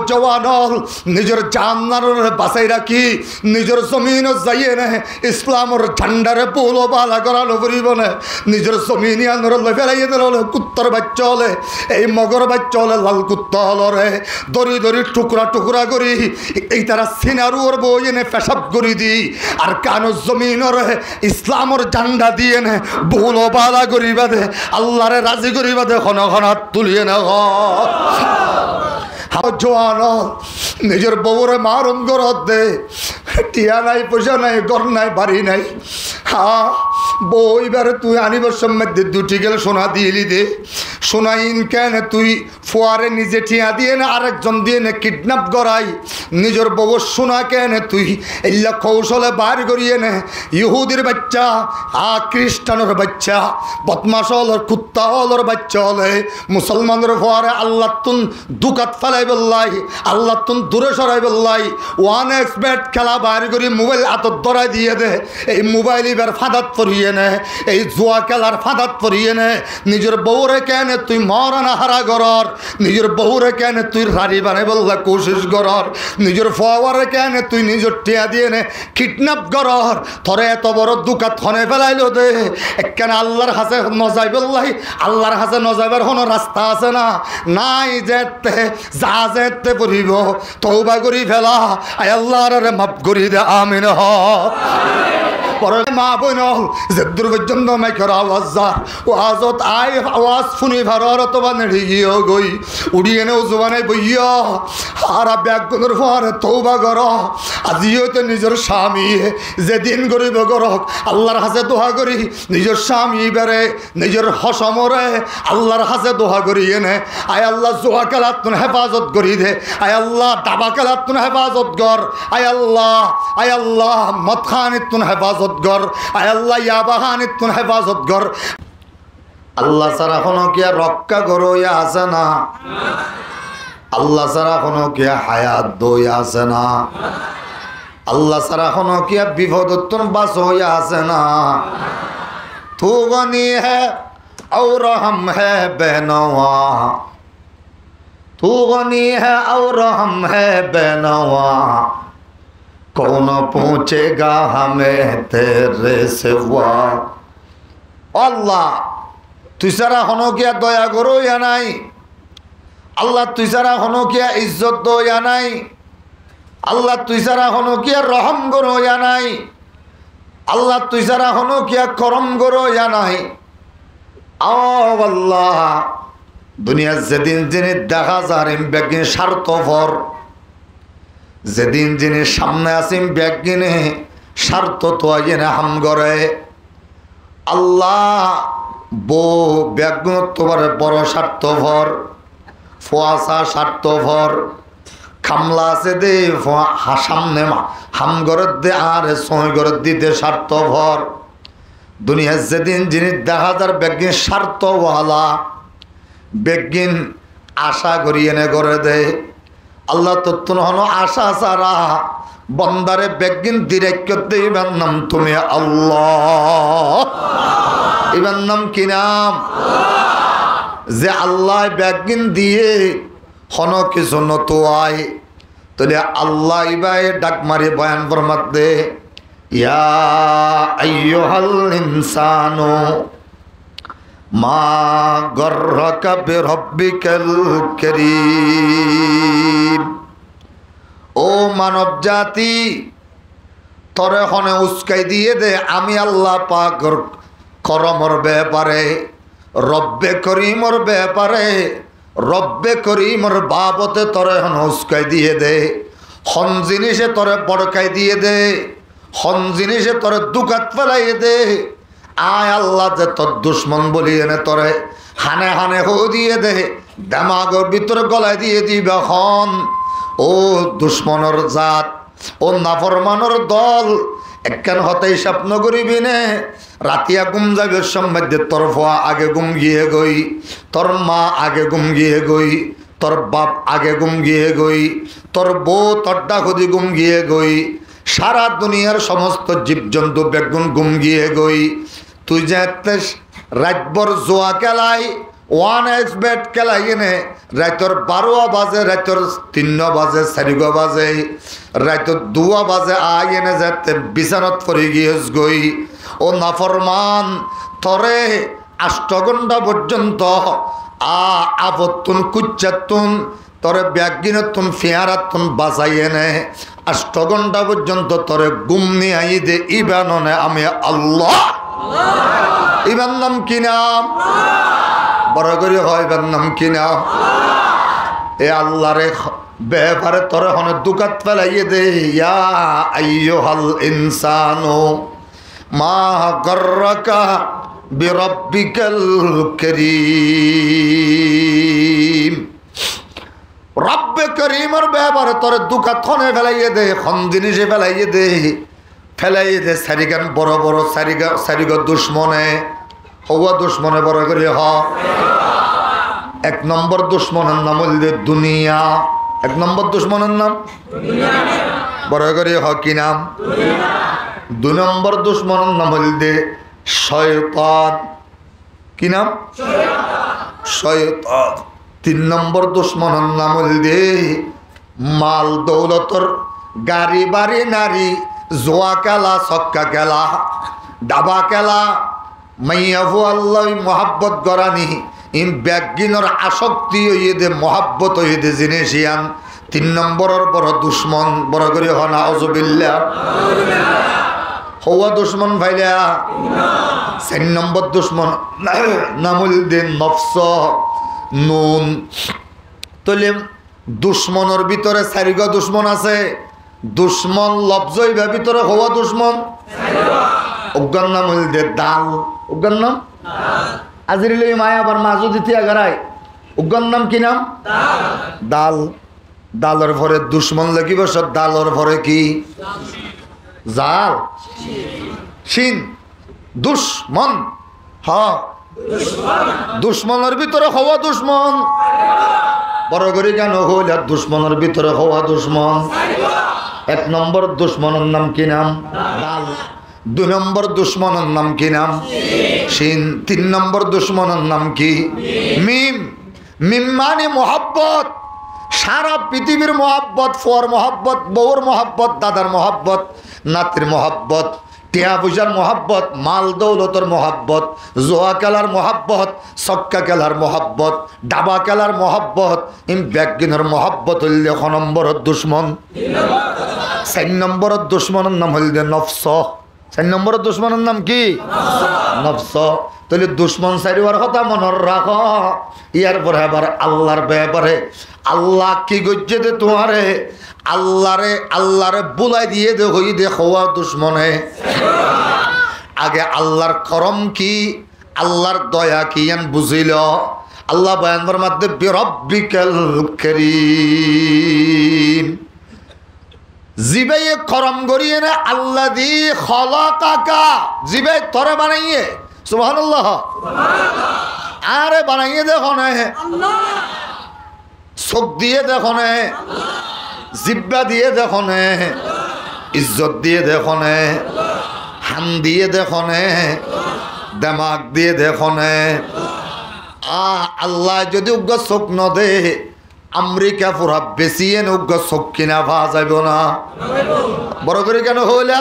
জওয়ানল নিজের জান্নার বাঁচাই রাখি নিজের জমিন যাইয়ে নে ইসলামর ঝান্ডারে পোলো বালা করালো করিব না নিজের জমিন আনর ফেলাইয়ে দিল কুত্তর বাচ্চা হলে এই মগর বাচ্চা হলে লাল কুত্তা হল রে দড়ি দড়ি টুকরা টুকরা করি এই তারা সিনারুর বই এনে পেশাব করি দি আর কানো জমিনর ইসলামর ঝান্ডা দিয়ে নে পোলো বালা করিবা দে আল্লাহরে রাজি করিবা দে খন খন হাত তুলিয়ে না জোয়ান নিজের বউরে মারুম গরত দে টিয়া নাই পয়সা নাই ঘর নাই বাড়ি নাই বউ এবারে তুই আনিবার সম্বন্ধে দুটি গেলে সোনা দিয়েলি দে সোনাইন কেন তুই ফোয়ারে নিজে টিয়া দিয়ে না আরেকজন দিয়ে নে কিডন্যাপ করাই নিজের বউর সোনা কেন তুই এল্লা কৌশলে বার করিয়ে নে ইহুদির বাচ্চা খ্রিস্টানের বাচ্চা বদমাস হলর কুত্তা হলর বাচ্চা হলে মুসলমানের ফোয়ারে আল্লাহ তুন দুকাত ফেলাই বললাই আল্লাহ তুন দূরে সরাই বললাই ওয়ান এক্সপেক্ট খেলা বার করি মোবাইল আতর ধরাই দিয়ে দে এই মোবাইল এবার ফাঁদাত পরিয়ে নে এই জুয়া খেলার ফাঁদাত পরিয়ে নে নিজের বউরে কেন তুই মরানা হারা গরর নিজের বউরে কেন তুই রাড়ি বানাই বললা কোশিস গরর নিজের ফোয়ারে কেন তুই নিজের টিয়া দিয়ে নে কিডন্যাপ গরর থরে এত বড় দুকাত খনে ফেলাইলো দে কেন আল্লাহর হাসে নজাই বললাই আল্লাহর হাসে নজাইবার কোনো রাস্তা আছে না নাই যেতে যা যেতে পড়িব তওবা করি ফেলা আয় আল্লাহর মাফ করি দে আমিন হ পরে মা বোন যে দুর্বর্জন্য মেঘের আওয়াজ যার ও আজত আই আওয়াজ শুনি ভারর অথবা নেড়ি গিয়ে গই উড়িয়ে নেও জোয়ানে বইয়া আর ব্যাগুনের পরে তৌবা কর আজিও তো নিজের স্বামী যেদিন গরিব গরক আল্লাহর হাসে দোয়া করি নিজের স্বামী বেড়ে নিজের হসমরে আল্লাহর হাসে দোয়া করি এনে আয় আল্লাহ জোয়া খেলাতুন হেফাজত করি দে আয় আল্লাহ দাবা খেলাতুন হেফাজত কর আয় আল্লাহ মদ খানিতুন হেফাজত গর আয় আল্লাহ ইয়াবাহানিতুন হেফাজত গর আল্লাহ সারা কোনো কি রক্ষা করো ইয়া আছে না আল্লাহ সারা কোনো কি হায়াত দই আছে না আল্লাহ সারা কোনো কি বিপদত্তন বাস হইয়া আছে না তু গনি হে और हम है बेनवा तू गनी है और हम है बेनवा कौन पूछेगा हमें तेरे सिवा अल्लाह তুই সারা হনো কিয়া দয়া করো ইয়া নাই আল্লাহ তুই সারা হনো কিয়া ইজ্জত দো ইয়া নাই আল্লাহ তুই সারা হনো কিয়া রহম করো ইয়া নাই আল্লাহ তুই সারা হনো কিয়া করম করো ইয়া নাই আল্লাহ দুনিয়ার যেদিন যিনি দেখা যারিম ব্যাগিন স্বার্থপর যেদিন যিনি সামনে আসিম ব্যাগিনে স্বার্থ তো আইনে হাম করে আল্লাহ বউ ব্যাগুন তোমার বড় স্বার্থপর ফুয়াশা স্বার্থপর খামলা আছে দে সামনে হাম গরত দে আর সই গরত দিতে স্বার্থপর দুনিয়ার যেদিন যিনি দেখা যার ব্যাগিন স্বার্থওয়ালা ব্যাগিন আশা করি এনে করে দে আল্লাহ তোর হন আশা সারা বন্দারে ব্যাগিন ডিরেক্ট এবার নাম তুমি আল্লাহ এবার নাম কি নাম যে আল্লাহ ব্যাগিন দিয়ে হন কিছু নতুয়াই তাহলে আল্লাহ ইবাই ডাক মারি বয়ান ফরমাত দে ইয়া আইয়ুহাল ইনসানু মা গর্রাকা বিরব্বিকাল কারীম ও মানব জাতি তরে হনে উস্কাই দিয়ে দে আমি আল্লাহ পাক করমর ব্যাপারে রব্বে করিমর ব্যাপারে রব্বে করিমর বাবতে তরে হনে উস্কাই দিয়ে দে হন জিনিসে তরে বড়কাই দিয়ে দে হন জিনিসে তরে দুকাত ফেলাই দে আয় আল্লাহ যে তোর দুশ্মন বলি এনে তরে হানে হানে হো দিয়ে দে দামাগর ভিতরে গলায় দিয়ে দিবে হন ও দুশ্মনের জাত ও নাফরমানের দল একখান হতেই স্বপ্ন করিবি নে রাতিয়া গুম যাবে সম্মাদ্যের তোর ফোয়া আগে গুম গিয়ে গই তোর মা আগে গুম গিয়ে গই তোর বাপ আগে গুম গিয়ে গই তোর বউ তোর ডাকুদি গুম গিয়ে গই সারা দুনিয়ার সমস্ত জীবজন্তু বেগুন গুম গিয়ে গই তুই যে রাতভর জোয়া খেলাই 1x bet খেলাই এনে রাতর 12 বাজে, রাতর 3 বাজে, 4 বাজে, রাতর 2 বাজে আই এনে যেতে বিছানত পড়ে গিয়েছ গই। ও নাফরমান, তরে 8 ঘন্টা পর্যন্ত আপত্তুন কুচ্চাতুন তরে ব্যাগিনতুন ফিয়ারাতুন বাঁচাই এনে 8 ঘন্টা পর্যন্ত তরে গুমনি আই দে ইবাননে আমি আল্লাহ। ইবার নাম কি নাম? বড় করে হয় ইবার নাম কি নাম? এ আল্লাহরে ব্যাপারে তরে হনে দুকাত ফেলাইয়ে দে। ইয়া আইয়ুহাল ইনসানু মা গর্রাকা বিরব্বিকাল কারীম। রব্বে করিমের ব্যাপারে তোরে দুকাত হনে ফেলাইয়ে দে, খন জিনিসে ফেলাইয়ে দে, ফেলাইয়ে দে সারিগান বড় বড় সারিগ দুশ্মনে। হওয়া দুশ্মনে বড় করে হ। 1 নম্বর দুশ্মনের নাম হইল দুনিয়া। 1 নম্বর দুশ্মনের নাম বড় করে হ কি নাম? 2 নম্বর দুশ্মনের নাম হইল শয়তান। কি নাম? শয়তান। 3 নম্বর দুশ্মনের নাম হইল মাল দৌলতর, গাড়ি বাড়ি নারী, জোয়া খেলা, ছক্কা খেলা, ডাবা খেলা, মাইয়াফু আল্লাহ মহাব্বত গরানি ইন ব্যাগিনর আসক্তি হইয়ে দে, মহাব্বত হইয়ে দে জিনিস ইয়ান 3 নম্বরের বড় দুশ্মন। বড় করে হ নাউযুবিল্লাহ। হওয়া দুশ্মন ভাইলা। 4 নম্বর দুশ্মন নামুল দিন নফস নুন। তাহলে দুশ্মনের ভিতরে 4 দুশ্মন আছে। দুশ্মন লফজইবা ভিতরে হওয়া দুশ্মন অজ্ঞান নাম হইল দে দাল। অজ্ঞান নাম আজিরিল মায়া আবার মাঝু দ্বিতীয় গারায়। অজ্ঞান নাম কি নাম? দাল। দালের ভরে দুশ্মন লাগিব সব। দালের ভরে কি? জাল। শিন দুশ্মন। হ্যাঁ, দুশ্মনের ভিতরে হওয়া দুশ্মন। বড় করে কেন হইল? দুশ্মনের ভিতরে হওয়া দুশ্মন। 1 নম্বর দুশ্মনের নাম কি নাম? দাল। 2 নম্বর দুশ্মনের নাম কি নাম? শিন। 3 নম্বর দুশ্মনের নাম কি? মিম। মিম মানে মোহাব্বত। সারা পৃথিবীর মোহাব্বত, ফর মোহাব্বত, বউর মোহাব্বত, দাদার মোহাব্বত, নাতির মোহাব্বত, টিয়া পয়সার মোহাব্বত, মাল দৌলতর মোহাব্বত, জোয়া খেলার মোহাব্বত, ছক্কা খেলার মোহাব্বত, ডাবা খেলার মোহাব্বত, ব্যাগিনের মোহাব্বত হইল 1 নম্বরের দুশ্মন। 4 নম্বরের দুশ্মনের নাম হইল নফস। 4 নম্বরের দুশ্মনের নাম কি? নফস। তাহলে দুশ্মন সারিবার কথা মনে রাখ। ইয়ার পরে আবার আল্লাহর ব্যাপারে আল্লাহ কি গজ্জে দে তোমারে, আল্লাহরে বুলাই দিয়ে দে হই দে হওয়া দুশ্মনে। আগে আল্লাহর করম কি, আল্লাহর দয়া কি ইয়ান বুঝিল। আল্লাহ বয়ানবার মধ্যে বিরব্বিকাল কারীম। জিবে করম গড়িয়ে না আল্লাযী খলাকাকা। জিবে তরে বানাইয়ে সুবহানাল্লাহ। আরে বানাইয়ে দেখো না, চোখ দিয়ে দেখো না, জিব্বা দিয়ে দেখো না, ইজ্জত দিয়ে দেখো না, হান দিয়ে দেখো না, দেমাগ দিয়ে দেখো না। আল্লাহ যদি উগ্র চোখ ন দে, আমেরিকা পুরা বেশিয়ে উগ্র চোখ কিনা পা যাইব না। বড় করে কেন হইলা?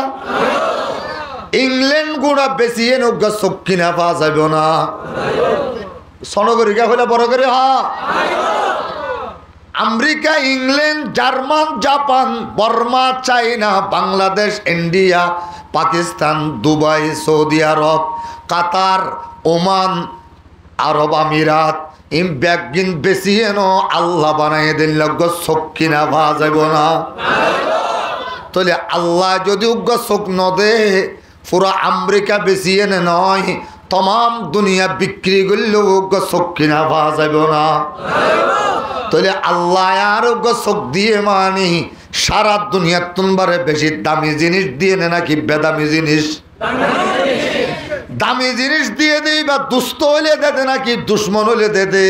ইংল্যান্ড গুড়া বেশিয়ে উগ্র চোখ কিনা পা যাইব না। সনগরিকা হইলে বড় করে America, England, German, Japan, Burma, China, Bangladesh, India, Pakistan, Dubai, Saudi Arab, Qatar, Oman, আরব আমিরাত, ব্যাগিন বেশি এন আল্লাহ বানাই দিন লগ্য চোখ কিনা ভা যাব না। তাহলে আল্লাহ যদি উগ্র চোখ ন দে, পুরা আমেরিকা বেশি এনে নয়, তমাম দুনিয়া বিক্রি করলেও উগ্র চোখ কিনা ভা যাব না। তাহলে আল্লাহ আর উগ্র চোখ দিয়ে মানি সারা দুনিয়ার তুনবারে বেশি দামি জিনিস দিয়ে নে নাকি বেদামি জিনিস? দামি জিনিস দিয়ে দেই বা দুস্থ হইলে দেতে নাকি দুশ্মন হইলে দেতে?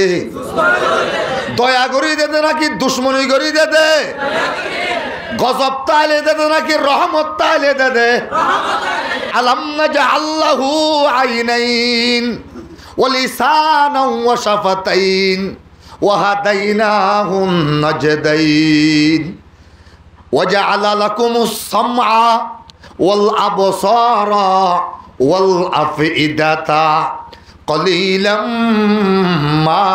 দয়া করি দেতে নাকি দুশ্মনী করি দেতে? গজব তাইলে দেতে নাকি রহমত তাইলে দেতে? আলাম নাজআল্লাহু আইনাইন ওয়ালিসানাও ওয়া শাফাতাইন ওয়া হাদাইনাহুন নাজদাইন ওয়াজআলা লাকুমুস সামআ ওয়াল আবসারা ওয়াল আফইদাতা কলিলাম মা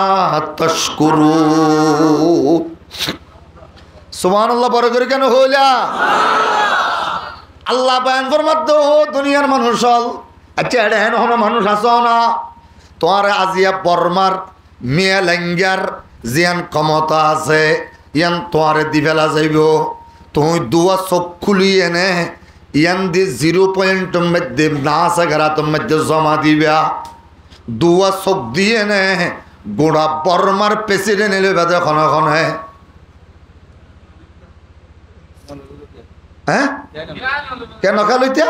তাশকুরুন। সুবহানাল্লাহ। বড় করে কেন হইলা? আল্লাহ বয়ান ফরমাত দুনিয়ার মানুষ হল। আচ্ছা এটা হেন হন মানুষ আস না তোমার আজিয়া বর্মার মেয়ে লেঙ্গার জিয়ান ক্ষমতা আছে ইয়ান তোমার দি ফেলা যাইব। তুমি দুয়া চোখ খুলি এনে ইয়ান দি 0 পয়েন্টের মধ্যে না আছে ঘরাতের মধ্যে জমা দিবা। দুয়া চোখ দিয়ে নে গোড়া বর্মার প্রেসিডেন্ট এলে বেদে খনে খনে। হ্যাঁ কেন খালইতা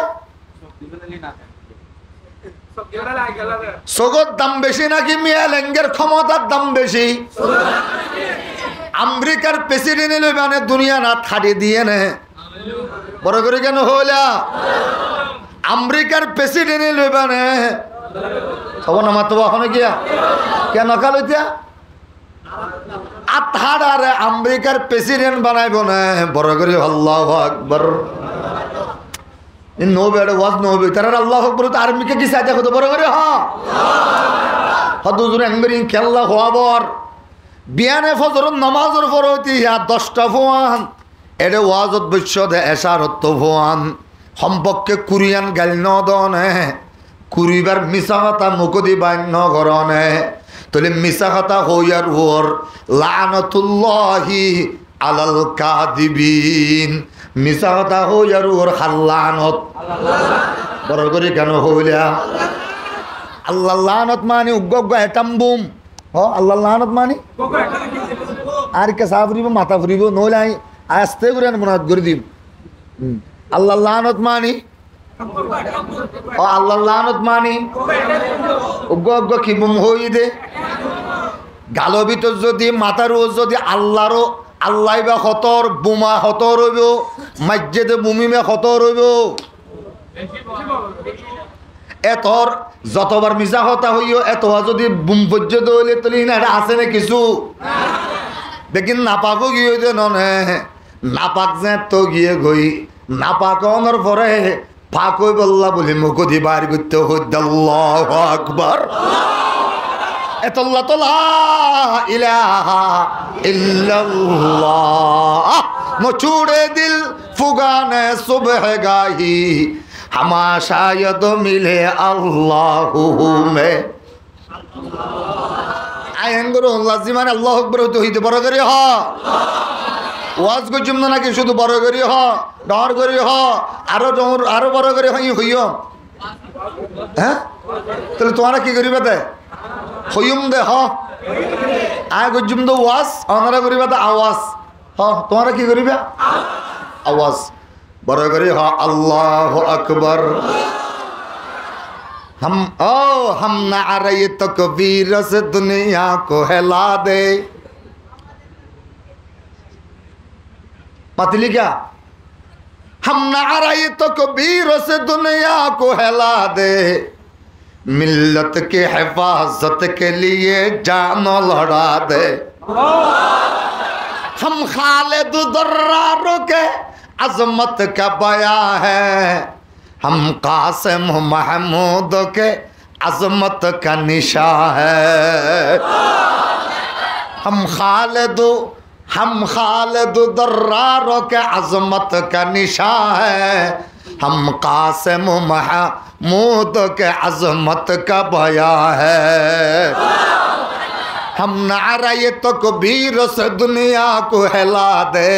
সগর দাম বেশি নাকি মিয়া লেঙ্গের ক্ষমতার দাম বেশি? আমেরিকার প্রেসিডেন্ট এলে মানে দুনিয়া না ছাড়ি দিয়ে নে। বড় করে কেন হইলা? আমেরিকার প্রেসিডেন্ট এলে মানে খবর নামা তো ওখানে গিয়া কেন খালইতা আথাড়ারে আমেরিকার প্রেসিডেন্ট বানাইব না। বড় করে আল্লাহু আকবার। নো বেড়ে ওয়াজ নো বে তারা আল্লাহু আকবার তো আর্মিকে কি সাজা হতো। বড় করে হ্যাঁ হদুজুর আঙ্গরি খেলা হওয়াবর বিয়ানে ফজর নামাজের পর হইতে 10টা ফোয়ান এডে ওয়াজত বৈশ্যদে এশারত ফোয়ান সম্পর্কে কুরিয়ান গাল ন দনে কুরিবার মিছা কথা মুকদি বান্য ঘরনে তাহলে মিছা কথা হইয়ার ওর লানাতুল্লাহি আলাল কাদিবিন। মিছা কথা হইয়ার ওর হাল্লানত। বড় করে কেন হইলা? আল্লাহ লানত মানে উগ্গ এটাম্বুম হ আল্লাহ লানত মানে আর কে সা ফুরিব মাথা ফুরিব নইলে আস্তে করে মনে করে দিব। আল্লাহ লানত মানি ও আল্লাহ লানত মানি উগ্গ কি বুম হই দে গালো ভিতর যদি মাথার যদি আল্লাহরও আল্লাহ বা খতর বোমা খতর হইব মসজিদে বুমিমে খতর হইব। এতর যতবার মিছা কথা হইও এত যদি বুম পর্যন্ত হইলে তুলি না এটা আছে না কিছু দেখিন নাপাকও গিয়ে যে ননে নাপাক যে তো গিয়ে গই নাপাক অনর পরে ফাঁক হই বললা বলি মুখদি বার করতে হইতে আল্লাহু আকবার। এতল্লাহ তো লা ইলাহা ইল্লাল্লাহ নচুড়ে দিল ফুগানে সুবহ গাহি হামা শায়দ মিলে আল্লাহু মে আইনগুলো লাজিমান আল্লাহু আকবার হইতে বড় করে হ ওয়াজ করছুম না নাকি শুধু বড় করে হ ডর করে হ আরো বড় করে হইও। হ্যাঁ তাহলে তোমরা কি করিবে দে হইম দে হ আয় করছুম তো ওয়াজ ওনারা করিবা দে আওয়াজ হ তোমরা কি করিবে আওয়াজ বড় করে হ আল্লাহু আকবার। हम नारे तकबीर से दुनिया को हिला दे। पतली क्या? हम नारे तकबीर से दुनिया को हिला दे मिल्लत के हिफाजत के लिए जान लड़ा दे। हम खालिद दर्रारों के अजमत का बया है हम कासिम महमूद के अजमत का निशा है। हम खालिद दर्रारों के अजमत का निशा है हम कासिम महमूद के अजमत का बया है। हम नारे तकबीर से दुनिया को हिला दे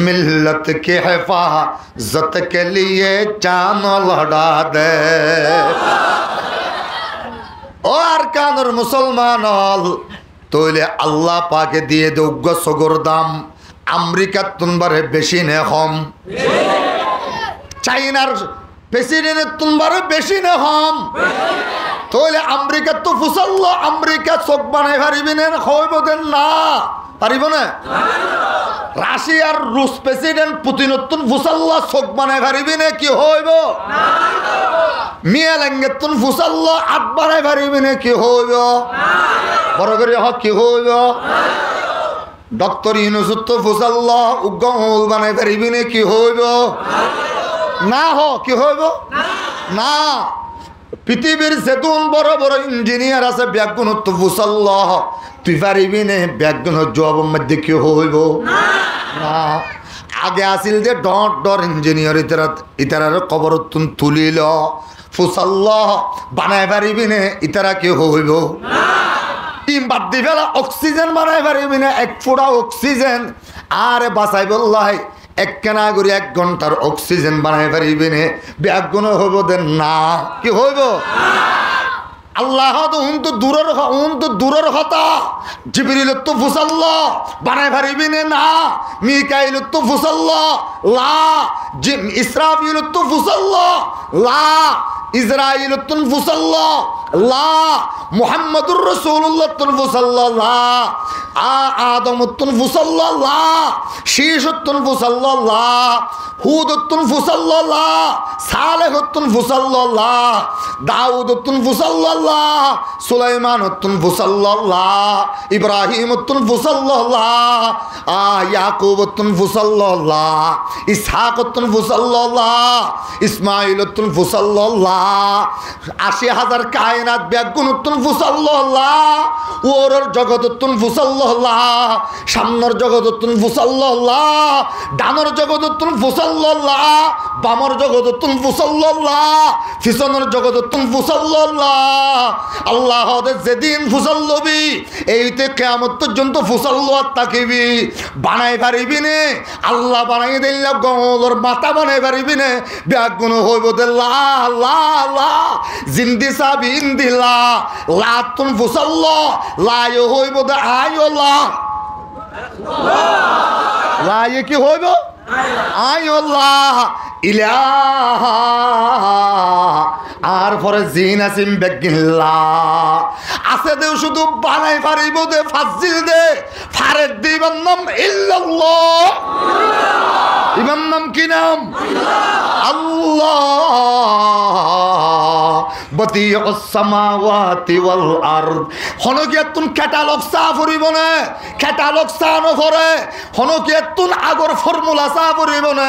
मिल्लत के हिफाजत के लिए जान लड़ा दे। ও আর কানোর মুসলমান হল তইলে আল্লাহ পাকে দিয়ে দে উগ্র সগর দাম আমেরিকার তুনবারে বেশি নে কম চাইনার প্রেসিডেন্টের তুনবারে বেশি নে কম তইলে আমেরিকা তো ফুসাল্লো আমেরিকা চোখ বানাই পারিবি না হইব দেন না পারিব না। রাশিয়ার রুশ প্রেসিডেন্ট পুতিন ফুসাল্লা চোখ বানাই পারিবি না কি হইব মিয়া লেঙ্গেতুন ফুসাল্লাহ আট বানাই পারিবি না কি হইব বড় করে কি হইব ডক্টর ইউনুস ফুসাল্লাহ উগ্গল বানাই পারিবি না কি হইব না কি হইব না পৃথিবীর যেতুন বড় বড় ইঞ্জিনিয়ার আছে ব্যাগুণত্ব ফুসাল্লাহ তুই পারিবি না ব্যাগুণের জবাবের মধ্যে কি হইব না আগে আসিল যে ডর ইঞ্জিনিয়ার ইতারার কবর তুলিল ফুসাল্লাহ বানাই পারিবি না ইতারা কি হইব বাদ দি ফেলা অক্সিজেন বানাই পারিবি না এক ফোঁটা অক্সিজেন আরে বাঁচাই বললাই একখানা করে 1 ঘন্টার অক্সিজেন বানাই পারিবি না ব্যাগুণ হইব দেন না কি হইব আল্লাহ তো দূরের কথা জিবরিল তো ফুসাল্লাহ বানাই পারিবি না মিকাইল তো ফুসাল্লাহ লা ইসরাফিল তো ফুসাল্লাহ লা ইসরাইল তুন ফুসাল্লাহ লা মুহাম্মাদুর রাসূলুল্লাহ তুন ফুসাল্লাহ লা আদম তুন ফুসাল্লাহ লা শীশ তুন ফুসাল্লাহ লা হুদ তুন ফুসাল্লাহ লা সালেহ তুন ফুসাল্লাহ লা দাউদ তুন ফুসাল্লাহ লা সুলাইমান তুন ফুসাল্লাহ লা ইব্রাহিম তুন ফুসাল্লাহ লা ইয়াকুব তুন ফুসাল্লাহ লা ইসহাক তুন ফুসাল্লাহ লা ইসমাঈল তুন ফুসাল্লাহ লা ৮০,০০০ কায়নাত ব্যাগুণতুন ফুসাল্লাহ ওর জগততুন ফুসাল্লাহ সামনের জগততুন ফুসাল্লাহ ডানর জগততুন ফুসাল্লাহ বামর জগততুন ফুসাল্লাহ পিছনের জগততুন ফুসাল্লাহ আল্লাহ যেদিন ফুসাল্লবি এইতে কিয়ামত পর্যন্ত ফুসাল্লাহ তাকিবি বানাই পারিবি নে আল্লাহ বানাই দিল্লা গলর মাথা বানাই পারিবি নে ব্যাগুণ হইব দে লা লা লা জিন্দি সাবি ইন্দিলা লা তুন ফুসাল্লাহ লাই হইব দে আয়লা লাই কি হইব আয়ল্লাহ ইলাহা আর পরে জিন আসিম বেগিল্লা আছে দেও শুধু বানাই পারিব দে ফাজিল দে ফারেদ দিবার নাম ইল্লাল্লাহ ইমাম নাম কি নাম আল্লাহ বদিউস সামাওয়াতি ওয়াল আরদ হনকিয়াতুন ক্যাটালগ সাফরিব না ক্যাটালগ সানো করে হনকিয়াতুন আগর ফর্মুলা সাফরিব না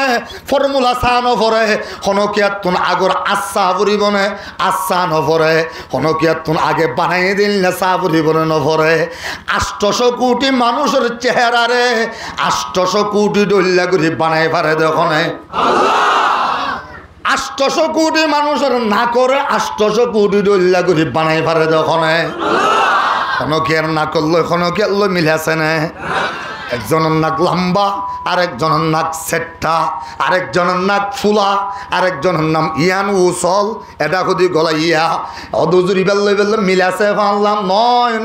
ফর্মুলা সানো করে হনকিয়াতুন আগর আচ্ছা ফরিব না আচ্ছা নভরে হনকিয়াতুন আগে বানাই দিল না সাফরিব না নভরে ৮০০ কোটি মানুষের চেহারা রে ৮০০ কোটি ডল্লা করে বানাই পারে দেখনে আল্লাহ ৮০০ কোটি মানুষের না করে ৮০০ কোটি ডল্লা করে বানাই পারে দেখনে হনকিয়ার না করলো হনকিয়ার লো মিলাছে না একজনের নাক লম্বা আরেকজনের নাক সেট্টা আরেকজনের নাক ফুলা আরেকজনের নাম ইয়ান উসল এটা খুদি গলা ইয়া অদুজুরি বেল্লে বেল্লে মিলাছে পারলাম নয়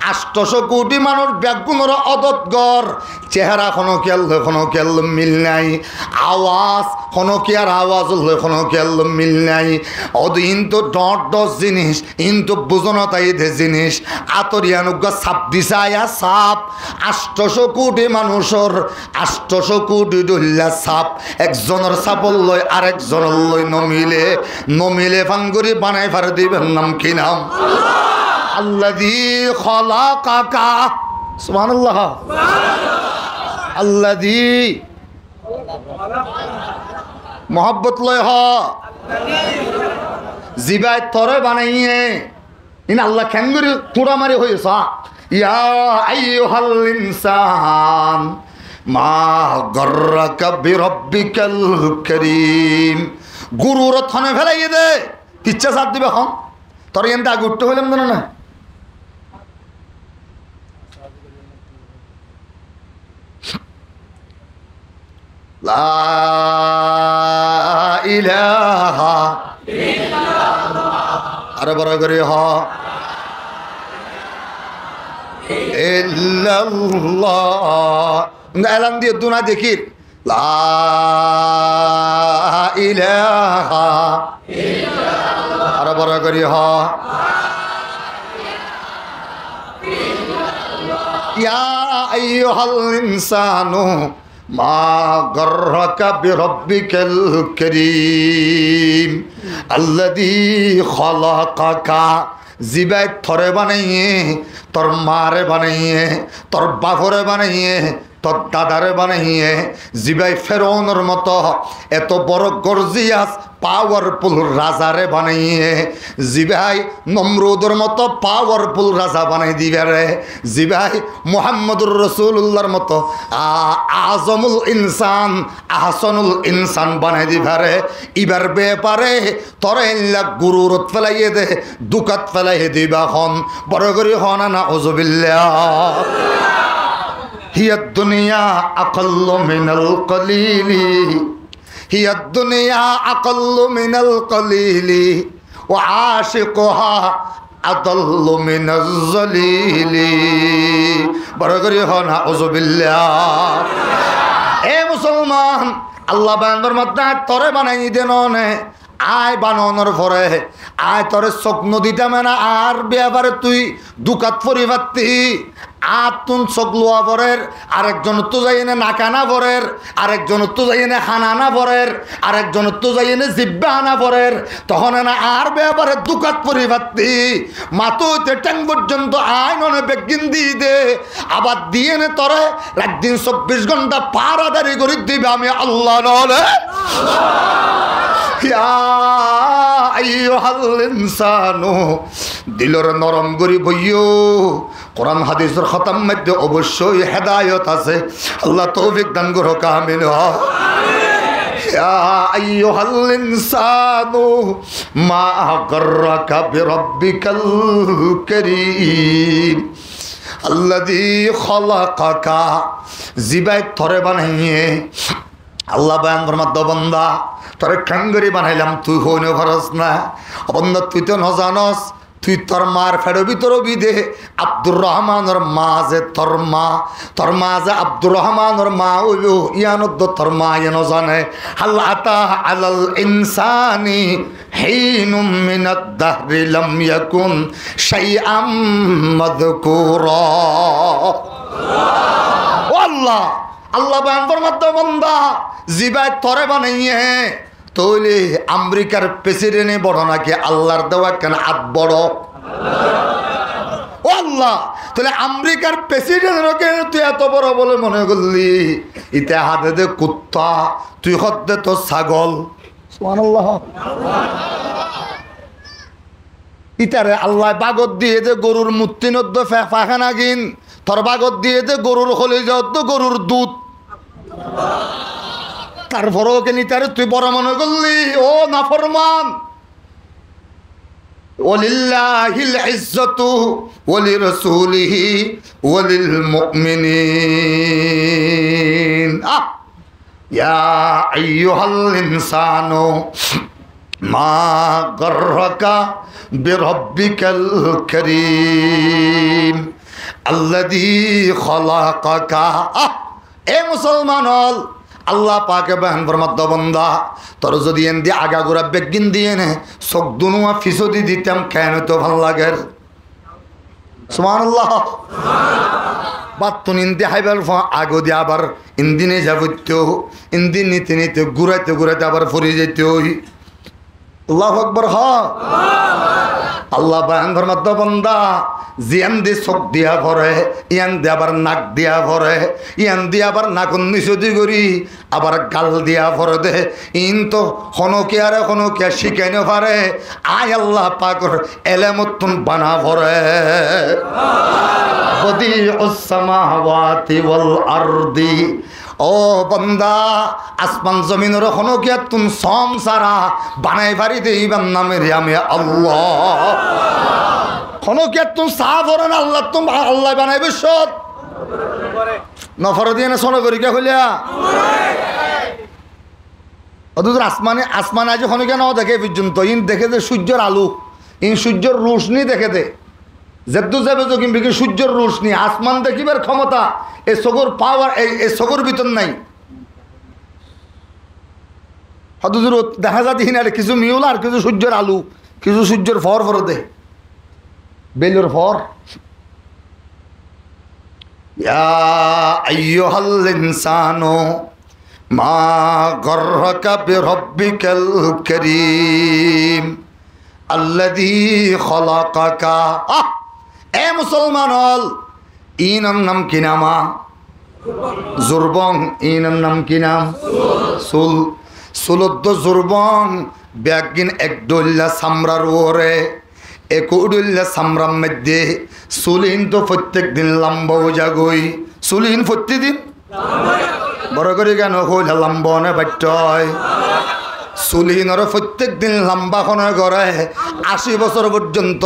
৮০০ কোটি মানুষ ব্যাগুণর অদতগর চেহারা খনকিয়াল মিল নাই আওয়াজ খনকিয়ার আওয়াজ খনকিয়াল মিল নাই অদ ইন্তু ডট জিনিস ইন্তু বুঝনতাই দে জিনিস আতরিয়ানুজ্ঞ সাপ দিশায়া সাপ ৮০০ কোটি মানুষের ৮০০ কোটি ডল্লা সাপ একজনের সাপল লয় আরেকজনের লয় নমিলে ফাঙ্গুরি বানাই ফার দিবেন নাম কি নাম আল্লাযী খালাকাকা সুবহানাল্লাহ আল্লাযী মোহাব্বত লয় হ জিবাই তরে বানাইয়ে ইন আল্লাহ খেঙ্গুরি পুরা মারি হয়েছে ইয়া আইয়ুহাল ইনসান মা গর্রাকা বিরব্বিকাল কারীম গুরুর থনে ফেলাই দে ইচ্ছা সাথ দিবে হন তোর এনটা আগে উঠতে হইলাম না লা ইলাহা ইল্লাল্লাহ আরে বড় করে হ ইল্লাল্লাহ এলান দিয়ে দুনা দেখির লা ইলাহা ইল্লাল্লাহ আরে বড় করে হ ইয়া আইয়ুহাল ইনসানু মা গর্রাকা বিরব্বিকাল কারীম আল্লাযী খালাকাকা। জিবাই থরে বানাইয়ে, তোর মারে বানাইয়ে, তোর বাপরে বানাইয়ে, তোর দাদারে বানাইয়ে, জিবাই ফেরাউনের মতো এত বড় গর্জিয়াস পাওয়ারফুল রাজারে বানাইয়ে, জিবাই নমরুদের মতো পাওয়ারফুল রাজা বানাই দিবে রে, জিবাই মুহাম্মদুর রাসূলুল্লাহর মতো আজমুল ইনসান আহসানুল ইনসান বানাই দিবে রে। ইবার ব্যাপারে তোরে গুরুরত ফেলাইয়ে দে, দুকাত ফেলাইয়ে দিবা হন বড় করে হন না উযুবিল্লাহ। হিয়া দুনিয়া আকাল্লু মিনাল কলিলি, হিয়া দুনিয়া আকাল্লু মিনাল কলিলি ওয়া আশিকুহা আদাল্লু মিনাজ জলিলি। বড় করে হন না উযুবিল্লাহ। এ মুসলমান, আল্লাহ বান্দার মধ্যে তরে বানাই দেন নে, আয় বানানোর পরে আয় তোরে স্বপ্ন দিতে মানে আর ব্যাপারে তুই দুকাত পরিবার্তি আর তুন চোখ লোয়া পরের, আরেকজন তো যাই এনে নাকানা পরের, আরেকজন তো যাই এনে হানানা পরের, আরেকজন তো যাই এনে জিব্বা হানা পরের, তখন না আর ব্যাপারে দুকাত পরিবার্তি মাতুতে ট্যাং পর্যন্ত আয় ননে বেগিন দিয়ে দে, আবার দিয়ে নে তোরে রাত দিন 24 ঘন্টা পারাদারি করে দিবে আমি আল্লাহ নলে। দিলর নরম করি বইও, কোরআন হাদিসের খতম মধ্যে অবশ্যই হেদায়ত আছে, আল্লাহ তৌফিক দান করো কামিল। ইয়া আইয়ুহাল ইনসানু মা গর্রাকা বিরব্বিকাল কারীম আল্লাযী খালাকাকা। জিবাই থরে বানাইয়ে আল্লাহ বয়ান ফরমাত, বন্দা তোরে ঠাঙ্গরি বানাইলাম, তুই হইনে ভরস না বন্দা, তুই তো নজানস, তুই তোর মার ফেরো ভিতর বিদে আব্দুর রহমানের মা যে তোর মা যে আব্দুর রহমানের মা হইল ইয়ানদ্দ তোর মা এন জানে। হাল আতা আলাল ইনসানি হিনুম মিনাদ দাহরি লাম ইয়াকুন শাইআম মাযকুরা। ও আল্লাহ, আল্লাহ বয়ান ফরমাত, বান্দা জিবাই তরে বানাইয়ে তৈলে আমেরিকার প্রেসিডেন্টে বড় নাকি আল্লাহর দেওয়া কেন হাত বড়? ও আল্লাহ, তাহলে আমেরিকার প্রেসিডেন্টের কেন তুই এত বড় বলে মনে করলি? ইতে হাতে দে কুত্তা, তুই হতে তো ছাগল। সুবহানাল্লাহ। ইতারে আল্লাহ বাগত দিয়ে দে গরুর মূর্তিনদ্দ ফাখানা গিন, তোর বাগত দিয়ে দে গরুর কলিজা গরুর দুধ, তারপরেও কেন তারে তুই বড় মনে করলি? ও নাফরমান। ওয়ালিল্লাহিল ইজ্জাতু ওয়ালিরাসূলিহি ওয়ালিল মুমিনিন। ইয়া আইয়ুহাল ইনসানু মা গর্রাকা বিরব্বিকাল কারীম আল্লাযী খালাকাকা। এ মুসলমান হল, আল্লাহ পাকে বয়ান ফরমাত, বান্দা তোর যদি এন দিয়ে আগা গোড়া বেগিন দিয়ে নে চোখ দুনুয়া ফিসদি দিতাম কেন তো ভাল লাগে। সুবহানাল্লাহ। বাতুন ইন্দি হাইবার আগো দিয়ে আবার ইন্দিনে যাবত, ইন্দিন নিতে নিতে ঘুরাইতে ঘুরাইতে আবার ফরি যেতে। আল্লাহু আকবার। হ আল্লাহ বয়ান ফরমাত, বান্দা জিয়ান দিয়ে চোখ দিয়া ভরে, ইয়ান দিয়ে আবার নাক দিয়া ভরে, ইয়ান দিয়ে আবার নাকুন নিচুদি করি আবার গাল দিয়া ভরে দে। ইন তো হনকে আর হনকে শিখাইনে পারে, আয় আল্লাহ পাকর এলেমতুন বানা ভরে। বদিউস সামাওয়াতি ওয়াল আরদি। ও বন্দা, আসমান জমিনের হনকে তুম সম সারা বানাই পারি দেইবার নামের আমি আল্লাহ। হনকে তুম সাহ ভরে না আল্লাহ, তুম আল্লাহ বানাইবে সব নফর দিয়ে না সোনা করি কে হইলা অথচ আসমানে আজ হনকে নাও দেখে পর্যন্ত ইন দেখে দে সূর্যের আলু, ইন সূর্যের রোশনি দেখে দে যেদু যাবে তো কিন্তু সূর্যের রোশনি আসমান দেখিবার ক্ষমতা এই চকুর পাওয়ার এই চকুর ভিতর নাই। অথচ দেখা যাচ্ছে আর কিছু মিউল আর কিছু সূর্যের আলু, কিছু সূর্যের ফর দে বেলুর ফর। ইয়া আইয়ুহাল ইনসানু মা গররাকা বিরব্বিকাল কারীম আল্লাযী খলাকাকা। এ মুসলমান হল ইনার নাম কি নামা? জুরবং। ইনার নাম কি নাম? সুল। সুলদ্দ জুরবং ব্যাগিন এক ডল্লা সামরার ওরে এক উডল্লা সামরার মধ্যে সুলিন তো প্রত্যেক দিন লম্বাও জাগই। সুলিন প্রত্যেকদিন বড় করে কেন হইল লম্বা না বাট্টয় সুলিনর প্রত্যেক দিন লম্বা খনে করে 80 বছর পর্যন্ত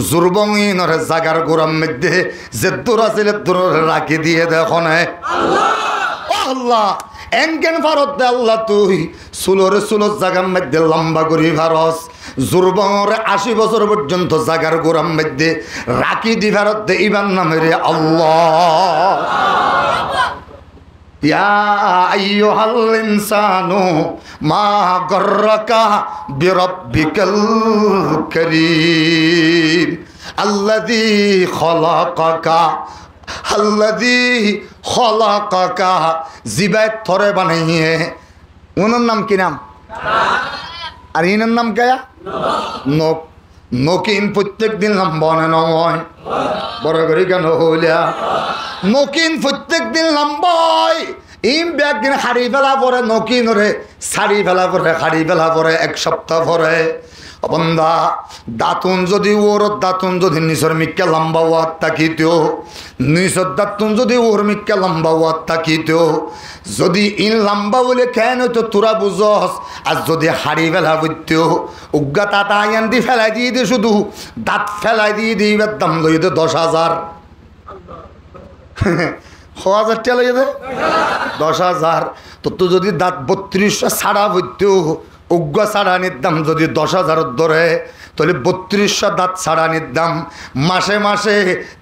জুরবংইনর জাগার গোড়ার মধ্যে যে দূর আছিল দূর রাখি দিয়ে দেখনে আল্লাহ এনকেন ভারত দে আল্লাহ তুই সুলর জাগার মধ্যে লম্বা করি ভারস জুরবংর 80 বছর পর্যন্ত জাগার গোড়ার মধ্যে রাখি দি ভারত দে ইবার নামে রে আল্লাহ। ইয়া আইয়ুহাল ইনসানু মা গররাকা বিরব্বিকাল কারীম আল্লাযী খলাকাকা আল্লাযী খলাকাকা। জিবায় থরে বানাইয়ে ওনার নাম কি নাম? আর ইনার নাম কে? নখ। নকিন প্রত্যেক দিন লম্বা নয় বড় করে কেন হইলা নকিন প্রত্যেক দিন লম্বাই ইম ব্যাগ দিন হাড়ি ফেলা পরে নকিন রে শাড়ি ফেলা পরে হাড়ি ফেলা পরে এক সপ্তাহ পরে বন্ধা দাঁতুন যদি ওর দাঁতুন যদি নিচর মিক্কা লম্বা ওয়াত তাকিতেও নিচর দাঁতুন যদি ওর মিক্কা লম্বা ওয়াত তাকিতেও যদি ইন লম্বা বলে কেন তো তোরা বুঝস আর যদি হাড়ি ফেলা বুঝতেও উজ্ঞা তাতা আয়ান দি ফেলাই দিয়ে দে শুধু দাঁত ফেলাই দিয়ে দিই এবার দাম লই দে 10,000 1000 টাকা লই দে 10,000 তো যদি দাঁত 3200 ছাড়া বুঝতেও উগ্গা ছাড়ানির দাম যদি 10,000 ধরে তাহলে 3200 দাঁত ছাড়ানির দাম মাসে মাসে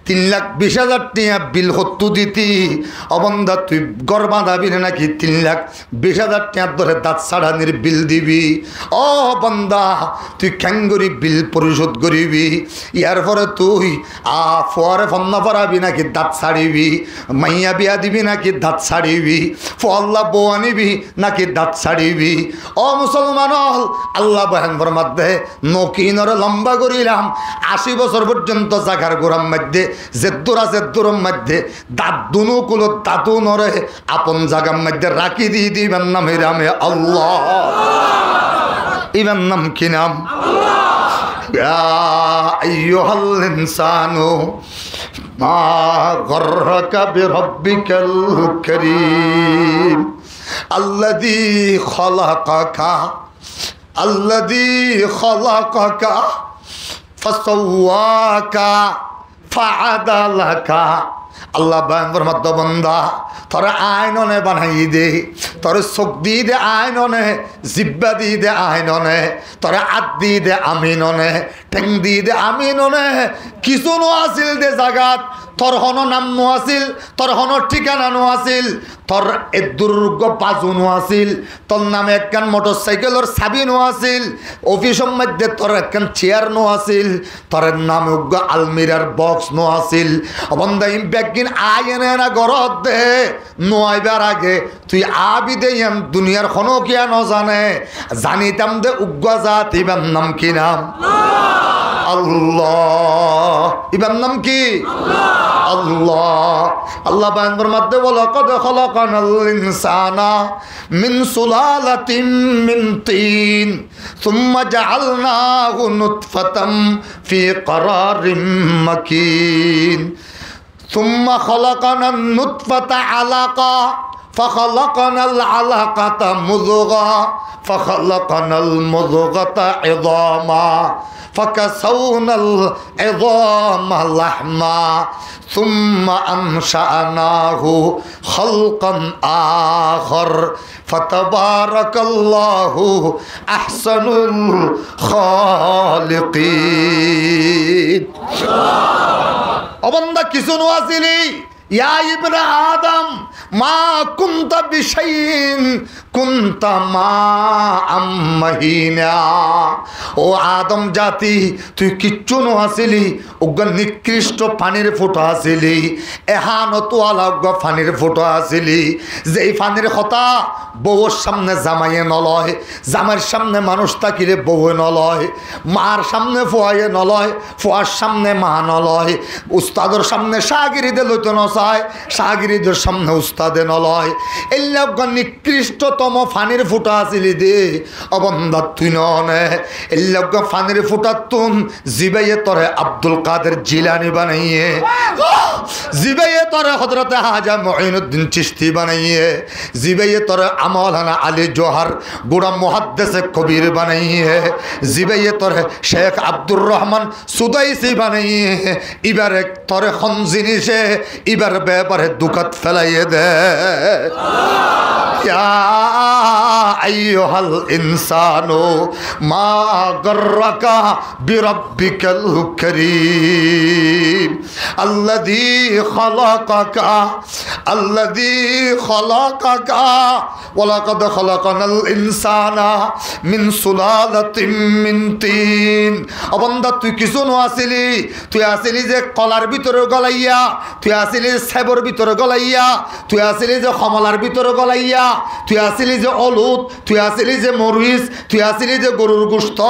3,20,000 টাকা বিল হত্যু দিতি অবন্ধা তুই গড় বাঁধাবি নাকি 3,20,000 টাকা ধরে দাঁত ছাড়ানির বিল দিবি? ও বন্ধা তুই ক্যাঙ্গরি বিল পরিশোধ করিবি ইয়ার পরে তুই ফোয়ারে ফন্না পড়াবি নাকি দাঁত ছাড়িবি? মাইয়া বিয়া দিবি নাকি দাঁত ছাড়িবি? ফল্লা বউ আনিবি নাকি দাঁত ছাড়িবি? ও মুসলমান আল্লাহ বয়ানর মধ্যে নকিনরে লম্বা করিলাম 80 বছর পর্যন্ত জাগার গোড়ার মধ্যে জেদ্দুরের মধ্যে দাঁত দুনু কুলো দাঁতু নরে আপন জাগার মধ্যে রাখি দিয়ে দিবেন নাম হিরামে আল্লাহ। ইবেন নাম কি নাম? ইয়া আইয়ুহাল ইনসানু মা গররাকা বিরব্বিকাল কারীম আল্লাযী খলাকাকা আল্লাযী খলাকাকা ফাসাওয়াকা ফাআদালাকা। আল্লাহ বান্দর মধ্যে বন্দা তোর আইননে বানাই দে, তোর চোখ দিয়ে দে আইননে, জিব্বা দিয়ে দে আইননে, তোর হাত দিয়ে দে আমিননে, ঠেং দিয়ে দে আমিননে। কিছু নো আছিল দে জাগাত তোর হন নাম নো আছিল, তোর হন ঠিকানা নো আছিল, তোর এ দুর্গ বাজু নো আছিল, তোর নামে একখান মোটরসাইকেলের চাবি নো আছিল, অফিসের মধ্যে তোর একখান চেয়ার নো আছিল, তোর নামে আলমিরার বক্স নো আছিল। বন্ধাই ব্যাগিন আইনে না গরত দে নোয়াইবার আগে তুই আবি দে দুনিয়ার কোনো কিয়া ন জানে জানিতাম দে উগ্গা জাত ইবার নাম কি নাম? আল্লাহ। ইবার নাম কি? আল্লাহ। আল্লাহ বান্দর মধ্যে বলো কদ খলাকানাল ইনসানা মিন সুলালাতিন মিন তিন সুম্মা জাআলনাহু নুতফাতাম ফি করারিম মাকিন সুম্মা খলাকানান নুতফাতা আলাকা ফাখালাকানাল আলাকাতা মুযগা ফাখালাকানাল মুযগাতা ইযামা ফাকাসাউনাল ইযামা লাহমা সুম্মা আনশানাহু খালকান আখর ফাতাবারাকাল্লাহু আহসানুল খালিকিন। অবন্দা কিছু নো আসিলি ইয়া ইবনে আদম মা কুনতা বিশাইইন কুনতা মা আম্মাহিনা। ও আদম জাতি, তুই কিচ্ছু ন আসিলি, উগ্র নিকৃষ্ট পানির ফোঁটা আসিলি, এহানত আলাগ্য পানির ফোঁটা আসিলি, যেই পানির কথা বউর সামনে জামাইয়ে নলয়, জামাইয়ের সামনে মানুষ তাকিলে বউয়ে নলয়, মার সামনে ফোয়াইয়ে নলয়, ফোয়ার সামনে মা নলয়, উস্তাদের সামনে শাগিরিদে লইতে নচায়, শাগিরিদের সামনে উস্তাদে নলয়। এই লগ্য নিকৃষ্টতম ফানির ফুটা আসিলি দে অবন্ধা তুই নে। এই লগ্য ফানির ফুটা তুন জিবাইয়ে তরে আব্দুল কাদের জিলানি বানাইয়ে, জিবাইয়ে তরে হযরতে হাজা মুঈনুদ্দিন চিশতি বানাইয়ে, জিবাইয়ে তরে আমলানা আলী জোহার বুড়া মুহাদ্দিসে কবির বানাইয়ে, জিবাইয়ে তরে শেখ আব্দুর রহমান সুদাইসি বানাইয়ে, ইবারে তরে খন জিনিসে ইবার ব্যাপারে দুকাত ফেলাইয়ে দে। ইয়া আইয়ুহাল ইনসানু মা গররাকা বিরাব্বিকাল কারীম আল্লাযী খালাকাকা ওয়া লাকাদ খালাকানাল ইনসানা মিন সুলালাতিন মিন তিন। ও বান্দা, তুই কিছু ন আসিলি, তুই আসিলি যে কলার ভিতরে গলাইয়া, তুই আসিলি সেবর ভিতরে গলাইয়া, তুই আসিলি যে কমলার ভিতরে গলাইয়া, তুই আসিলি যে অলুদ, তুই আসিলি যে মরিচ, তুই আসিলি যে গরুর গোশত,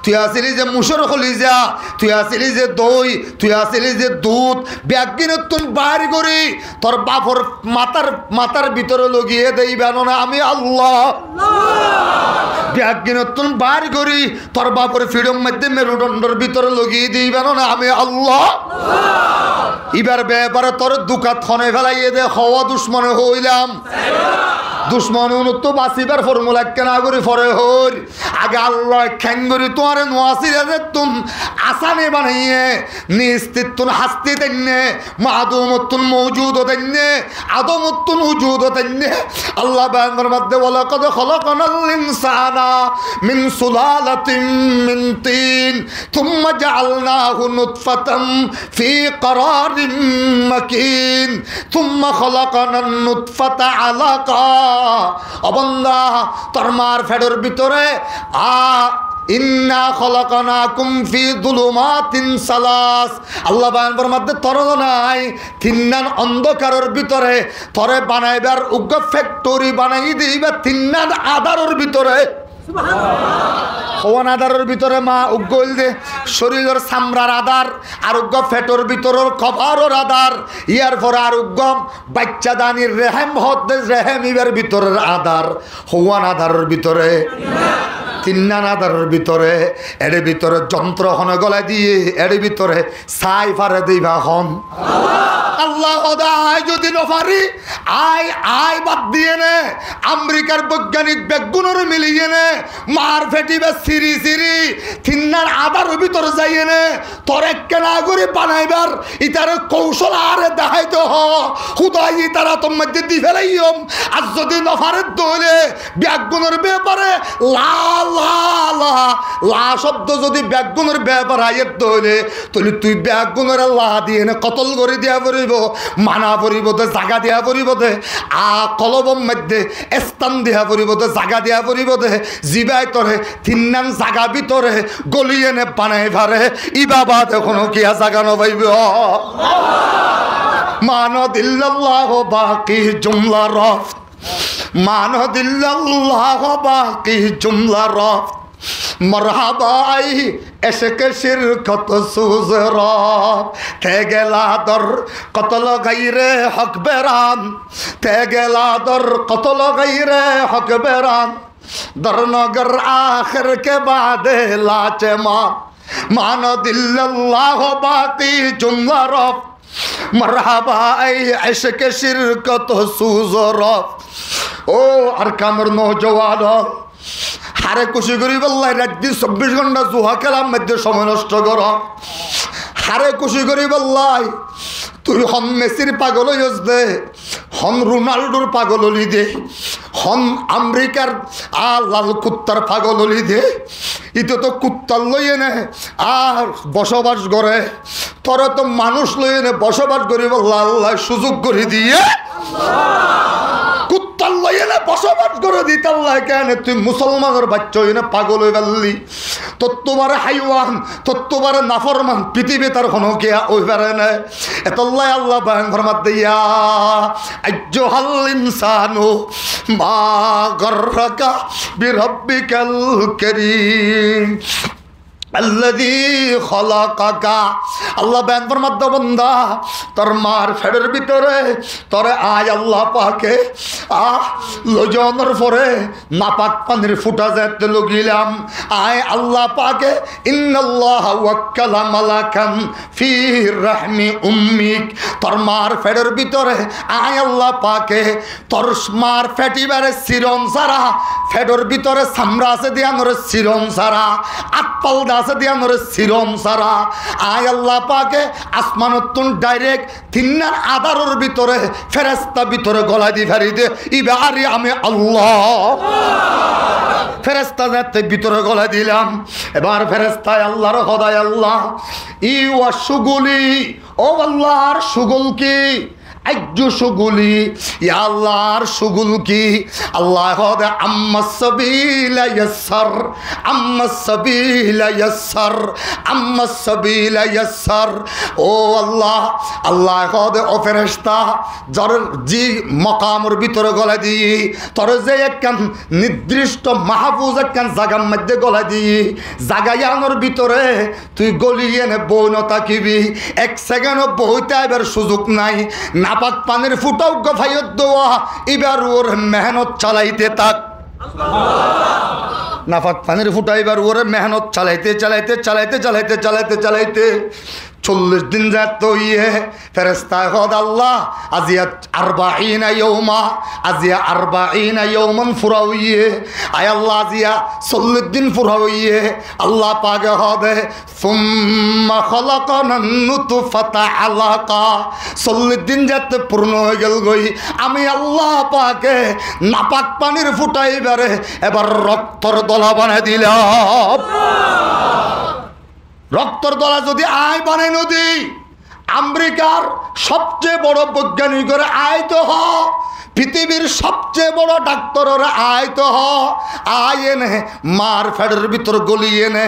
তুই আসিলি যে মুসর কলিজা, তুই আসিলি যে দই, তুই আসিলি যে দুধ, ব্যাগিনের তুন বাইর করি তোর বাপর মাথার ভিতরে লগিয়ে দেইবেন না আমি আল্লাহ। ব্যাগিনের তুন বাইর করি তোর বাপর ফিডম মধ্যে মেরুদণ্ডের ভিতরে লগিয়ে দিইবেন না আমি আল্লাহ। এবার ব্যাপারে তোর দুকাত খনে ফেলাইয়ে দে, হওয়া দুশ্মনে হইলাম। দুশ্মন তো বাঁচিবার ফর্মুলা কেনা করি ফরে হর আগে আল্লাহ খ্যাঙ্গরি তোমার নোয়াসিরে তুম আসানে বানাইয়ে নিস্তিত্তুন হাস্তি দেন্নে মাদুমতুন মৌজুদ দেন্নে আদমতুন উজুদ দেন্নে। আল্লাহ বায়ানের মধ্যে বলে কদ খলাকানাল ইনসানা মিন সুলালাতিন মিন তিন থুম্মা জাআলনাহু নুতফাতাম ফি করারিন মাকিন থুম্মা খলাকানান নুতফাতা আলাকা। অবন্দা তোর মার ফেডের ভিতরে ইন্না খলাকানাকুম ফি যুলুমাতিন সালাস। আল্লাহ বায়ানের মধ্যে তর নাই তিন্নান অন্ধকারের ভিতরে তরে বানাইবার উগ্র ফ্যাক্টরি বানাই দিবা তিন্নান আধারের ভিতরে। হওয়ান আদারের ভিতরে মা উগ্গল দে শরীরের চামড়ার আদার, আরোগ্য ফেটর ভিতরের কভারের আদার, ইয়ার পরে আরোগ্য বাচ্চা দানির রেহেম হদ রেহেম ইবার ভিতরের আদার। হওয়ান আদারের ভিতরে তিন্নান আদারের ভিতরে এর ভিতরে যন্ত্র হন গলা দিয়ে এর ভিতরে ছাই ফারে দিবা হন। আল্লাহ আয় যদি নফারি আয় বাদ দিয়ে নে আমেরিকার বৈজ্ঞানিক বেগুনের মিলিয়ে নে মার ফেটিবে সিরি তিন্নার আদার ভিতরে যাইয়ে নে তোর কেনা করে বানাইবার ইতার কৌশল আরে দেখাইতে হুদাই তারা তোর মধ্যে দি ফেলাইম। আর যদি নফারের দলে বেগুনের ব্যাপারে লা শব্দ যদি বেগুনের ব্যাপার আয়ের দলে তাহলে তুই বেগুনের লা দিয়ে নে কতল করে দিয়া পড়িব, মানা পড়িব দে, জাগা দিয়া পড়িব দে, কলবম মধ্যে স্থান দিয়া পড়িব দে, জাগা দিয়া পড়িব দে, জিবাই তরে তিন্নান জাগা ভিতরে গলিয়ে নে বানাই ভারে ই বাবা দেখুন কি জাগা নবাইব। মানদিল্লাহ বাকি জুমলা রফ, মানদিল্লাহ বাকি জুমলা রফ মরহাবাই এসকে শিরকত সুজরব তে গেলা দর কতল গাইরে হক বেরান, তে গেলা দর কতল গাইরে হক বেরান দরনগর আখির কে বাদে লাচে মান দিল্লাহ বাকি জুমলা রফ মরহাবাই এসকে শিরকত সুজরব। ও আর কামর নৌজওয়ান হারে খুশি করি বললাই রাত 24 ঘন্টা জুয়া খেলার মধ্যে সময় নষ্ট কর, হারে খুশি করি বললাই তুই হন মেসির পাগল হইস দে, হন রোনাল্ডোর পাগল হলি দে, হন আমেরিকার লাল কুত্তার পাগল হলি দে। ইতো তো কুত্তার লইয়ে নে আর বসবাস করে তোরা তো মানুষ লইনে বসবাস করিব আল্লাহ সুযোগ করে দিয়ে কুত্তার লইনে বসবাস করে দিত আল্লাহ কেন তুই মুসলমানের বাচ্চা হইনে পাগল হয়ে গেলি তোর তোমার হাইওয়ান তোর তোমার নাফরমান পৃথিবী তার কোনো কে ওই পারে না এতল্লাই আল্লাহ বায়ান ফরমাত দিয়া আইয়ুহাল ইনসানু মা গররাকা বিরব্বিকাল কারীম আল্লাযী খলাকাকা আল্লাহ বয়ান ফরমাত বান্দা তোর মার ফেডের ভিতরে তোরে আয় আল্লাহ পাকে লজনের পরে নাপাক পানির ফুটা যেতে লগিলাম আয় আল্লাহ পাকে ইন্নাল্লাহা ওয়াক্কালা মালাকান ফি রাহমি উম্মিক তোর মার ফেডের ভিতরে আয় আল্লাহ পাকে তোর মার ফেটিবারে সিরম সারা ফেডের ভিতরে সামরা আছে দিয়ানোর সিরম সারা আটপাল আছে দিয়ানোর সিরম সারা আয় আল্লাহ পাকে আসমানতুন ডাইরেক্ট তিন্নার আদারের ভিতরে ফেরেশতা ভিতরে গলা দি ফেরি দে ইবারি আমি আল্লাহ ফেরেশতা যাতে ভিতরে গলা দিলাম এবার ফেরেশতায় আল্লাহর খোদায় আল্লাহ ই ওয়াসুগুলি ও আল্লাহর সুগুল কি আজ্জু সুগুলি ইয়া আল্লাহর সুগুল কি আল্লাহ খোদা আম্মাস সাবিলা ইয়াসসার আম্মাস সাবিলা ইয়াসসার আম্মাস সাবিলা ইয়াসসার ও আল্লাহ আল্লাহ খোদা ও ফেরেশতা যার জি মাকামের ভিতরে গলা দি তোর যে একখান নির্দিষ্ট মাহফুজ একখান জায়গার মধ্যে গলা দি জাগায়ানোর ভিতরে তুই গলিয়ে নে বই না থাকিবি এক সেকেন্ডও বইতে আইবার সুযোগ নাই নাপাক পানির ফুটাও গফাইত দেওয়া এবার ওর মেহনত চালাইতে থাক নাপাক পানির ফুটা এবার ওর মেহনত চালাইতে চালাইতে চালাইতে চালাইতে চালাইতে চালাইতে 40 দিন যাত ইয়ে ফেরেশতা খোদ আল্লাহ আজিয়া 40 ইয়াউমা আজিয়া 40 ইয়াউমান ফুরাউইয়ে আয় আল্লাহ আজিয়া 40 দিন ফুরাউইয়ে আল্লাহ পাক হবে সুম্মা খলাকানান নুতফাতা আলাকা 40 দিন যাত পূর্ণ হয়ে গেল গই আমি আল্লাহ পাকে নাপাক পানির ফুটাইবারে এবার রক্তর দলা বানাই দিলাম রক্তর দলা যদি আয় বানাই নদী আমেরিকার সবচেয়ে বড় বৈজ্ঞানিকের আয় তো হ পৃথিবীর সবচেয়ে বড় ডাক্তারের আয় তো হ আয় এনে মার ফেডের ভিতর গলিয়ে নে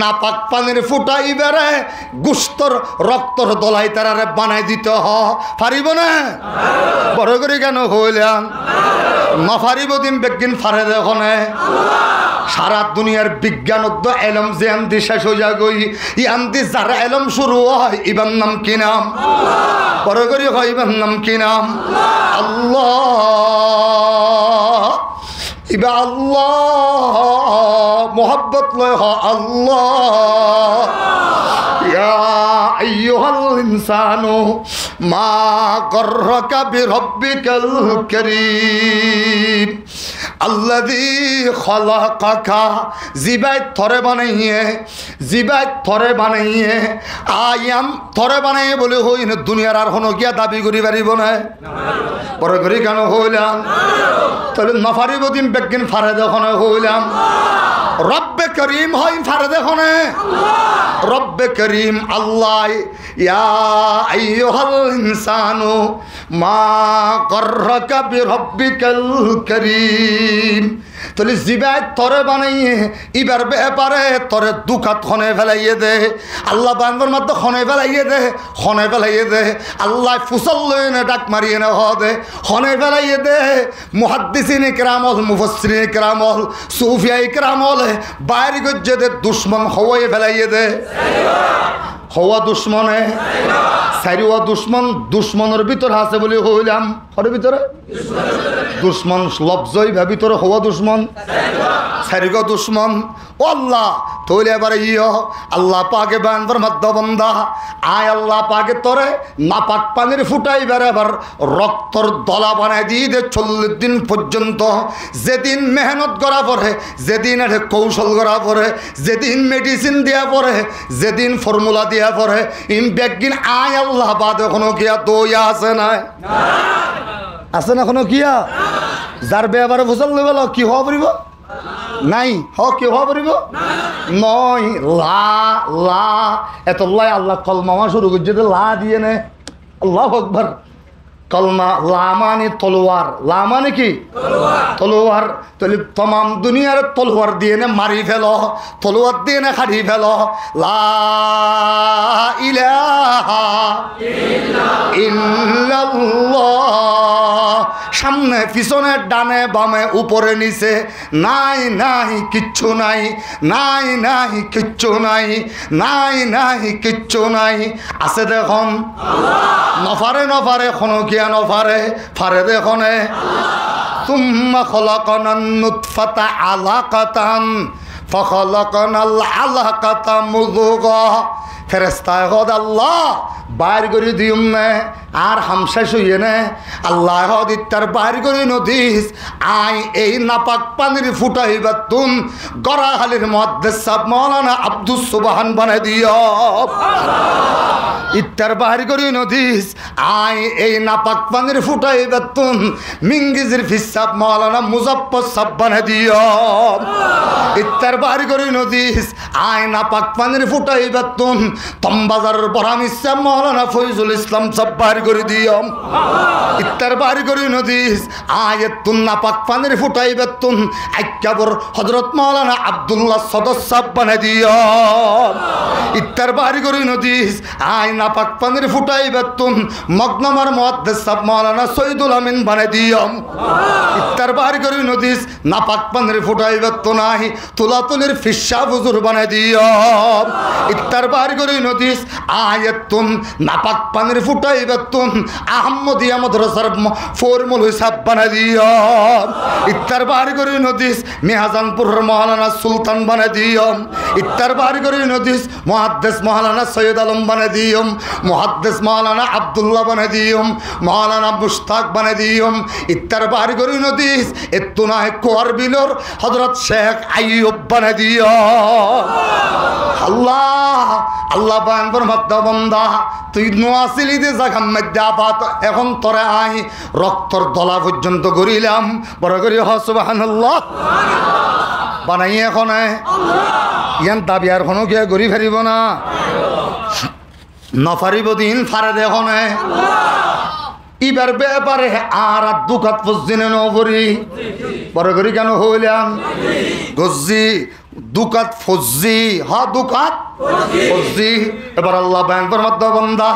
নাপাক পানির ফুটাই বেড়ে গুস্তর রক্তর দলাই তারারে বানাই দিতে হ পারিব না বড় করে কেন হইলাম না পারিব দিন বেগিন ফারে দেখনে সারা দুনিয়ার বিজ্ঞানজ্ঞ এলম যে আন্দি শেষ হয়ে যায় গই ই আন্দি যারা এলম শুরু হয় ইবার নাম কি নাম বড় করি হয় ইবার নাম কি নাম আল্লাহ ইবা আল্লাহ মোহাব্বত লয় হ আল্লাহ ইয়া আইয়ুহাল ইনসানু মা গররাকা বিরব্বিকাল কারীম আল্লাযী খলাকাকা জিবাই থরে বানাইয়ে আয়াম থরে বানাইয়ে বলে হই না দুনিয়ার আর হনো গিয়া দাবি করি পারিব না বড় করি কেন হইলাম তাহলে নফারিব দিন বেগিন ফারে দেখনে হইলাম রব্বে করিম হয় ফারে দেখনে রব্বে করিম আল্লাহ ইয়া আইয়ুহাল ইনসানু মা গররাকা বিরব্বিকাল কারীম তাহলে জিবাই তরে বানাইয়ে ইবার ব্যাপারে তরে দুখাত খনে ফেলাইয়ে দে আল্লাহ বান্দর মধ্যে খনে ফেলাইয়ে দে আল্লাহ ফুসল লইনে ডাক মারিয়ে না হ দে খনে ফেলাইয়ে দে মুহাদ্দিসিন ইকরামল মুফাসসিরিন ইকরামল সুফিয়া ইকরামল বাইরে গজ্জে দে দুশমন হওয়াই ফেলাইয়ে দে হওয়া দুশ্মনে সারিওয়া দুশ্মন দুশ্মনের ভিতরে আছে বলে হইলাম ঘরের ভিতরে দুশ্মন লফজই ভা ভিতরে হওয়া দুশ্মন সারিগা দুশ্মন ও আল্লাহ তৈলে এবারে ইয় আল্লাহ পাকে বান্দর মধ্যে বন্ধা আয় আল্লাহ পাকে তোরে নাপাক পানির ফুটাই বেড়াবার রক্তর দলা বানাই দিয়ে দে 40 দিন পর্যন্ত যেদিন মেহনত করা পরে যেদিন এটা কৌশল করা পরে যেদিন মেডিসিন দেওয়া পরে যেদিন ফর্মুলা দেওয়া পরে ইন ব্যাগিন আয় আল্লাহ বাদ এখনো গিয়া দইয়া আছে না আছে না এখনো কিয়া যার বেবারে ফুসল গেল কি হওয়া পড়িব নাই কি হওয়া পারিব নয় লা লা এত লাই আল্লাহ কলমা শুরু করছে লা দিয়ে নে আল্লাহু আকবার কলমা লা মানে তলোয়ার লা মানে কি তলোয়ার তাহলে तमाम দুনিয়ার তলোয়ার দিয়ে নে মারি ফেল তলোয়ার দিয়ে নে খাড়ি ফেল লা ইলাহা ইল্লাল্লাহ সামনে পিছনে ডানে বামে উপরে নিচে নাই নাই কিচ্ছু নাই নাই নাই কিচ্ছু নাই নাই নাই কিচ্ছু নাই আছে দেখুন নফারে নফারে কোনো কিয়া নফারে ফারে দেখনে তুম্মা খলাকনান নুতফাতা আলাকাতান ফখলাকনাল আলাকাতা মুযগা ফেরেশতায় হদ আল্লাহ বাইর করে দিউম নে আর হামশেষ হইয়ে নে আল্লাহ হদ ইত্তার বাইর করে নদীস আই এই নাপাক পানির ফুটাইবা তুম গড়াহালির মুহাদ্দিস সাহেব মাওলানা আব্দুস সুবহান বানাই দিও ইত্তার বাইর করে নদীস আই এই নাপাক পানির ফুটাইবা তুম মিঙ্গিজের ফিসাব মাওলানা মুজাফফর সাহেব বানাই দিও ইত্তার বাইর করে নদীস আই নাপাক পানির ফুটাইবা তুম তমবাজারের বরামিস সাহেব মাওলানা ফয়জুল ইসলাম সাহেব বাইর করে দিও ইত্তার বাইর করে নদীস আয়াত তুন নাপাক পানির ফুটাইবা তুম আক্কাবর হযরত মাওলানা আব্দুল্লাহ সদর সাহেব বানাই দিও ইত্তার বাইর করে নদীস আই নাপাক পানির ফুটাইবা তুম মগনমার মুহাদ্দিস সাহেব মাওলানা সৈয়দুল আমিন বানাই দিও ইত্তার বাইর করে নদীস নাপাক পানির ফুটাইবা তো নাই তুলাতুলির ফিসা হুজুর বানাই দিও ইত্তার বাইর করে নদীস আয়াত তুন নাপাক পানির ফুটাইবা তুম আহমদিয়া মাদ্রাসার ফরমুল হিসাব বানাই দিও ইত্তার বাইর করে নদীস মিয়াজানপুরের মাওলানা সুলতান বানাই দিও ইত্তার বাইর করে নদীস মুহাদ্দিস মাওলানা সৈয়দ আলম বানাই দিও মুহাদ্দিস মাওলানা আব্দুল্লাহ বানাই দিও মাওলানা মুশতাক বানাই দিও ইত্তার বাইর করে নদীস এতুনা কোয়ার বিলর হযরত শেখ আইয়ুব বানাই দিও আল্লাহ আল্লাহ বানবর মাদ্দা বন্দা তুই নোয়াছিলি দে জাগাম মধ্যে আপাত এখন তোরে আই রক্তর দলা পর্যন্ত গড়িলাম বড় করি হ সুবহানাল্লাহ বানাই এখন ইয়ান দাবি আর কোনো গিয়ে গড়ি ফেরিব না নফারিব দিন ফারে দেখনে ইবার ব্যাপারে আর দুকাত ফসদিনে নবরি বড় করি কেন হইলাম গজ্জি দুকাত ফজি হা দুকাত ফজি এবার আল্লাহ বায়ান মধ্যে বান্দা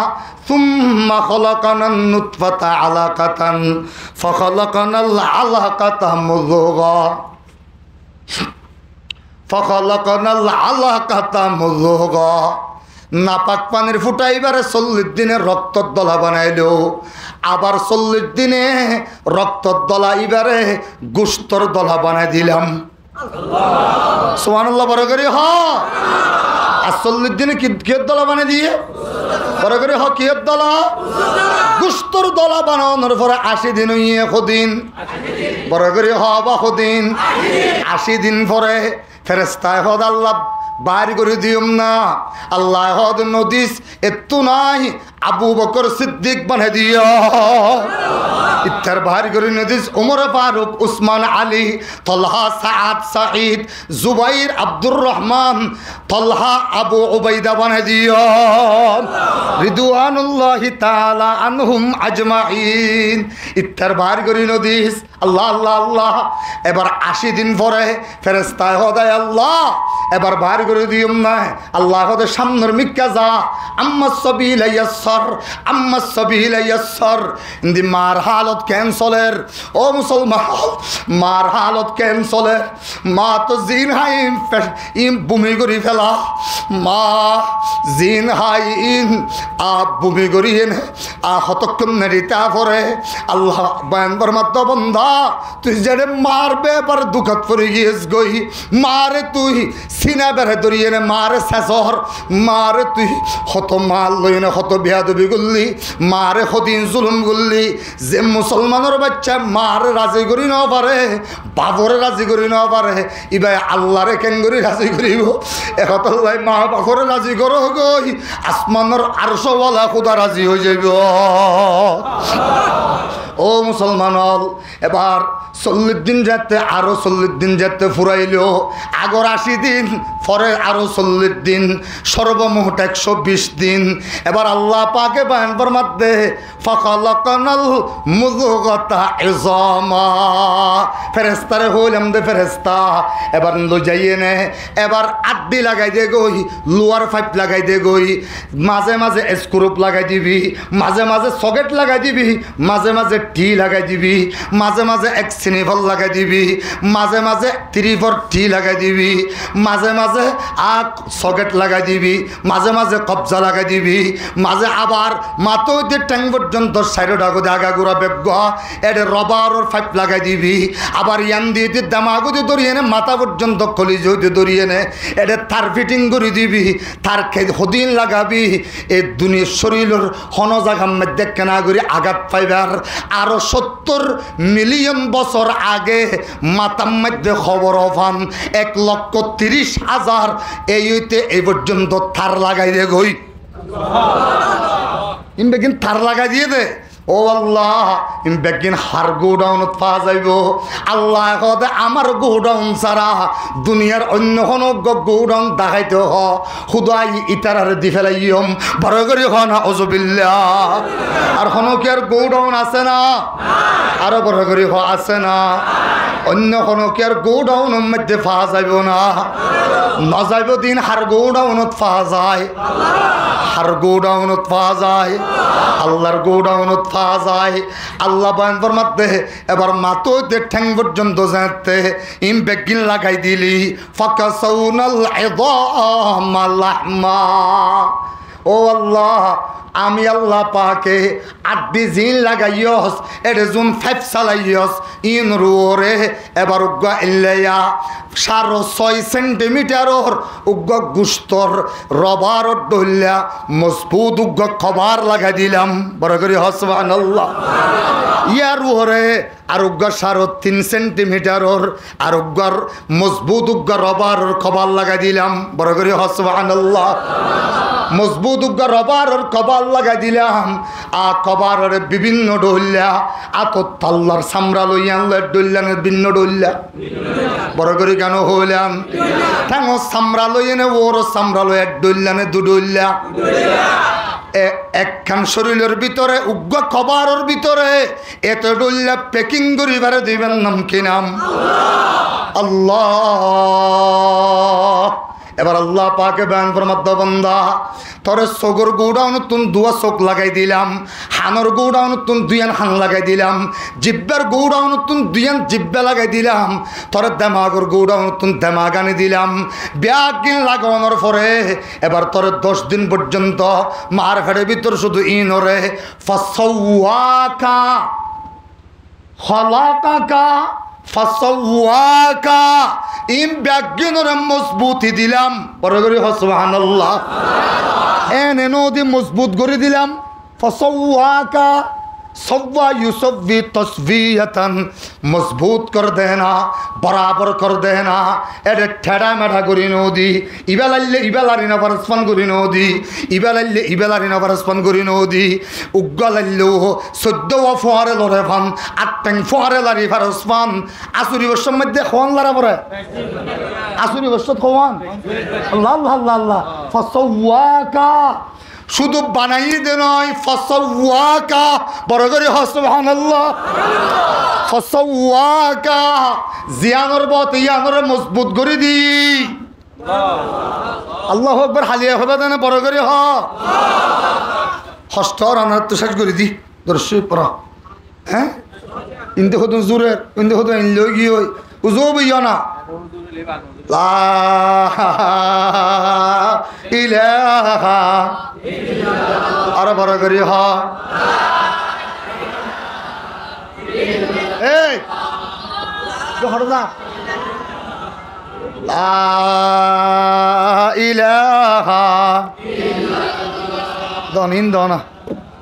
সুম্মা খলাকানান নুতফাতা আলাকাতান ফখলাকানাল আলাকাতা মুযগা ফখলাকানাল আলাকাতা মুযগা নাপাক পানির ফুটাইবারে 40 দিনের রক্তর দলা বানাইলো আবার 40 দিনে রক্তর দলা ইবারে গোশতর দলা বানাই দিলাম সুবহানাল্লাহ বড় করে হ আর 40 দিনে কি দলা বানাই দিয়ে বড় করে হ কি দলা গোশতর দলা বানানোর পরে 80 দিন হইয়ে কদিন বড় করে হ বা কদিন 80 দিন পরে ফেরেশতায় হদ আল্লাহ বাইর করে দিও না আল্লাহ হদ নদীস এত নাই আবু বকর সিদ্দিক বানাই দিও ইত্তার বাইর করে নদীস ওমর ফারুক উসমান আলী তলহা সাআদ সাঈদ জুবাইর আব্দুর রহমান তলহা আবু উবাইদা বানাই দিও রিদওয়ানুল্লাহি তাআলা আনহুম আজমাইন ইত্তার বাইর করে নদীস আল্লাহ আল্লাহ আল্লাহ এবার 80 দিন পরে ফেরেশতায় হদায় আল্লাহ এবার বাইর করে দিও না আল্লাহ হদে সামনের মিক্কা যা আম্মা সাবিল ইয়াসসার আম্মা সাবিল ইয়াসসার ইন্দি মার হালত ক্যান্সলের ও মুসলমান মার হালত ক্যান্সলের মা তো জিন হাই ইম ভূমি করি ফেলা মা জিন হাই ইন আ ভূমি করি আ হতক্ষণ নেরিতা পরে আল্লাহ বায়ানবর মাত্র বন্ধা তুই যেন মারবে এবার দুঃখত পড়ে গিয়েছ গই মারে তুই সিনা বেড়ে ধরিয়ে নে মারে শেষর মারে তুই হত মাল লই না হত বেয়াদবি করলি মারে হদিন জুলুম করলি যে মুসলমানের বাচ্চা মারে রাজি করি না পারে বাবরে রাজি করি না পারে ইবাই আল্লাহরে কেন করি রাজি করিব একতাল্লাই মা বাবরে রাজি করো গই আসমানের আরশওয়ালা খুদা রাজি হয়ে যাইব ও মুসলমান হল এবার 40 দিন যেতে আরো 40 দিন যেতে ফুরাইল আগর 80 দিন পরে আরো 40 দিন সর্বমোট 120 দিন এবার আল্লাহ পাকে বয়ান ফরমাতে ফাখালাকানাল মুযগাতা ইযামা ফেরেশতারে হইলাম দে ফেরেশতা এবার লজাইয়ে নে এবার আড্ডি লাগাই দে গই লোয়ার পাইপ লাগাই দে গই মাঝে মাঝে স্ক্রুপ লাগাই দিবি মাঝে মাঝে সকেট লাগাই দিবি মাঝে মাঝে টি লাগাই দিবি মাঝে মাঝে এক্সিনিভল লাগাই দিবি মাঝে মাঝে ত্রিভর টি লাগাই দিবি মাঝে মাঝে সকেট লাগাই দিবি মাঝে মাঝে কবজা লাগাই দিবি মাঝে আবার মাথা হইতে ট্যাং পর্যন্ত সাইডে আগা গুড়া বেগ এটা রবারের পাইপ লাগাই দিবি আবার ইয়ান দিয়ে দামাগুদি ধরিয়ে নে মাথা পর্যন্ত কলিজ হইতে ধরিয়ে নে এটা তার ফিটিং করে দিবি তার হদিন লাগাবি এই দুনিয়ার শরীরের হন জায়গার মধ্যে কেনা করে আঘাত পাইবার আরো 70 মিলিয়ন বছর আগে মাতার মধ্যে খবর পান 1,30,000 এই হইতে এই পর্যন্ত তার লাগাই দে গই ইনবেকিন তার লাগাই দিয়ে দে ও আল্লাহ ইনবেকিন হার গোডাউনত পাওয়া যাইব আল্লাহ কদে আমার গোডাউন ছাড়া দুনিয়ার অন্য কোনো গোডাউন দেখাইতে হ খুদাই ইতারার দি ফেলাইম বড় করে হ না অজবিল্লাহ আর কোনো কি আর গোডাউন আছে না আরো বড় করে হ আছে না অন্য কোনো কি আর গোডাউনের মধ্যে পাওয়া যাইব না না যাইব দিন হার গোডাউনত পাওয়া যায় হার গোডাউনত পাওয়া যায় আল্লাহর গোডাউনত পাওয়া যায় আল্লাহ বয়ান ফরমাতে এবার মাথোতে ঠ্যাং পর্যন্ত যেতে বেগিন লাগাই দিলি ফাকাসাউনাল ইযামা লাহমা ও আল্লাহ আমি আল্লাহ পাকে আড্ডি জিন লাগাইয়স এটা জুন 5 চালাইয়স ইন রোরে এবার উগ্গা ইল্লায়া 6.5 সেন্টিমিটারর উগ্গা গুস্তর রবার ডইলা মজবুত উগ্গা খবর লাগাই দিলাম বড় করে সুবহানাল্লাহ ইয়ার রোরে আর উগ্গা 3.5 সেন্টিমিটারর আর উগ্গার মজবুত উগ্গা রবারর খবর লাগাই দিলাম বড় করে সুবহানাল্লাহ মজবুত উগ্গা রবারর খবর লাগাই দিলাম আ কবারের বিভিন্ন ডইলা আত তাল্লার সামরা লইয়ানলের ডইলানের ভিন্ন ডইলা বড় করে কেন হইলাম ঠ্যাঙ সামরা লইয়ানে ওর সামরা লই এক ডইলানে দু ডইলা একখান শরীরের ভিতরে উগ্র কবারের ভিতরে এত ডইলা প্যাকিং করিবার দিবেন নাম কি নাম আল্লাহ এবার আল্লাহ পাকে বয়ান ফরমাতে বান্দা তোরে চোখের গোডাউন তুন দুয়া চোখ লাগাই দিলাম হানোর গোডাউন তুন দুয়ান হান লাগাই দিলাম জিব্বার গোডাউন তুন দুয়ান জিব্বা লাগাই দিলাম তোরে দেমাগর গোডাউন তুন দেমাগ আনি দিলাম ব্যাগিন লাগানোর পরে এবার তোরে 10 দিন পর্যন্ত মার ফেড়ে ভিতর শুধু ইনরে ফাসাওয়াকা খলাকাকা ফাসাওয়াকা ইম ব্যাগিনর মজবুতি দিলাম বড় করে সুবহানাল্লাহ এনে নদী মজবুত করে দিলাম ফাসাওয়াকা सव्वा युसव्वी तस्वीयतन मजबूत कर देना बराबर कर देना एडे ठेड़ा मेढ़ा करी नदी इबालाल्ले इबालारी ना परस्पन करी नदी इबालाल्ले इबालारी ना परस्पन करी नदी उग्गलाल्लो सद्दो फुआरे लरे फान आट्टें फुआरे लारी परस्पन आसुरी वर्षम मध्य खोन लारा परे आसुरी वर्षत खोन अल्लाह अल्लाह अल्लाह फसव्वाका শুধু বানাই দে নয় ফাসাওয়াকা বড় করে সুবহানাল্লাহ ফাসাওয়াকা জিয়ানর বত ইয়ানর মজবুত করে দি আল্লাহু আকবার হালিয়া হবে না বড় করে হ হস্তর আনার তো শেষ করে দি দর্শি পড়া হ্যাঁ ইনতে হতো জুরে ইনতে হতো ইন লগি হই উজব ইয়ানা লা ইলাহা আর বড় করি হ এই হরদা লা ইলাহা দনিন দনা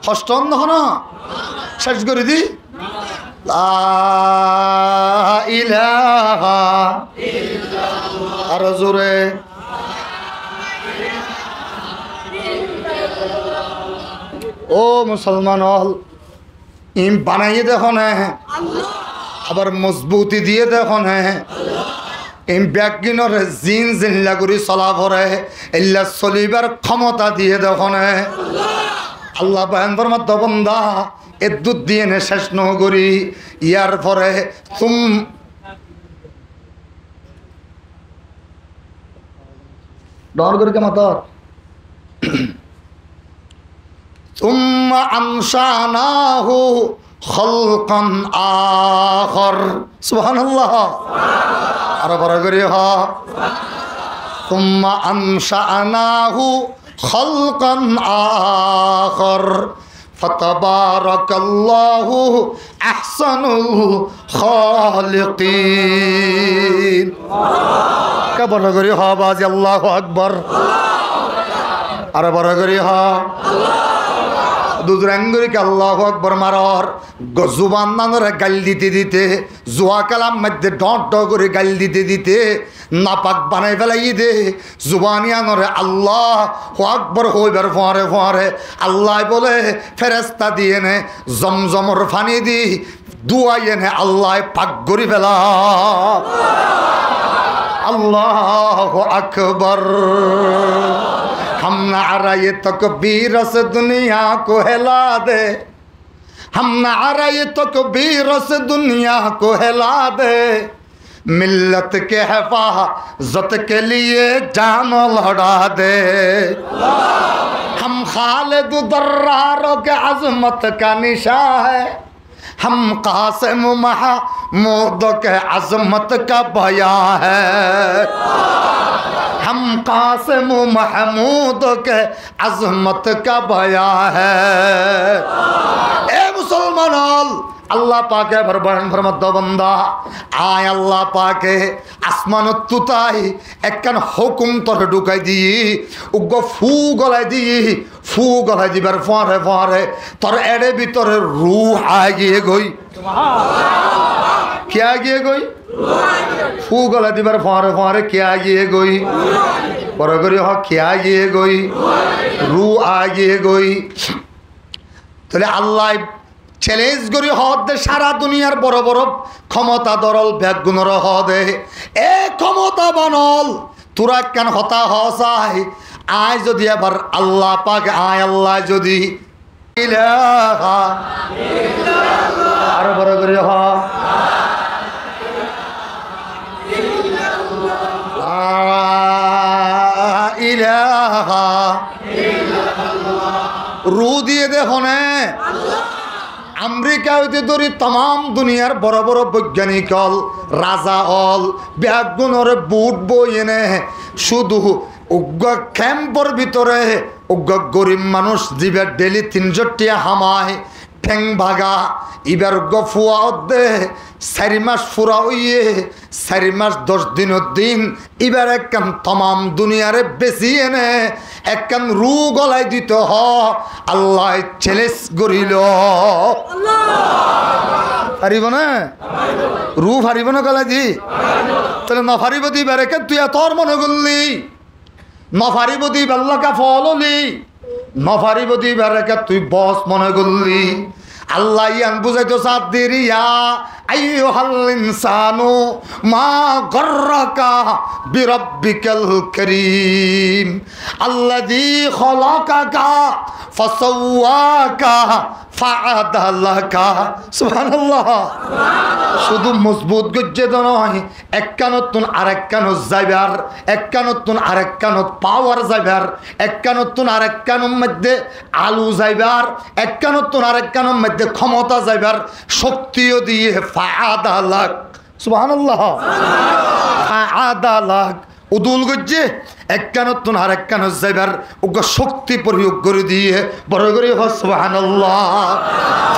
হস্তন দহন শেষ করে দি লা ইলাহা আর জোরে ও মুসলমান হল ইম বানাইয়ে দেখো না, আবার মজবুতি দিয়ে দেখো না, ইম ব্যাগিনর জিন জিল্লা করি চলা পরে এল্লা চলিবার ক্ষমতা দিয়ে দেখো না। আল্লাহ বয়ান ফরমাত বন্দা এ দুধ দিয়ে নে শেষ ন করি ইয়ার পরে ডর করে কে মাতর ثم أنشأناه خلقا آخر سبحان الله আর বড় করে হ ثم أنشأناه خلقا آخر فتبارك الله أحسن الخالقين কে বড় করে হ বাজি আল্লাহু আকবার আর বড় করে হ দুজরাঙ্গুরিকে আল্লাহু আকবার মারর জুবান নানরে গাল দিতে দিতে জুয়া কালাম মধ্যে ডট ড করে গাল দিতে দিতে নাপাক বানাই ফেলাই দে জুবানিয়ানরে আল্লাহু আকবার হইবার ফরে ফরে আল্লাহ বলে ফেরেশতা দিয়ে নে জমজমর পানি দি দুয়াই এনে আল্লাহ পাক করি ফেলা আল্লাহু আকবার हम नारा ये तकबीर से दुनिया को हिला दे हम नारा ये तकबीर से दुनिया को हिला दे मिल्लत के हिफाजत के लिए जान लड़ा दे हम खालिद दर्रारों के अजमत का निशा है हम कासिम महमूद के अजमत का बया है हम कासिम महमूद के अजमत का बया है ए मुसलमान আল্লাহ পাকে ভরবান ফরমাত বান্দা আয় আল্লাহ পাকে আসমানত তুতাই একখান হুকুম তোর ঢুকাই দিই উগ্র ফু গলাই দিই ফু গলাই দিবার ফরে ফরে তোর এড়ে ভিতরে রূহ আগিয়ে গই কে আগিয়ে গই ফু গলাই দিবার ফরে ফরে কে আগিয়ে গই পরে করি হ কে আগিয়ে গই রূহ আগিয়ে গই তাহলে আল্লাহ চ্যালেঞ্জ করি হদে সারা দুনিয়ার বড় বড় ক্ষমতা দরল ব্যাগুণর হদে এ ক্ষমতা বানল তোরা কেন হতা হসাই আয় যদি আবার আল্লাহ পাক আয় আল্লাহ যদি ইলাহা আর বড় করে হ ইলাহা রু দিয়ে দেখো না আমেরিকা হইতে ধরি তাম দুনিয়ার বড় বড় বৈজ্ঞানিক হল রাজা হল ব্যাগুণরে বুট বই এনে শুধু উগ্র ক্যাম্পর ভিতরে উগ্র গরিব মানুষ দিবে ডেলি 300 টিয়া হামায় ঠেং ভাগা এবার গফুয়া দে 4 মাস ফুরা হইয়ে 4 মাস 10 দিনের দিন এবার একখান তমাম দুনিয়ারে বেশি এনে একখান রু গলাই দিত হ আল্লাহ চ্যালেঞ্জ করিল পারিব না রু পারিব না গলাই দি তাহলে নফারিব দিবার একে তুই তোর মনে করলি নফারিব দিবার আল্লাহকে ফললি নফারিব দিবার একে তুই বস মনে করলি আল্লাহ ইয়ান বুঝাইতো সাদ্দির ইয়া আইয়ুহাল ইনসানু মা গররাকা বিরাব্বিকাল কারীম আল্লাযী খলাকাকা ফাসাওয়াকা ফাআদালাকা সুবহানাল্লাহ শুধু মজবুত গজ্জে তো নয় এক কানতুন আরেক কানত যাইবার এক কানতুন আরেক কানত পাওয়ার যাইবার এক কানতুন আরেক কানের মধ্যে আলু যাইবার এক কানতুন আরেক কানের মধ্যে ক্ষমতা যাইবার শক্তিও দিয়ে ফাআদালাক সুবহানাল্লাহ ফাআদালাক উদুল গজ্জে এক কানতুন আরেক কানত যাইবার ওগো শক্তি প্রয়োগ করে দিয়ে বড় করে সুবহানাল্লাহ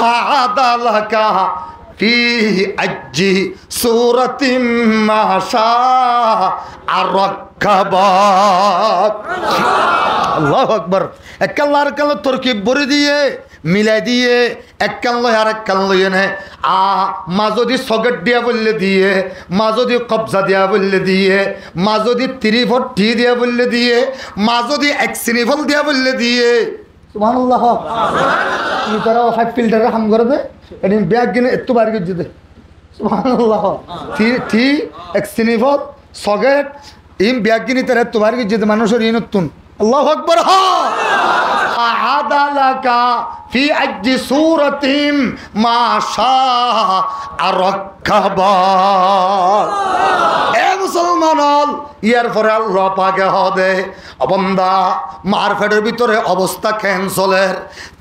ফাআদালাকা ফি আজ্জি সূরাতিম মাশা আরকাবাক আল্লাহু আকবার এক আল্লাহর কালে তরকিব ভরে দিয়ে মিলাই দিয়ে এক কান লয় আর এক কান লইয়ে নে মা যদি সকেট দিয়া বললে দিয়ে মা যদি কবজা দিয়া বললে দিয়ে মা যদি 3 ফুট দিয়া বললে দিয়ে মা যদি 1 শ্রেণীফল দিয়া বললে দিয়ে সুবহানাল্লাহ ই তারা 5 ফিল্টারে হাম করে দে এদিন ব্যাগ কিনে এত বাইরে গিয়ে দে সুবহানাল্লাহ টি এক্সিনিভত সগেট ইম ব্যাগ কিনে তারা এত বাইরে গিয়ে দে মানুষের ইনতুন আল্লাহু আকবার আদালাকা ফি আজ্জি সূরাতিম মা শাআ আরাকাবা এ মুসলমান ইয়ার পরে আল্লাহ পাকে হদে অবন্দা মারফেটের ভিতরে অবস্থা ক্যান্সলের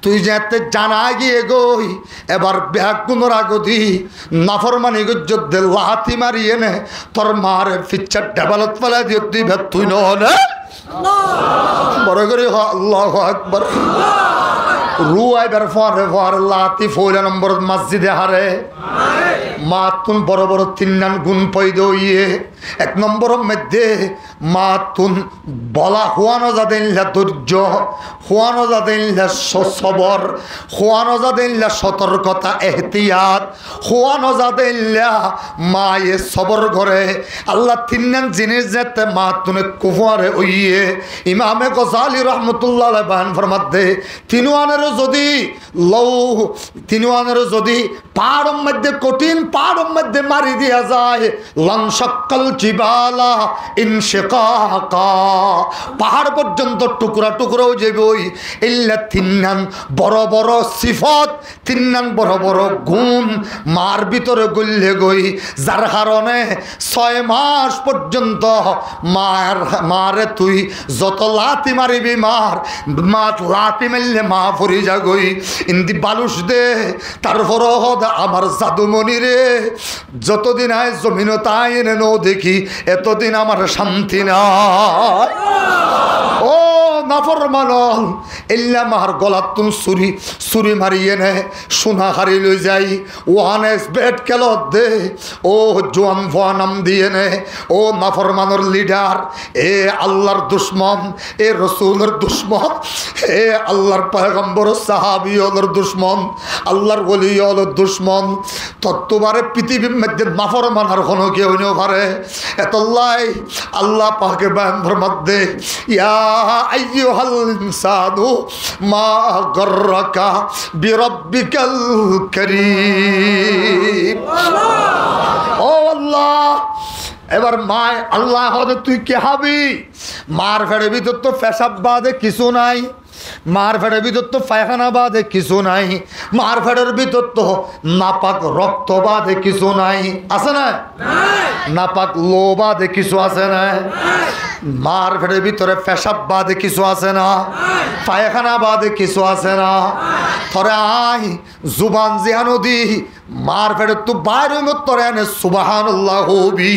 তুই যেতে জানা গিয়ে গই এবার ব্যাগ গুণর আগদি নাফরমানি গজ্জে লাথি মারিয়ে নে তোর মার ফিচার ডেভেলপ ফেলা দিয়ে তুই ভেদ তুই নহলে বড় করে আল্লাহু আকবার রুয়াই বের ফরে লাতি ফয়লা নম্বর মসজিদে হারে মাতুন বড় বড় 3 নান গুণ পয়দো ইয়ে 1 নম্বর মধ্যে মাতুন বলা হুয়ানো যাদেনলা ধৈর্য হুয়ানো যাদেনলা সবর হুয়ানো যাদেনলা সতর্কতা এহতিয়াত হুয়ানো যাদেনলা মায়ে সবর করে আল্লাহ 3 নান জিনিস যেতে মাতুনে কুফারে ওইয়ে ইমামে গজালি রহমাতুল্লাহ আলাইহি বয়ান ফরমাতে তিনওয়ানের যদি তিনওয়ানের যদি পাহাড়ের মধ্যে কঠিন পাহাড়ের মধ্যে মারি দিয়া যায় লানশাক্কাল জিবালা ইনশিকাকা পাহাড় পর্যন্ত টুকরা টুকরা হয়ে যাবে ইল্লা 3 নান বড় বড় সিফত 3 নান বড় বড় গুণ মার ভিতরে গল্লে গই যার কারণে 6 মাস পর্যন্ত মারে তুই যত লাথি মারিবি মার লাথি মারলে মা ফরি যাগই ইন্দি বালুস দে তারপর আমার জাদুমণি রে যতদিন আয় জমিন তাই এনে নো দেখি এতদিন আমার শান্তি নাই ও নাফরমান ইল্লা মার গলাতুন ছুরি মারিয়ে নে সোনা হারি লই যাই ওয়ানেস বেট কেল দে ও জোয়ান ভোয়া নাম দিয়ে নে ও নাফরমানের লিডার এ আল্লাহর দুশ্মন এ রসুলের দুশ্মন এ আল্লাহর পয়গম্বর সাহাবী ওদের দুশ্মন আল্লাহর ওলি ওদের দুশ্মন তত্ত্ববারে পৃথিবীর মধ্যে নাফরমানার কোনো কেউ নেই পারে এতলাই আল্লাহ পাকে বান্ধর মধ্যে ইয়া আইয়ুহাল ইনসানু মা গররাকা বিরাব্বিকাল কারীম ও আল্লাহ এবার মা আল্লাহ হদে তুই কে হবি মার ফেড়ে ভিতর তো পেশাব বাদে কিছু নাই মার ফেড়ের ভিতর তো পায়খানা বাদে কিছু নাই মার ফেড়ের ভিতর তো নাপাক রক্ত বাদে কিছু নাই আছে না নাপাক লো বাদে কিছু আছে না মার ফেড়ের ভিতরে পেশাব বাদে কিছু আছে না পায়খানা বাদে কিছু আছে না থরে আই জুবান জিহানো দি মার ফেড়ে তো বাইরে তোরে আনে সুবহানাল্লাহ হবি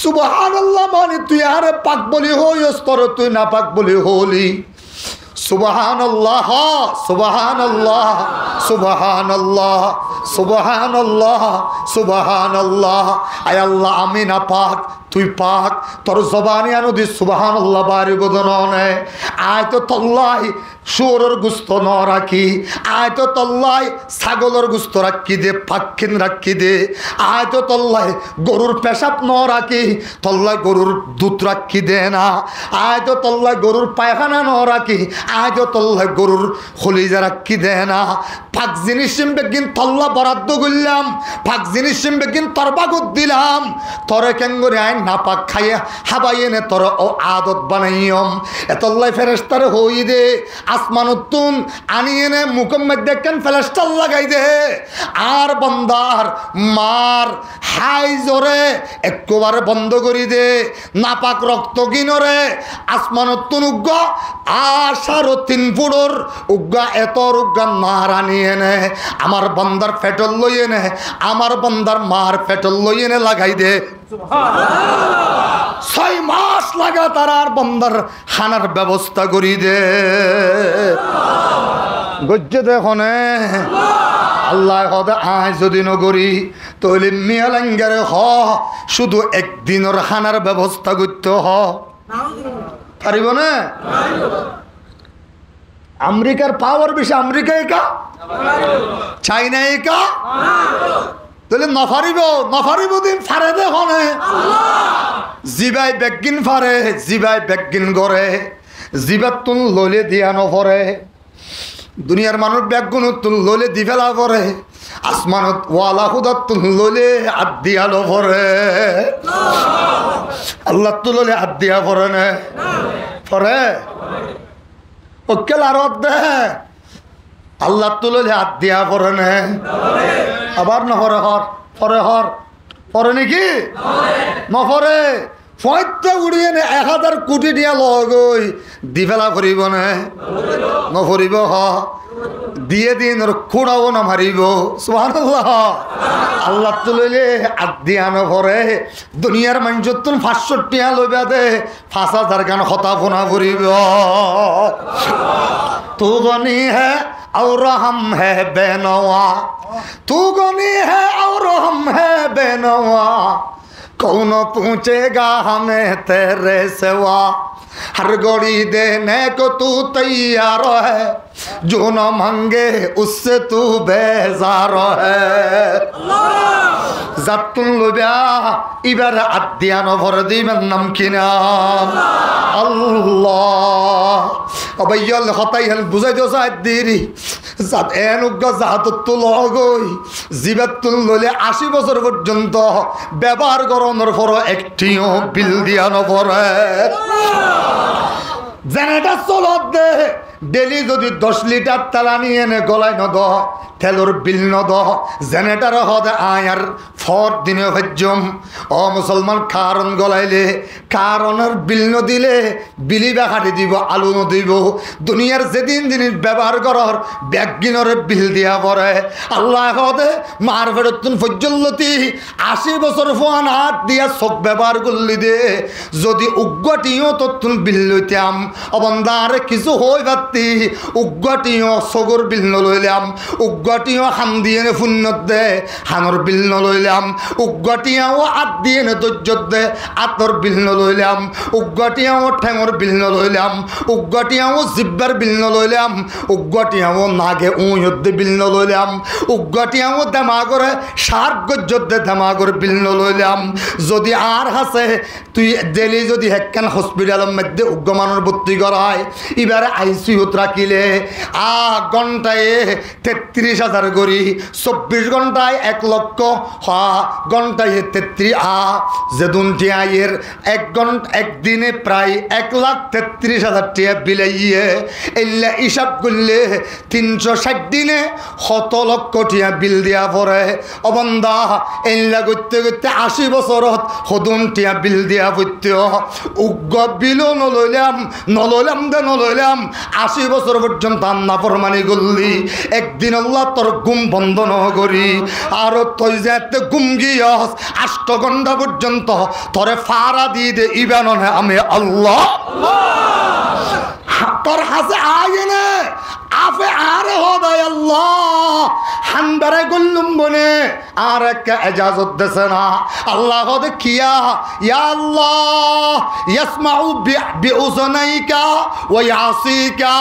সুবহানাল্লাহ মানে তুই আরে পাক বলি হইস তোরে তুই না পাক বলি হলি সুবহানাল্লাহ সুবহানাল্লাহ সুবহানাল্লাহ সুবহানাল্লাহ সুবহানাল্লাহ আয় আল্লাহ আমি না পাক তুই পাক তোর জবানি আনো দি সুবহানাল্লাহ বারি বদননে আয় তো তল্লাই শুয়োরের গুস্ত ন রাখি আয় তো তল্লাই ছাগলের গুস্ত রাখি দে পাক্ষিন রাখি দে আয় তো তল্লাই গরুর পেশাব ন রাখি তল্লাই গরুর দুধ রাখি দে না আয় তো তল্লাই গরুর পায়খানা ন রাখি আয় তো তল্লাই গরুর হলিজা রাখি দে না পাক জিনিস বেগিন তল্লা বরাদ্দ করলাম পাক জিনিস বেগিন তরবাগুত দিলাম তরে কেঙ্গরে আইন না পাক খাইয়া হাবাই এনে তোর ও আদত বানাইম এতল্লাই ফেরেস্তারে হই দে আসমানুতুন আনি এনে মুখের মধ্যে কেন ফেরেস্তার লাগাই দে আর বন্দার মার হাই জোরে একবারে বন্ধ করি দে নাপাক রক্ত কিনরে আসমানুতুন উগ্গা আর 3.5 ফুটর উগ্গা এতর উগ্গা মার আনি এনে আমার বন্দার পেটল লই এনে আমার বন্দার মার পেটল লই এনে লাগাই দে 6 মাস লাগা তার বন্দার খানার ব্যবস্থা করি দে গজ্জে দেখনে আল্লাহ হদে আয় যদি নগরী তৈলি মিয়ালাঙ্গারে হ শুধু একদিনের খানার ব্যবস্থা করতে হ পারিব না আমেরিকার পাওয়ার বেশি আমেরিকা একা চাইনা একা তাহলে নফারিব দিন ফারে দে হনে জিবাই বেগিন ফারে জিবাই বেগিন গড়ে জিবাতুন লইলে দিয়া নপরে দুনিয়ার মানুষ ব্যাগুণতুন লইলে দি ফেলা পরে আসমানত ওয়ালা হুদাতুন লইলে হাত দিয়া নপরে আল্লাহ তো লইলে হাত দিয়া পরে না পরে ওকে লারত দে আল্লাহ তো লইলে হাত দিয়া পরে না আবার না পরে হর পরে হর পরে নাকি নপরে ফয়তে উড়িয়ে নে 1000 কোটি দিয়া লগই দি ফেলা করিব না নপরিব হ দিয়ে দিন খোড়াও না মারিব সুবহানাল্লাহ আল্লাহ তো লইলে আদিয়া নপরে দুনিয়ার মানুষ তুন 500 টিয়া লইবা দে 5000 গান হতা ফোনা করিব তু গনি হে और हम है बेनवा तू गनी है और हम है बेनवा कौन पूछेगा हमें तेरे सिवा हर घड़ी देने को तू तैयार है जो न मांगे उससे तू बेजार है जातुन लुबिया इबार अद्यान भर दिबेन नाम की नाम अल्लाह अबैयल हताइल बुझाई दियो साइद दिरी জাত এনুগা জাতত লগই জিবাতুল লইলে 80 বছর পর্যন্ত ব্যবহার করানোর পর একটিও বিল দিয়া নপরে জেনারেটর চলত দে ডেলি যদি 10 লিটার তেলা নিয়ে এনে গলায় নদ তেলর বিল নদ জেনারেটর হদে আয়ার ফর দিনে ভজ্জম ও মুসলমান কারণ গলাইলে কারণের বিল নদিলে বিলি বেখাটি দিব আলু নদিব দুনিয়ার যেদিন জিনিস ব্যবহার করার ব্যাগিনর বিল দিয়া পড়ে আল্লাহ হদে মার ফেরতুন ফজ্জল্লতি 80 বছর ফোয়ান হাত দিয়া চোখ ব্যবহার করলি দে যদি উগ্গটিও ততুন বিল লইতাম অবন্দার কিছু হই বাতি উগ্গটিও সগর বিল নলইলাম উগ্গটিও হাম দিয়ে ফুন্নত দে হানর বিল নলইলাম উগ্গটিও আত দিয়ে দজ্জত দে আতর বিল নলইলাম উগ্গটিও ঠেঙর বিল নলইলাম উগ্গটিও জিব্বার বিল নলইলাম উগ্গটিও নাগে উয়দ বিল নলইলাম উগ্গটিও দেমাগরে সার গজ্জত দে দেমাগর বিল নলইলাম যদি আর হাসে তুই ডেলি যদি হেক্কান হসপিটালের মধ্যে উগ্গমানের ভর্তি করায় এবারে আইসিইউত রাখিলে ঘন্টায় 33,000 করি 24 ঘন্টায় 1 লক্ষ ঘন্টায় 33 যেদুন টিয়াইয়ের একদিনে প্রায় 1,33,000 টিয়া বিলাইয়ে এল্লা হিসাব করলে 360 দিনে 100 লক্ষ টিয়া বিল দিয়া পড়ে অবন্দা এল্লা করতে করতে 80 বছরত হদুন টিয়া বিল দিয়া পড়তে উগ্র বিলও নলইলাম দে নলইলাম 80 বছর পর্যন্ত আন্না ফরমানি করলি একদিন আল্লাহ তোর ঘুম বন্ধ ন করি আর তুই যেতে ঘুম গিয়স 8 ঘন্টা পর্যন্ত তোরে ফারা দিয়ে দে ইবান আমি আল্লাহ তোর হাসে আগে না আফে আরে হদায় আল্লাহ হানবারে গুল্লুম বনে আর একটা ইজাজত দেছে না আল্লাহ হদে কিয়া ইয়া আল্লাহ ইয়াসমাউ বিউজনাইকা ওয়া ইয়াসিকা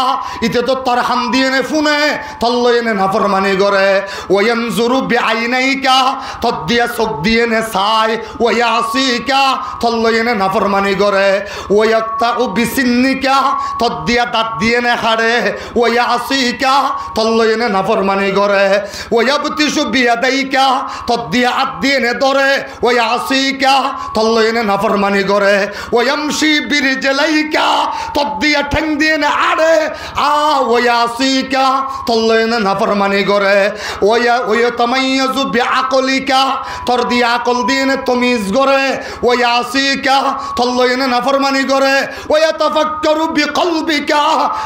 ইতে তো তার হাম দিয়ে নে ফুনে তল্লয়নে নাফরমানি করে ওয়া ইয়ানজুরু বিআইনাইকা তদ দিয়া চোখ দিয়ে নে চাই ওয়া ইয়াসিকা তল্লয়নে নাফরমানি করে ওয়া ইয়াক্তাউ বিসিন্নিকা তদ দিয়া দাঁত দিয়ে নে খাড়ে ওয়া ইয়াসিকা তল্লয়নে নাফরমানি করে ওয়া ইয়াবতিশু বিয়াদাইকা তদ দিয়া হাত দিয়ে নে ধরে ওয়া ইয়াসিকা তল্লয়নে নাফরমানি করে ওয়া ইয়ামশি বিরজলাইকা তদ দিয়া ঠ্যাং দিয়ে নে আড়ে ওয়া ইয়াসিকা তল্লয়নে নাফরমানি করে ওয়া তামাইয়াজু বিআকলিকা তর দিয়া আকল দিয়ে নে তমিজ করে ওয়া ইয়াসিকা তল্লয়নে নাফরমানি করে ওয়া ইয়াতাফাক্কারু বিকলবিকা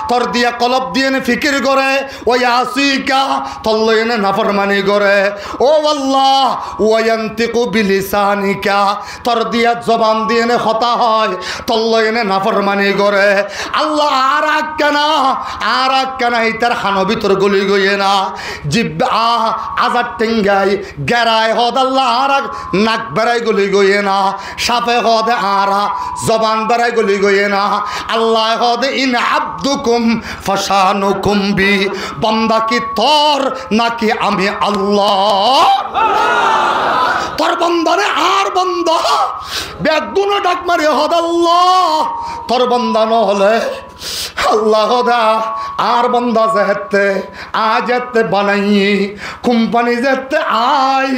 তর দিয়া কলব দিয়ে নে ফিকির করে ওয়া ইয়াসিকা তল্লয়নে নাফরমানি করে ও আল্লাহ ওয়া ইয়ানতিকু বিলিসানিকা তর দিয়া জবান দিয়ে নে কথা হয় তল্লয়নে নাফরমানি করে আল্লাহ আর আক্কানা ইতার খানো ভিতর গলি গইয়ে না জিব্বা আজার টেঙ্গাই গেরায় হদ আল্লাহ আর নাক বেড়াই গলি গইয়ে না সাপে হদে আরা জবান বেড়াই গলি গইয়ে না আল্লাহ হদে ইন আব্দুকুম ফাশানুকুম শুনবি বান্দা কি তোর নাকি আমি আল্লাহ? তোর বান্দারে আর বান্দা বেগুন ডাক মারে হদ আল্লাহ, তোর বান্দা নহলে আল্লাহ দা আর বন্দা যেতে যেতে বানাই কোম্পানি যেতে আয়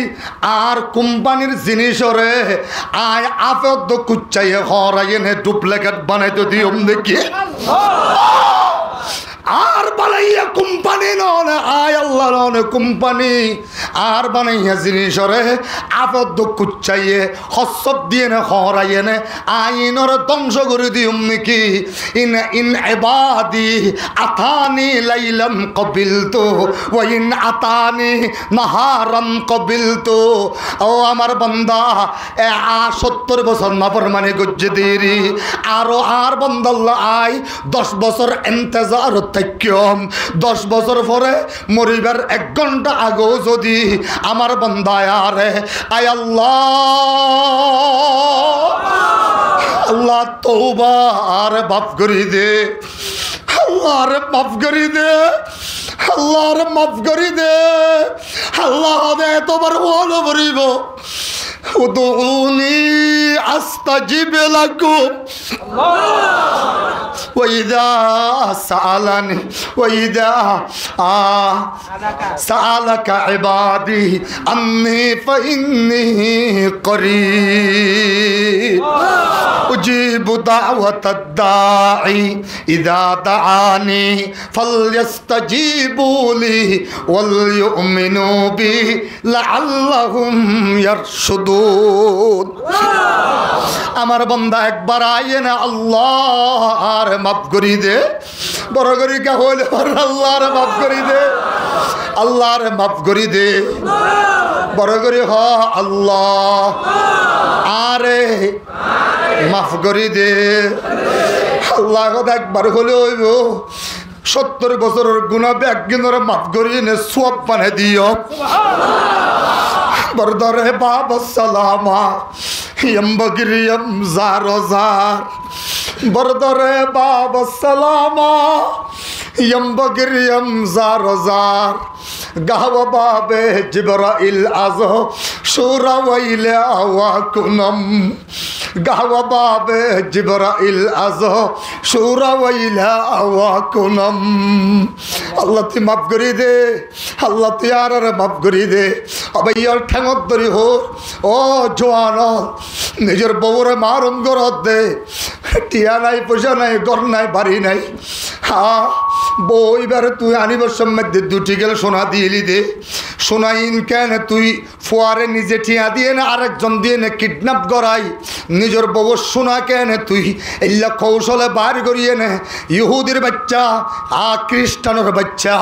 আর কোম্পানির জিনিসরে আয় আপদ কুচ্চাই হরাই এনে ডুপ্লিকেট বানাইতে দিও দেখি আর বানাইয়া কোম্পানি নয় আয় আল্লাহ নয় কোম্পানি আর বানাইয়া জিনিসরে আপদ কুচ্চাইয়ে হসব দিয়ে নে হরাই এনে আইনর ধ্বংস করে দিও নাকি ইন ইন ইবাদি আতানি লাইলাম কবিলতু ওয়া ইন আতানি নাহারাম কবিলতু। ও আমার বান্দা 70 বছর নাফরমানি গজ্জে দিরি আরো আর বান্দা আল্লাহ আয় 10 বছর ইন্তজার থাকম 10 বছর পরে মরিবার 1 ঘন্টা আগেও যদি আমার বান্দা আরে আয় আল্লাহ তওবা আর মাফ করে দে, আল্লাহ আর মাফ করে দে, আল্লাহ আর মাফ করে দে, আল্লাহ দে তোমার ভালো বলিব উদউনি আস্তাজিব লাকুম وإذا سألني وإذا سألك عبادي عني فإني قريب أجيب دعوة الداعي إذا دعاني فليستجيبوا لي وليؤمنوا بي لعلهم يرشدون। আমার বান্দা একবার আইয়ে না আল্লাহ আর মাফ করি দে, বড় করি কে হলে আল্লাহ আর মাফ করি দে, আল্লাহ আর মাফ করি দে, বড় করি হ আল্লাহ আরে মাফ করি দে। আল্লাহ কথা একবার হলে হইব 70 বছরের গুনাহ একদিনের মাফ করিয়ে নে সওয়াব বানাই দিও। বরদরে বাবা সালামা यम्बगिरियम ज़ारोज़ार बरदरे बाब सलामा यम्बगिरियम ज़ारोज़ार गाव बाबे जिब्राइल आज़ो शूरा वैले आवाकुनम गाव बाबे जिब्राइल आज़ो शूरा वैले आवाकुनम। अल्लाह ती माफ करी दे, अल्लाह ती यार माफ करी दे। अब यार ठेंगत दरी हो ओ जवानो নিজের বউরে মারণ গরত দে, টিয়া নাই পয়সা নাই ঘর নাই বাড়ি নাই। হ্যাঁ বউ এবারে তুই আনিবার মধ্যে 2টি গেলে সোনা দিয়েলি দে, সোনাইন কেন তুই ফোয়ারে নিজে টিয়া দিয়ে না আরেকজন দিয়ে না কিডন্যাপ করাই নিজের বউ সোনা কেন তুই এল্লা কৌশলে বার করিয়ে নে। ইহুদির বাচ্চা খ্রিস্টানের বাচ্চা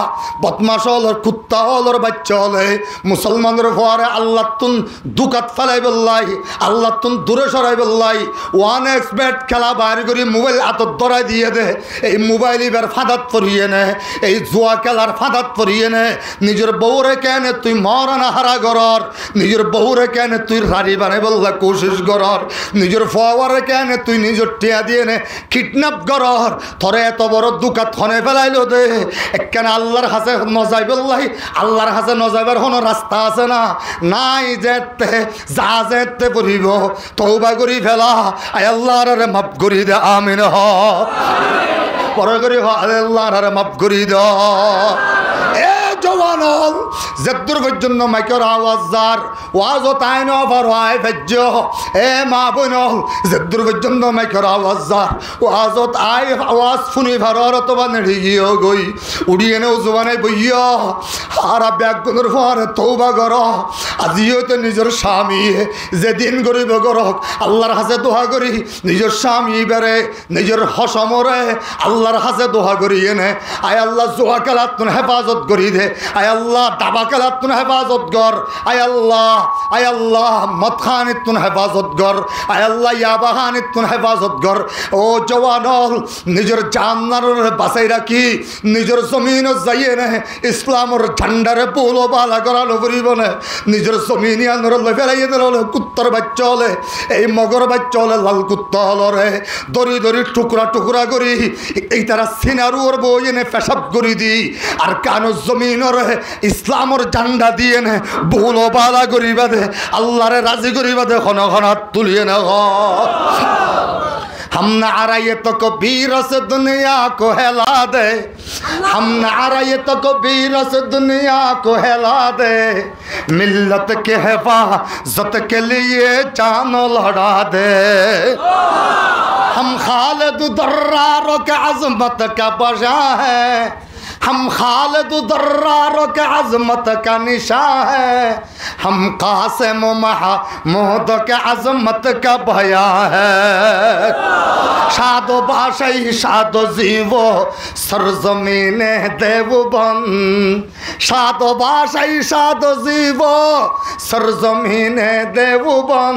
বদমাস হলর কুত্তা হলর বাচ্চা হলে মুসলমানের ফোয়ারে আল্লাহ তুন দুকাত ফেলাই বললাই, আল্লাহ তুন দূরে সরাই বললাই। 1xbet খেলা বার করি মোবাইল হাতত ধরাই দিয়ে দে, এই মোবাইল এবার ফাঁদাত পরিয়ে নে, এই জুয়া খেলার ফাঁদাত পরিয়ে নে। নিজের বউরে কেন তুই মরানা হারা গরর, নিজের বউরে কেন তুই রাড়ি বানাই বললা কোশিস গরর, নিজের ফোয়ারে কেন তুই নিজের টিয়া দিয়ে নে কিডন্যাপ গরর। থরে এত বড় দুকাত খনে ফেলাইলো দে কেন আল্লাহর হাসে নজাই বললাই, আল্লাহর হাসে নজাইবার কোনো রাস্তা আছে না নাই, যেতে যা যেতে পড়িব তওবা করি ফেলা আয় আল্লাহর মাফ করি দে আমিন হ পরে করি হ আল্লাহর মাফ করি দ। এ জওয়ান জেদ্দুর পর্যন্ত মাইকের আওয়াজ যার ওয়াজ তাই ন ভাই ভেজ্য এ মা বোন জেদ্দুর পর্যন্ত মাইকের আওয়াজ যার ওয়াজত আই আওয়াজ শুনি ভারর অথবা নেড়ি গিয়ে গই উড়িয়ে নেও জোয়ানে বইয়া আর ব্যাগুনের ফোয়ারে তৌবা কর। আজিও তো নিজের স্বামী যেদিন গরিব গরক আল্লাহর হাসে দোহা করি নিজের স্বামী বেড়ে নিজের হসমরে আল্লাহর হাসে দোহা করি এনে আয় আল্লাহ জোয়া খেলাত হেফাজত করি দে, আয় আয় আল্লাহ দাবাকালাত তুন হেফাজত কর, আয় আল্লাহ মদখানিত তুন হেফাজত কর, আয় আল্লাহ ইয়াবাহানিত তুন হেফাজত কর। ও জওয়ানল নিজের জানার বাঁচাই রাখি, নিজের জমিন যাইয়ে নে ইসলামর ঝান্ডারে পোলো বালা করালো ফুরিব না, নিজের জমিন আনর ফেলাইয়ে দিল কুত্তর বাচ্চা হলে, এই মগর বাচ্চা হলে লাল কুত্তা হলো রে, দড়ি দড়ি টুকরা টুকরা করি এই তারা সিনারুর বই এনে পেশাব করি দি, আর কানো জমিনর ইসলামর ঝান্ডা দিয়ে নে পোলো বালা করিবা দে, আল্লাহরে রাজি করিবা দে, খন খন হাত তুলিয়ে না। हम नारा ये तो कबीर से दुनिया को हिला दे, हम नारा ये तो कबीर से दुनिया को हिला दे, मिल्लत के हिफाजत के लिए जान लड़ा दे। हम खालिद दर्रारों के अज़मत का बजा है, हम खालिद दर्रारों के अज़मत का निशान है, हम कासिम महमूद के अज़मत का बया है। शादो बाशाई शादो जीवो सरजमीने देवबन, शादो बाशाई शादो जीवो सरजमीने देवबन,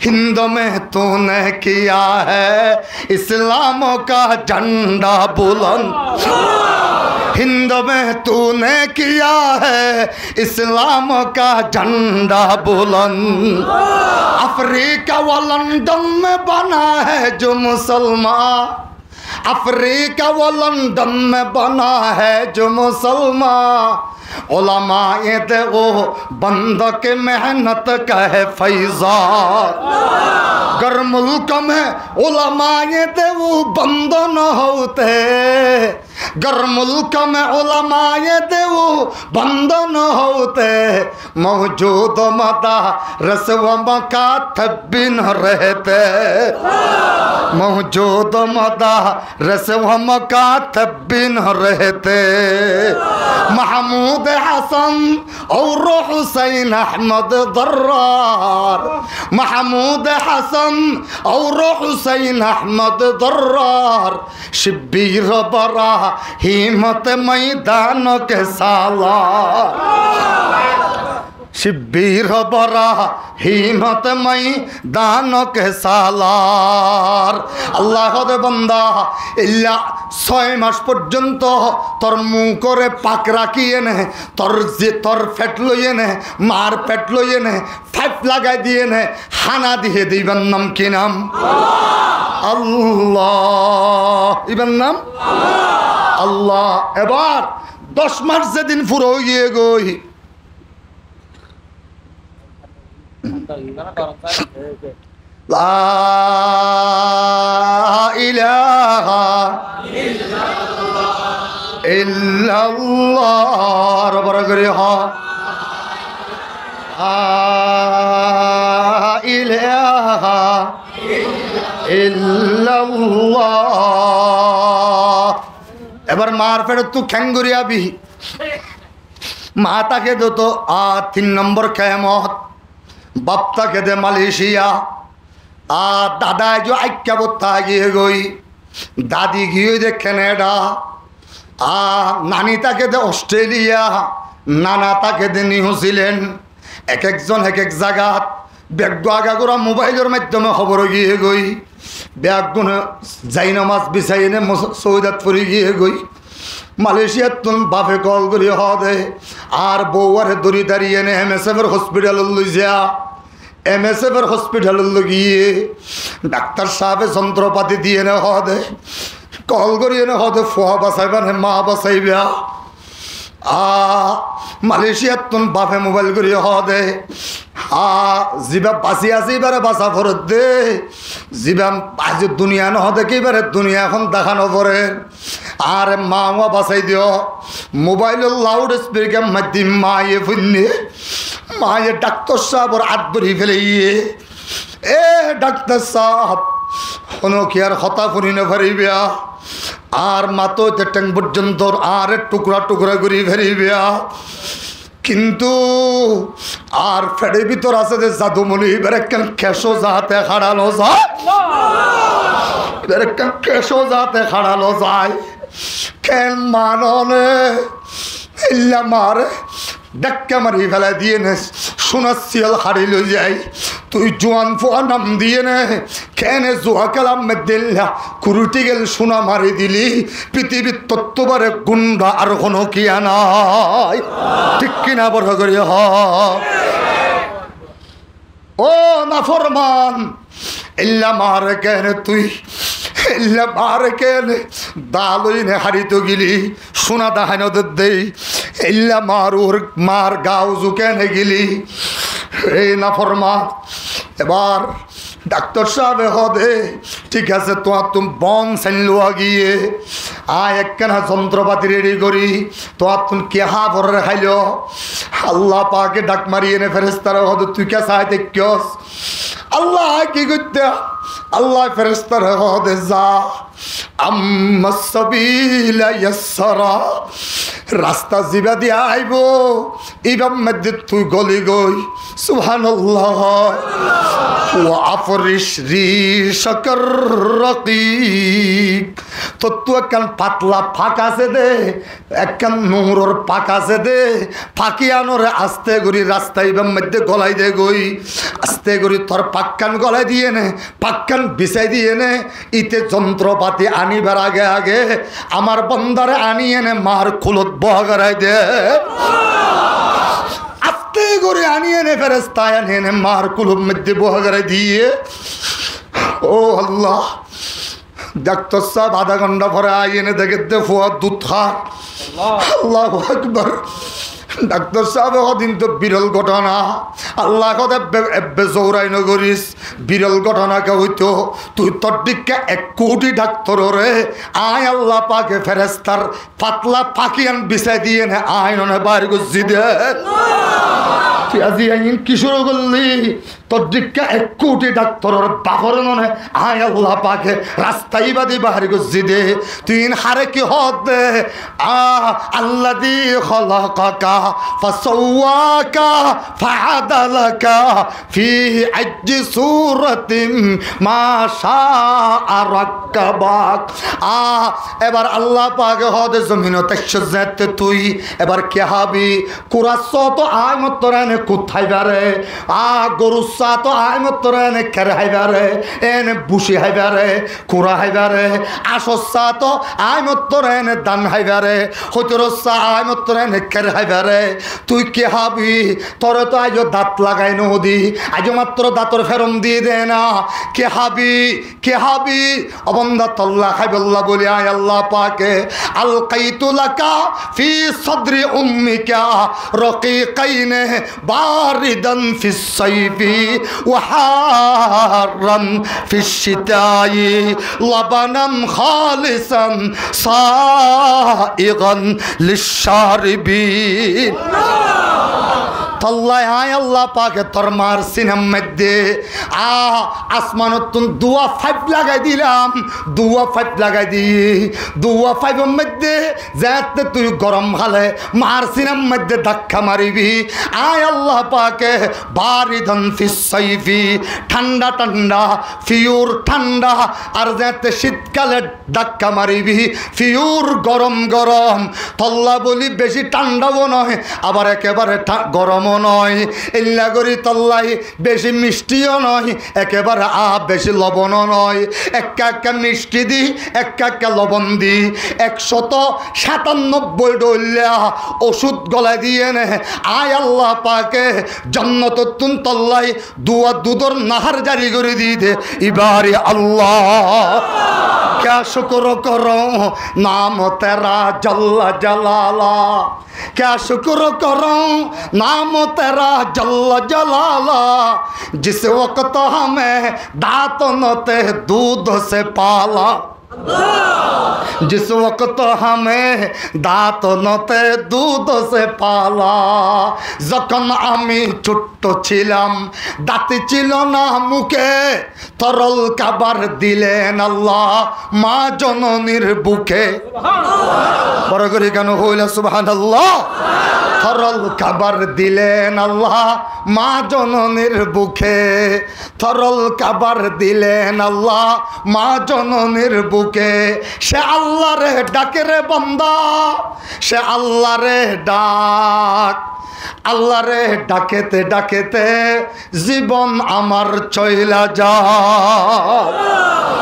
हिंद में तूने किया है इस्लाम का झंडा बुलंद, हिंद में तूने किया है इस्लाम का झंडा बुलंद। अफ्रीका व लंदन में बना है जो मुसलमान, अफ्रीका व लंदन में बना है जो मुसलमान, उलमाए दे वो बंद के मेहनत का है फैज़ान। गर मुल्क में उलमाए दे वो बंद न होते, गर मुल्क में उलमाए दे वो बंद न होते, मौजूद मदारस व मकातब भी न रहते, मौजूद मदारस व मकातब भी न रहते। महमूद हसन और हुसैन अहमद दर्रार, महमूद हसन और हुसैन अहमद दर्रार, शिब्बीर बरा हिम्मत मैदान के सालार, शिब्बीर बरा हिम्मत मैदान के सालार। আল্লাহ দে বান্দা ইল্লা 6 মাস পর্যন্ত তোর মুখ করে পাক রাখিয়ে নে, তোর ফেট লইয়ে নে, মার পেট লইয়ে নে, ফাইপ লাগাই দিয়ে নে, হানা দিয়ে দিবেন নাম কি নাম? আল্লাহ। ইবেন নাম আল্লাহ। এবার 10 মাস যেদিন পুরো গিয়ে গই, লা ইলাহা ইল্লাল্লাহ রবর করে লা ইলাহা ইল্লাল্লাহ। এবার মার ফেরত তুই খ্যাঙ্গুরিয়াবি, মা তাকে দত 3 নম্বর কেয়ামত, বাপ তাকে দে মালয়েশিয়া, আর দাদা যে আইক্যাবত্তা গিয়ে গই, দাদি গিয়ে দে কানাডা, আর নানি তাকে দে অস্ট্রেলিয়া, নানা তাকে দে নিউজিল্যান্ড। এক একজন এক এক জায়গাত ব্যাগ আগা করা মোবাইলের মাধ্যমে খবর গিয়ে গই, ব্যাগ গুণ যাই নামাজ বিচাই এনে সৌদাত পরে গিয়ে গই। মালয়েশিয়ার তুন বাপে কল করি দে, আর বউয়ারে দড়ি দাঁড়িয়ে এনে MSF হসপিটাল লই যা, MSF হসপিটাল গিয়ে ডাক্তার সাহেবে যন্ত্রপাতি দিয়ে এনে দে, কল করি এনে দে ফুয়া বাঁচাইবা নে মা বাঁচাইবা। মালয়েশিয়ার তুন বাপে মোবাইল করি দে, জিবা বাঁচি আছে এবারে বাঁচা ফরত দে, জিবা আজ দুনিয়া দেখে এবারে দুনিয়া এখন দেখানো পরে। আর মা বাঁচাই দিও, মোবাইলের লাউড স্পিকার মাধ্যম মায়ে ফুন্নে, মায়ে ডাক্তার সাহেবর হাত ধরি ফেলে ইয়ে, এ ডাক্তার সাহেব কোনো কি আর হতা ফুরি না ফারিবিয়া, আর মাতো টেং পর্যন্ত আর টুকরা টুকরা করি ফেরিবিয়া। কিন্তু আর ফেডের ভিতর আছে যে জাদুমণি, এবার একখান কেশো যাতে খাড়ানো যায়, এবার একখান কেশো যাতে খাড়ানো যায়। কেন মাননে ইল্লা মার ডাক্কা মারি ফেলা দিয়ে নে সোনার শিয়াল হারি লই যাই তুই জোয়ান ফোয়া নাম দিয়ে নে কেনে জোয়া কালাম দিল্লা কুরুটি গেল সোনা মারি দিলি পৃথিবীর তত্ত্ববারে গুন্ডা আর কোনো কিয়া নাই ঠিক কিনা বড় করি হ ও নাফরমান ইল্লা মার কেন তুই ইল্লা মার কেন দালই নে হারিত গিলি সোনা দাহান দেই ইল্লা মার ওর মার গাও জুকেনে গিলি এই নাফরমান এবার ডাক্তার সাহেব হদে ঠিক আছে তোমার তুমি বন সাইনলোয়া গিয়ে একখানা যন্ত্রপাতি রেডি করি তোমার তুমি কেহা ভরে খাইল আল্লাহ পাকে ডাক মারি এনে ফেরেস্তারা হদে তুই কে চাই দেখিস আল্লাহ কি করতে আল্লাহ ফেরেস্তারা হদে যা আম্মা সাবিলা ইয়াসরা রাস্তা জিবা দিয়ে আইব ইবাম মধ্যে তুই গলি গই সুবহানাল্লাহ ওয়া আফরিশ রিশাকার রাকিক তো তুই একখান পাতলা ফাঁক আছে দে একখান নোংরর পাক আছে দে ফাঁকি আনোরে আস্তে করি রাস্তা ইবাম মধ্যে গলাই দে গই আস্তে করি তোর পাক্কান গলাই দিয়ে নে পাক্কান বিছাই দিয়ে নে ইতে যন্ত্রপাতি আনিবার আগে আগে আমার বন্দারে আনিয়ে নে মার খুলত বহাগারাই দে আস্তে করে আনিয়ে নে ফেরেস্তায় আনিয়ে নে মার কুলুর মধ্যে বহাগারাই দিয়ে ও আল্লাহ ডাক্তার সাহেব আধা ঘন্টা পরে আইনে দেখে দে ফোয়া দুধ খা আল্লাহু আকবার ডাক্তার সাহেব দিন তো বিরল ঘটনা আল্লাহ কথা জৌরাই নগরিস বিরল ঘটনাকে হইতো তুই তোর দিকে 1 কোটি ডাক্তার রে আয় আল্লাহ পাকে ফেরেস্তার পাতলা পাকিয়ান বিছাই দিয়ে নে আয় ননে বাইরে গুজি দে তুই আজি আইন কি শুরু করলি তোর দিকে 1 কোটি ডাক্তারের বাপর ননে আয় আল্লাহ পাকে রাস্তাই বাদি বাইরে গুজি দে তুই হারে কি হদ দে আল্লাযী খলাকাকা ফাসাওয়াকা ফাআদালাকা ফি আইয়ি সূরাতিন মা শাআ রাক্কাবাক এবার আল্লাহ পাক হদে জমিন তাকশাত তুই এবার কে হাবি কুরাস তো আয় মতরানে কোথায় বারে গরুসা তো আয় মতরানে কের হাইবারে এনে বুশি হাইবারে কুরা হাইবারে আসসা তো আয় মতরানে দান হাইবারে হতরসা আয় মতরানে কের হাইবারে তুই কে হাবি তোর তো আজ দাঁত লাগাই নদী আজ মাত্র দাঁতর ফেরম দিয়ে দে না কে হাবি অবন্দা তল্লা খাইবল্লা বলি আয় আল্লাহ পাকে আলকাইতু লাকা ফি সদরি উম্মিকা রকিকাইনে বারিদান ফিস সাইফি ওয়া হারান ফিস শিতাই লাবানান খালিসান সাইগান লিশারিবিন তল্লায় আয় আল্লাহ পাকে তোর মার সিনেম মধ্যে আসমানত দুয়া 5 লাগাই দিলাম দুয়া 5 লাগাই দি দুয়া 5 মধ্যে যাতে তুই গরম খালে মার সিনেম মধ্যে ধাক্কা মারিবি আয় আল্লাহ পাকে বারিদান ফিস সাইফি ঠান্ডা ঠান্ডা ফিউর ঠান্ডা আর যাতে শীতকালে ধাক্কা মারিবি ফিউর গরম গরম তল্লা বলি বেশি ঠান্ডাও নয় আবার একেবারে গরমও নয় ইল্লা করি তল্লাই বেশি মিষ্টিও নয় একেবারে বেশি লবণও নয় একটা মিষ্টি দি একটা লবণ দি 197 ডলিয়া ওষুধ গলায় দিয়ে নে আয় আল্লাহ পাকে জান্নাত তুন তল্লাই দুয়া দুদর নাহার জারি করে দিয়ে দে ইবারে আল্লাহ क्या शुक्र करो नाम तेरा जल्ला जलाला क्या शुक्र करो नाम तेरा जल्ला जलाला जिस वक्त हमें दांतों ते दूध से पाला जिस वक्त हमें दांत नते दूध से पाला যখন আমি ছোট্ট ছিলাম দাঁত ছিল না মুখে তরল খাবার দিলেন আল্লাহ মা জননীর বুকে বড় করে কেন হইল সুবহানাল্লাহ তরল খাবার দিলেন আল্লাহ মা জননীর বুকে, তরল খাবার দিলেন আল্লাহ মা জননীর বুকে। সে আল্লাহ রে ডাকে রে বান্দা, সে আল্লাহ রে ডাক, আল্লাহ রে ডাকেতে ডাকেতে জীবন আমার চইলা যায়।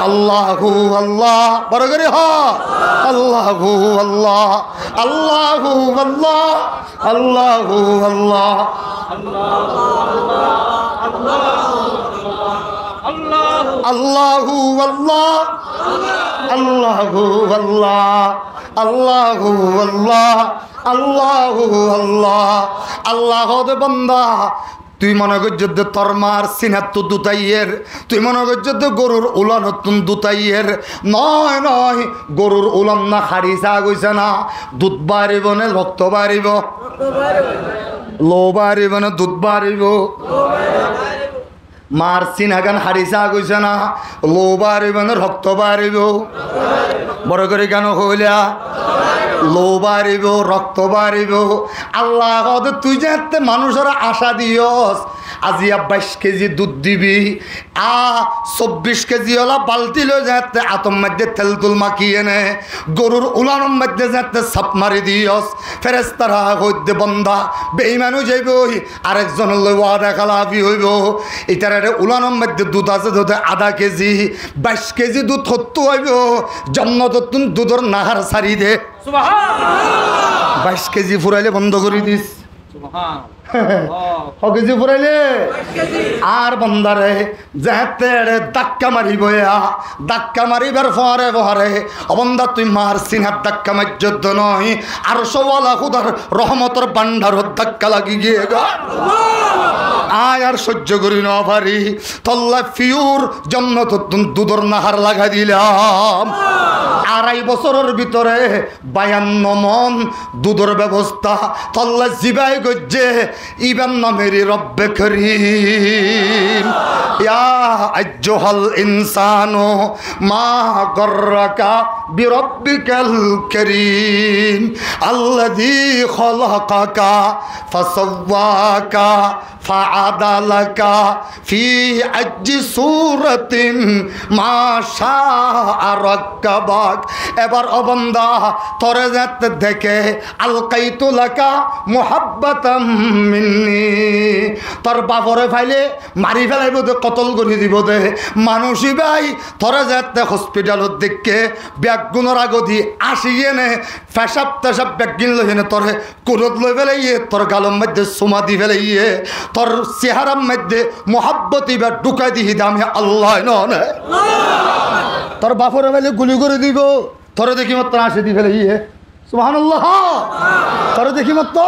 আল্লাহু আল্লাহ বড় করে হ, আল্লাহু আল্লাহ, আল্লাহু আল্লাহ, আল্লাহু আল্লাহ, আল্লাহু আল্লাহ, আল্লাহু আল্লাহ, আল্লাহু আল্লাহ, আল্লাহু আল্লাহ। আল্লাহ বান্দা তুই মনে করছ তোর মার সিনাত দুতাইয়ের, তুই মনে করছ গরুর উলান নতুন দুতাইয়ের। নয় নয়, গরুর উলান না হাড়ি চা গইছে না, দুধ বাড়িব না রক্ত বাড়িব, লো বাড়িব না দুধ বাড়িব। মার সিনাগান হাড়ি চা গইছে না, লো বাড়িব না রক্ত বাড়িব। বড় করে কেন হইলা লো বাড়িব রক্ত বাড়িব। আল্লাহ তুই যে মানুষের আশা দিয়স আজিয়া 22 কেজি দুধ দিবি, 24 কেজি ওলা বালতি লো যাতে আতম মধ্যে তেল তুল মাখিয়ে নে, গরুর উলানোর মধ্যে যাতে সাপ মারি দিয়স। ফেরেস্তারা হইতে বন্ধা বেঈমানু যাইবই, আরেকজন লই ওয়াদা খালাফি হইব। এটার উলানোর মধ্যে দুধ আছে দুধে আধা কেজি, 22 কেজি দুধ হত্যু হইব। জন্নত দুধের নাহার সারি দে 22 কেজি ফুরাইলে বন্ধ করে দিস, কেজি ফুরাইলে আর বন্দারে যাতে ধাক্কা মারিব, ধাক্কা মারিবার ফরে ফরে অবন্ধা তুই মার সিনহার ধাক্কা মার্যদ্য নয়, আর সওয়ালা খুদার রহমতর বান্ডারত ধাক্কা লাগি গিয়ে গা আয় আর সহ্য করি না পারি। তল্লা ফিউর জন্য তো দুধর নাহার লাগা দিলাম। 2.5 বছরের ভিতরে 52 মন দুধের ব্যবস্থা তল্লা জিবাই গজ্জে ইবান নামেরি রব্বে করিম। ইয়া আইয়ুহাল ইনসানু মা গররাকা বিরব্বিকাল করিম আল্লাযী খালাকাকা ফাসাওয়াকা ফাআদালাকা ফি আইয়ি সূরাতিন মা শাআ রাক্কাবাক। এবার ও বান্দা তোরে যাতে দেখে আলকাইতু লাকা মুহাব্বাতাম মিন্নি, তোর বাপরে ফাইলে মারি ফেলাইব দে, কতল করে দিব দে। মানুষই ভাই তোরে যাতে হসপিটালত দেখে ব্যাগগুণর আগদি আসিয়ে নে, ফেসাব তেসাব ব্যাগিন লই নে তোরে কুরত লই ফেলাইয়ে, তোর গালম মধ্যে সুমা দি ফেলাইয়ে, তোর চেহারার মধ্যে মোহাব্বতি বা ঢুকাই দিহি দামে আল্লাহ নয়। তোর বাপরে ফাইলে গুলি করে দিব, তোরে দেখি মাত্র আসে দি ফেলাইয়ে, সুবহানাল্লাহ। তোরে দেখি মাত্র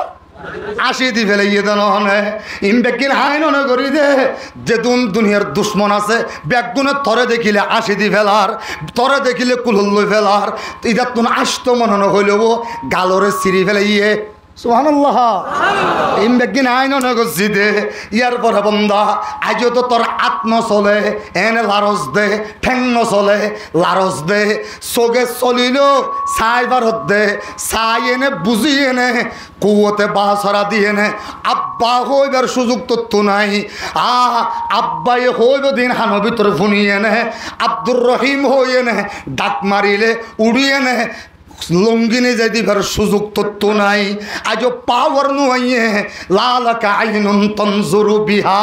আসি দি ফেলে ইয়ে দেন ইমবেকিন হাই ননে করি দে যে দুনিয়ার দুশ্মন আছে ব্যাগুনে তরে দেখিলে আসি দি ফেলার, তরে দেখিলে কুলুল লই ফেলার। ইদার তুন আসতো মনে হইলেও গালরে সিঁড়ি ফেলে ইয়ে সুবহানাল্লাহ। ইমবেকিন হাই ননে করছি দে। ইয়ার পরে বন্ধা আজও তো তোর আত্ম চলে এনে লারস দে, ঠেং চলে লারস দে, চোখে চলিল চাই বারত দে, চাই এনে বুঝি এনে কুয়োতে বাছরা দিয়ে নে। আব্বা হইবার সুযোগ তো নাই, আব্বাই হইব দিন হানো ভিতরে ফুনিয়ে নে, আব্দুর রহিম হইয়ে নে, ডাক মারিলে উড়িয়ে নে, লঙ্গিনে যাই দিবার সুযোগ তো নাই। আজও পাওয়ার নুয়ে লালাকা আইনুন তনজুরু বিহা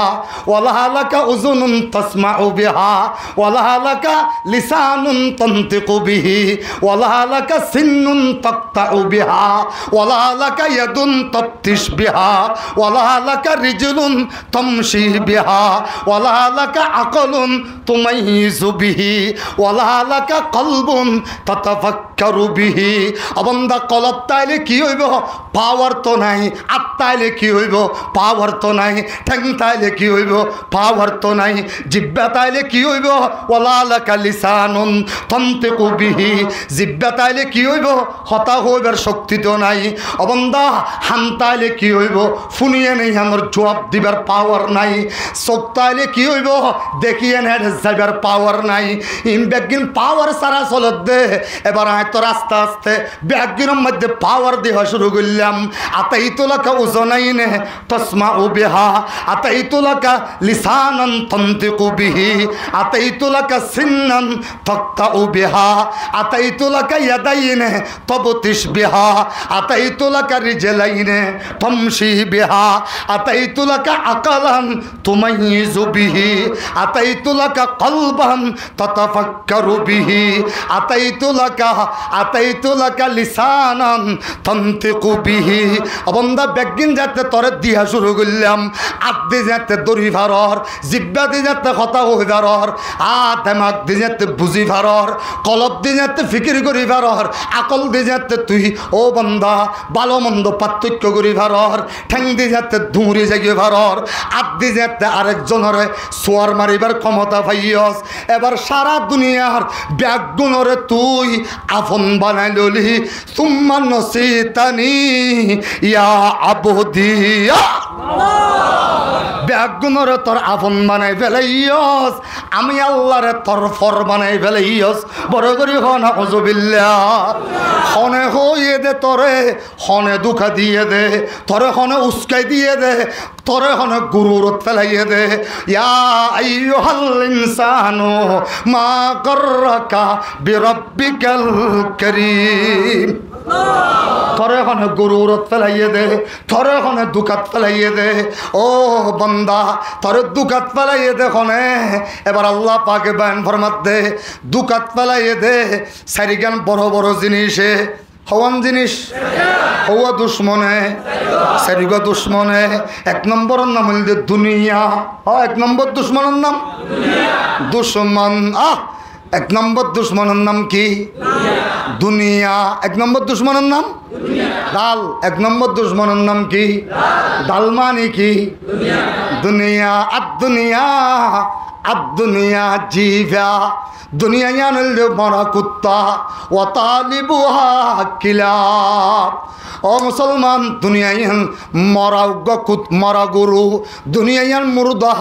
ওয়ালালাকা উজুনুন তাসমাউ বিহা ওয়ালালাকা লিসানুন তানতিকু বিহি ওয়ালালাকা সিন্নুন তাকতাউ বিহা ওয়ালালাকা ইয়াদুন তাফতিশ বিহা ওয়ালালাকা রিজলুন তামশি বিহা ওয়ালালাকা আকলুন তুমাইযু বিহি ওয়ালালাকা কলবুন তাতাফাক্কারু বিহি। অবন্ধা কলব তাইলে কি হইব? পাওয়ার তো নাই। আত্মাইলে কি হইব? পাওয়ার তো নাই। ঠ্যাং তাইলে কি হইব? পাওয়ার তো নাই। জিব্বা তাইলে কি হইব? ওয়ালালাকা লিসানুন তানতিকু বিহি। জিব্বা তাইলে কি হইব? হতা হইবার শক্তি তো নাই। অবন্ধা হান তাইলে কি হইব? ফুনিয়ে নেই আমার জবাব দিবার পাওয়ার নাই। চোখ তাইলে কি হইব? দেখিয়ে নেই যাইবার পাওয়ার নাই। ইমবেগিন পাওয়ার সারা চলত দে। এবার আয় তো রাস্তা আস্তে ব্যাগিনের মধ্যে পাওয়ার দেওয়া শুরু করলাম। আতাইতুলাকা উযনাইনে তাসমাউ বিহা, আতাইতুলাকা লিসানান তানতিকু বিহি, আতাইতুলাকা সিন্নান তাকতাউ বিহা, আতাইতুলাকা ইয়াদাইনে তাবতিশ বিহা, আতাইতুলাকা রিজলাইনে তামশি বিহা, আতাইতুলাকা আকালান তুমাইযু বিহি, আতাইতুলাকা কলবান তাতাফাক্কারু বিহি, আতাইতুলাকা লিসানান তানতিকু বিহি। বন্দা বেগিন যাতে তরে দিয়া শুরু করলাম, আদি যাতে দড়ি ভারর, জিব্বা দি যাতে কথা হই ভারর, দেমাগ দি যাতে বুঝি ভারর, কলব দি যাতে ফিকির করি ভারর, আকল দি যাতে তুই ও বন্দা ভালো মন্দ পার্থক্য করি ভারর, ঠ্যাং দি যাতে দৌড়ি জাগিয়ে ভারর, আদি যাতে আরেকজনের সোয়ার মারিবার ক্ষমতা পাইয়স। এবার সারা দুনিয়ার ব্যাগুণরে তুই আফন বানাই ললি, সুম্মা নসিতানি ইয়া আবদিয়া। ব্যাগুণরে তোর আফন বানাই ফেলাইয়স, আমি আল্লাহরে তোর ফর বানাই ফেলাইয়স। বড় করি হন আউযুবিল্লাহ। হনে হইয়ে দে তোরে, হনে দুঃখা দিয়ে দে তোরে, হনে উস্কাই দিয়ে দে তোরে, হনে গুরুরত ফেলাইয়ে দে। ইয়া আইয়ুহাল ইনসানু মা গাররাকা বিরাব্বিকাল কারীম। তোরে হনে গুরুরত ফেলাইয়ে দে, তোরে হনে দুঃখাত ফেলাইয়ে দে। ও বান্দা তোরে দুঃখাত ফেলাইয়ে দে হনে। এবার আল্লাহ পাকে বয়ান ফরমাত দে, দুঃখাত ফেলাইয়ে দে সারিগান বড় বড় জিনিসে। হওয়ান জিনিস হওয়া দুশ্মনে, সারিগা দুশ্মনে। এক নম্বরের নাম হইল দুনিয়া। এক নম্বর দুশ্মনের নাম দুশ্মন। এক নম্বর দুশ্মনের নাম কি? দুনিয়া। এক নম্বর দুশ্মনের নাম ডাল। এক নম্বর দুশ্মনের নাম কি? ডাল মানে কি? দুনিয়া। আর দুনিয়া, আর দুনিয়া জিভা। দুনিয়া জানল মরা কুত্তা, ও তালিবুহা কিলাব। ও মুসলমান, দুনিয়ান মরা মরা গরু, দুনিয়ান মুর্দা,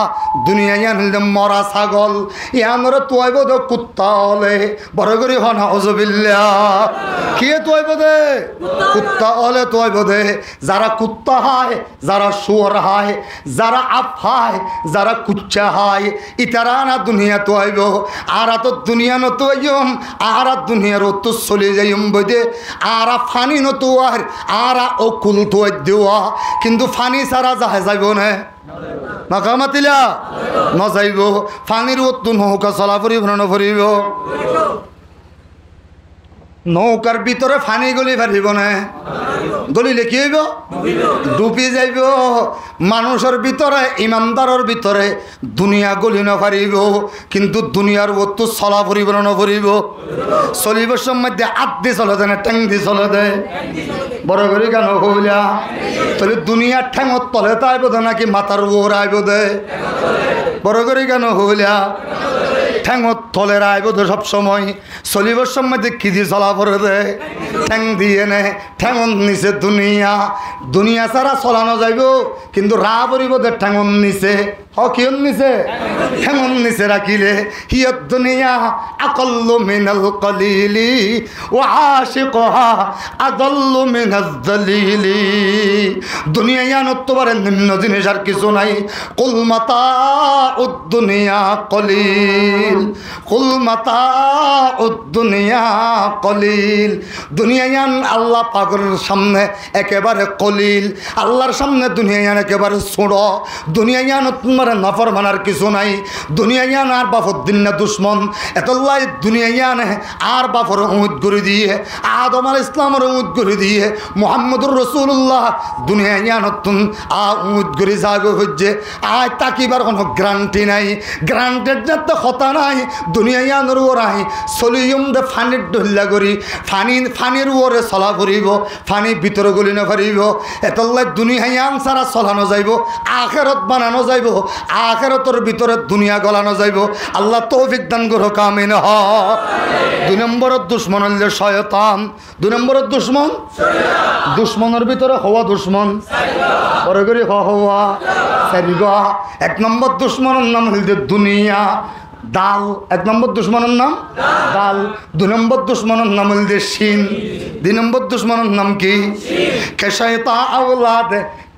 দুনিয়ান মরা ছাগল। ইয়ানর তোয়াইব দে কুত্তা হলে বড় করি হন আউযুবিল্লাহ। কে তোয়াইব দে? কুত্তা হলে তোয়াইব দে। যারা কুত্তা হয়, যারা শুয়োর হয়, যারা আপ হয়, যারা কুচ্চা হয়, ইতারা না দুনিয়া তোয়াইব। আর তো দুনিয়া নতুয়াইম, আর দুনিয়ার তো চলে যাইম বদে। আর ফানি নতুয়ার, আর অকুল তোয়াই দেওয়া। কিন্তু ফানি ছাড়া যাহে যাইব না, মাকা মাতিলা নযাইব। ফানির অতু নৌকা চলা ফুরিব না নফরিব? নৌকার ভিতরে ফানি গলি ফারিব না, গলিলে কি হইব? ডুবি যাইব। মানুষের ভিতরে, ইমানদারের ভিতরে দুনিয়া গলি নফারিব, কিন্তু দুনিয়ার বস্তু চলা ফুরিব না নফরিব? চলিবার সময় আদি চলে দেয় না ঠ্যাং দি চলে দেয়? বড় করে কেন হইলা? তাহলে দুনিয়ার ঠ্যাঙত তলে তো আইব দে নাকি মাথার উপর আইব দে? বড় করে কেন হইলা? ঠ্যাঙত তলের আইব দে সব সময়। চলিবার সময় কি দিয়ে চলা পড়ে দে? ঠ্যাং দিয়ে নে। ঠ্যাঙত নিচে দুনিয়া। দুনিয়া ছাড়া চলানো যাইব, কিন্তু রা পড়িব দে ঠ্যাঙত নিচে। কিয়ন নিচে? ঠ্যাঙত নিচে রাখিলে হিয়ত দুনিয়া আকল্লু মিনাল কলিলি ওয়া আশিকুহা আদাল্লু মিনাজ যালিলি। দুনিয়া ইয়ানত তোবারে নিম্ন জিনিস আর কিছু নাই। কুল মাতাউদ দুনিয়া কলিল, কুল মাতাউদ দুনিয়া কলিল। দুনিয়া ইয়ান আল্লাহ পাকের সামনে একেবারে কলিল। আল্লাহর সামনে দুনিয়া ইয়ান একেবারে ছোট। দুনিয়া ইয়ানত তোমার নাফরমানার কিছু নাই। দুনিয়া ইয়ান আর বাপর দিন না দুশ্মন। এতলাই দুনিয়া ইয়ানে আর বাপর উমুদ করে দিয়ে, আদম আলাইহিস ইসলামের উমুদ করে দিয়ে, মুহাম্মদুর রাসূলুল্লাহ দুনিয়া ইয়ানতুন উমুদ করে যাগো হচ্ছে। আয় তাকিবার কোনো গ্যারান্টি নাই, গ্যারান্টেড যাতে কথা নাই। দুনিয়া ইয়ানোর ওরাই সলিয়ম দে ফানির ডল্লা করি, ফানির ওরে চলা ফুরিব, ফানি ভিতরে গলি না ফারিব। এতলাই দুনিয়া ইয়ান ছাড়া চলানো যাইব, আখেরত বানানো যাইব, আখেরতর ভিতরে দুনিয়া গলানো যাইব। আল্লাহ তৌফিক দান করো, কামিন হ। দুই নম্বরের দুশ্মন হইল শয়তান। দুই নম্বরের দুশ্মন, দুশ্মনের ভিতরে হওয়া দুশ্মন বড় করে হওয়া সারিগা। এক নম্বর দুশ্মনের নাম হইল দুনিয়া। দাল। 1 নম্বর দুশ্মনের নাম দাল। 2 নম্বর দুশ্মনের নাম হল শিন। 2 নম্বর দুশ্মনের নাম কি? কেশায়তা আওলাদ,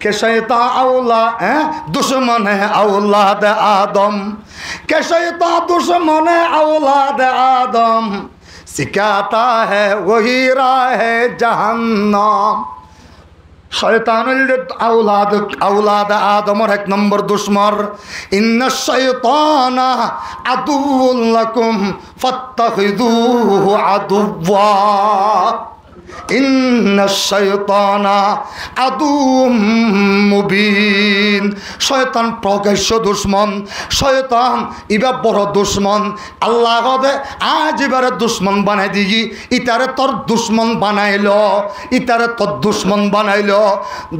কেশায়তা আওলা দুশ্মন है औलाद आदम, केशैता दुश्मन है औलाद आदम, सिखाता है वही राह जहन्नम। शैतानुल औलाद औलाद आदमर 1 নম্বর दुश्मन। इन्ना शैताना अदुव्वुल लकुम फत्तखिदूहु अदुव्वा, इन्ना शैताना अदुव्वुम मुबीन। शैतान प्रकाश्य दुश्मन, शैतान इबा बड़ दुश्मन। আল্লাহ কদে আজ এবারে দুশ্মন বানাই দিই, ইতারে তোর দুশ্মন বানাইল, ইতারে তোর দুশ্মন বানাইল।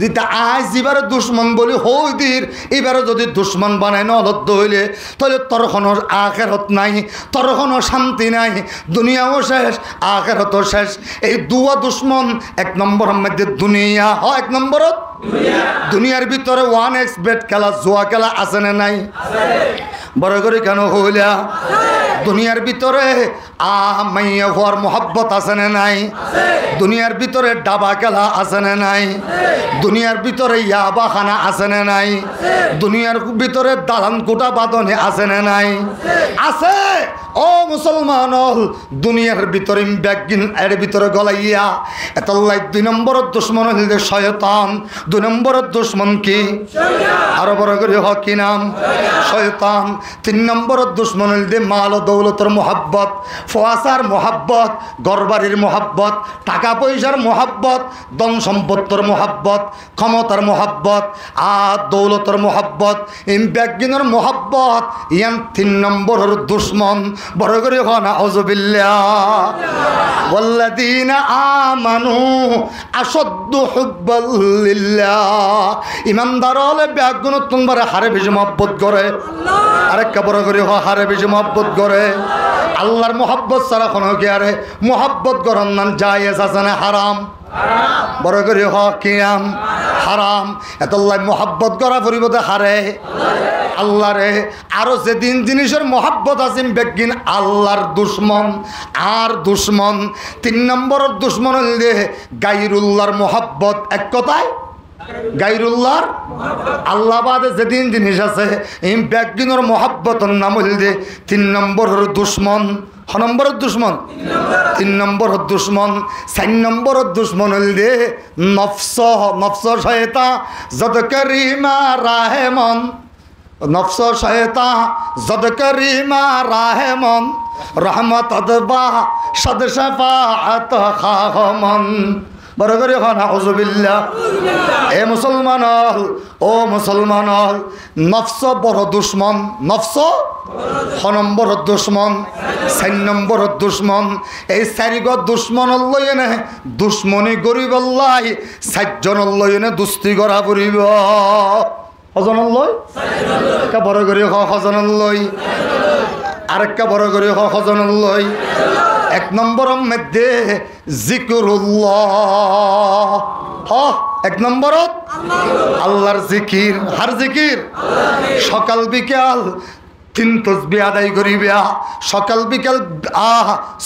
দিতা আজ এবারে দুশ্মন বলি হই দির, এবারে যদি দুশ্মন বানাই নলদ্দ হইলে তাহলে তোর কোনো আখেরত নাই, তোর কোনো শান্তি নাই, দুনিয়াও শেষ আখেরতও শেষ। এই দুয়া দুশ্মন। 1 নম্বরের মধ্যে দুনিয়া হয়, 1 নম্বরত দুনিয়ার ভিতরে 1x বেট খেলা, জুয়া খেলা আছে না নাই? বড় করে কেন হইলা? দুনিয়ার ভিতরে মাইয়া হওয়ার মোহাব্বত আছে না নাই? দুনিয়ার ভিতরে ডাবা খেলা আছে না নাই? দুনিয়ার ভিতরে ইয়াবা খানা আছে না নাই? দুনিয়ার ভিতরে দালান কোটা বাঁধনে আছে না নাই? আছে। ও মুসলমান, দুনিয়ার ভিতরে ব্যাগিন এর ভিতরে গলাইয়া এতলাই 2 নম্বরের দুশ্মন হইলে শয়তান। 2 নম্বরের দুশ্মন কি? আরো বড় করে হ কি নাম? শয়তান। 3 নম্বরের দুশ্মন হইলে মাল ও দৌলতের মোহাব্বত, ফোয়াসার মোহাব্বত, ঘরবাড়ির মোহাব্বত, টাকা পয়সার মোহাব্বত, ধন সম্পত্তির মোহাব্বত, ক্ষমতার মোহাব্বত আর দৌলতের মোহাব্বত, ব্যাগিনের মোহাব্বত। ইয়ান 3 নম্বরের দুশ্মন। বড় করে হ না আউযুবিল্লাহ। ওয়াল্লাযীনা আমানু আশাদ্দু হুব্বাল লিল্লাহ। ইমানদার হলে ব্যাগুন তোমার হারে বেশি মহব্বত করে। আরেকটা বড় করে হ হারে বেশি মহব্বত করে। আল্লাহর মহব্বত ছাড়া কোনো কি আরে মহব্বত করার নাম জায়েজ আছে না হারাম? বড় করে হ কিয়াম হারাম। এতলাই মহব্বত করা পরিবর্তে হারে আল্লাহরে। আরো যেদিন জিনিসের মহব্বত আছে বেগিন আল্লাহর দুশ্মন আর দুশ্মন। 3 নম্বরের দুশ্মন হইলে গায়রুল্লাহর মহব্বত। এক কথায় গায়রুল্লাহর আল্লাহ বাদে যেদিন জিনিস আছে এই বেগিনের মহব্বতের নাম হইলে 3 নম্বরের দুশ্মন। হ নম্বরের দুশ্মন 3 নম্বরের দুশ্মন। 4 নম্বরের দুশ্মন হইলে নফস। নফস শয়তান যদ করিমা রাহেমন, নফস শয়তান যদ করিমা রাহেমন, রহমত আদবা সদ শাফাআত খাহমন। বড় করে হ না আউযুবিল্লাহ। এ মুসলমান, ও মুসলমান, নফস বড় দুশ্মন। নফস 6 নম্বরের দুশ্মন। 4 নম্বরের দুশ্মন। এই 4 দুশ্মন লইনে দুশ্মনী গরিব আল্লাহ 4 জন লইনে দুস্তি করা পড়িব। হজন লই একটা বড় করে হ হজন লই, আরেকটা বড় করে হ হজন লই। 1 নম্বরের মধ্যে জিকিরুল্লাহ। 1 নম্বরত আল্লাহর জিকির। হার জিকির সকাল বিকাল 3 তসবিহ আদায় করিবা। সকাল বিকাল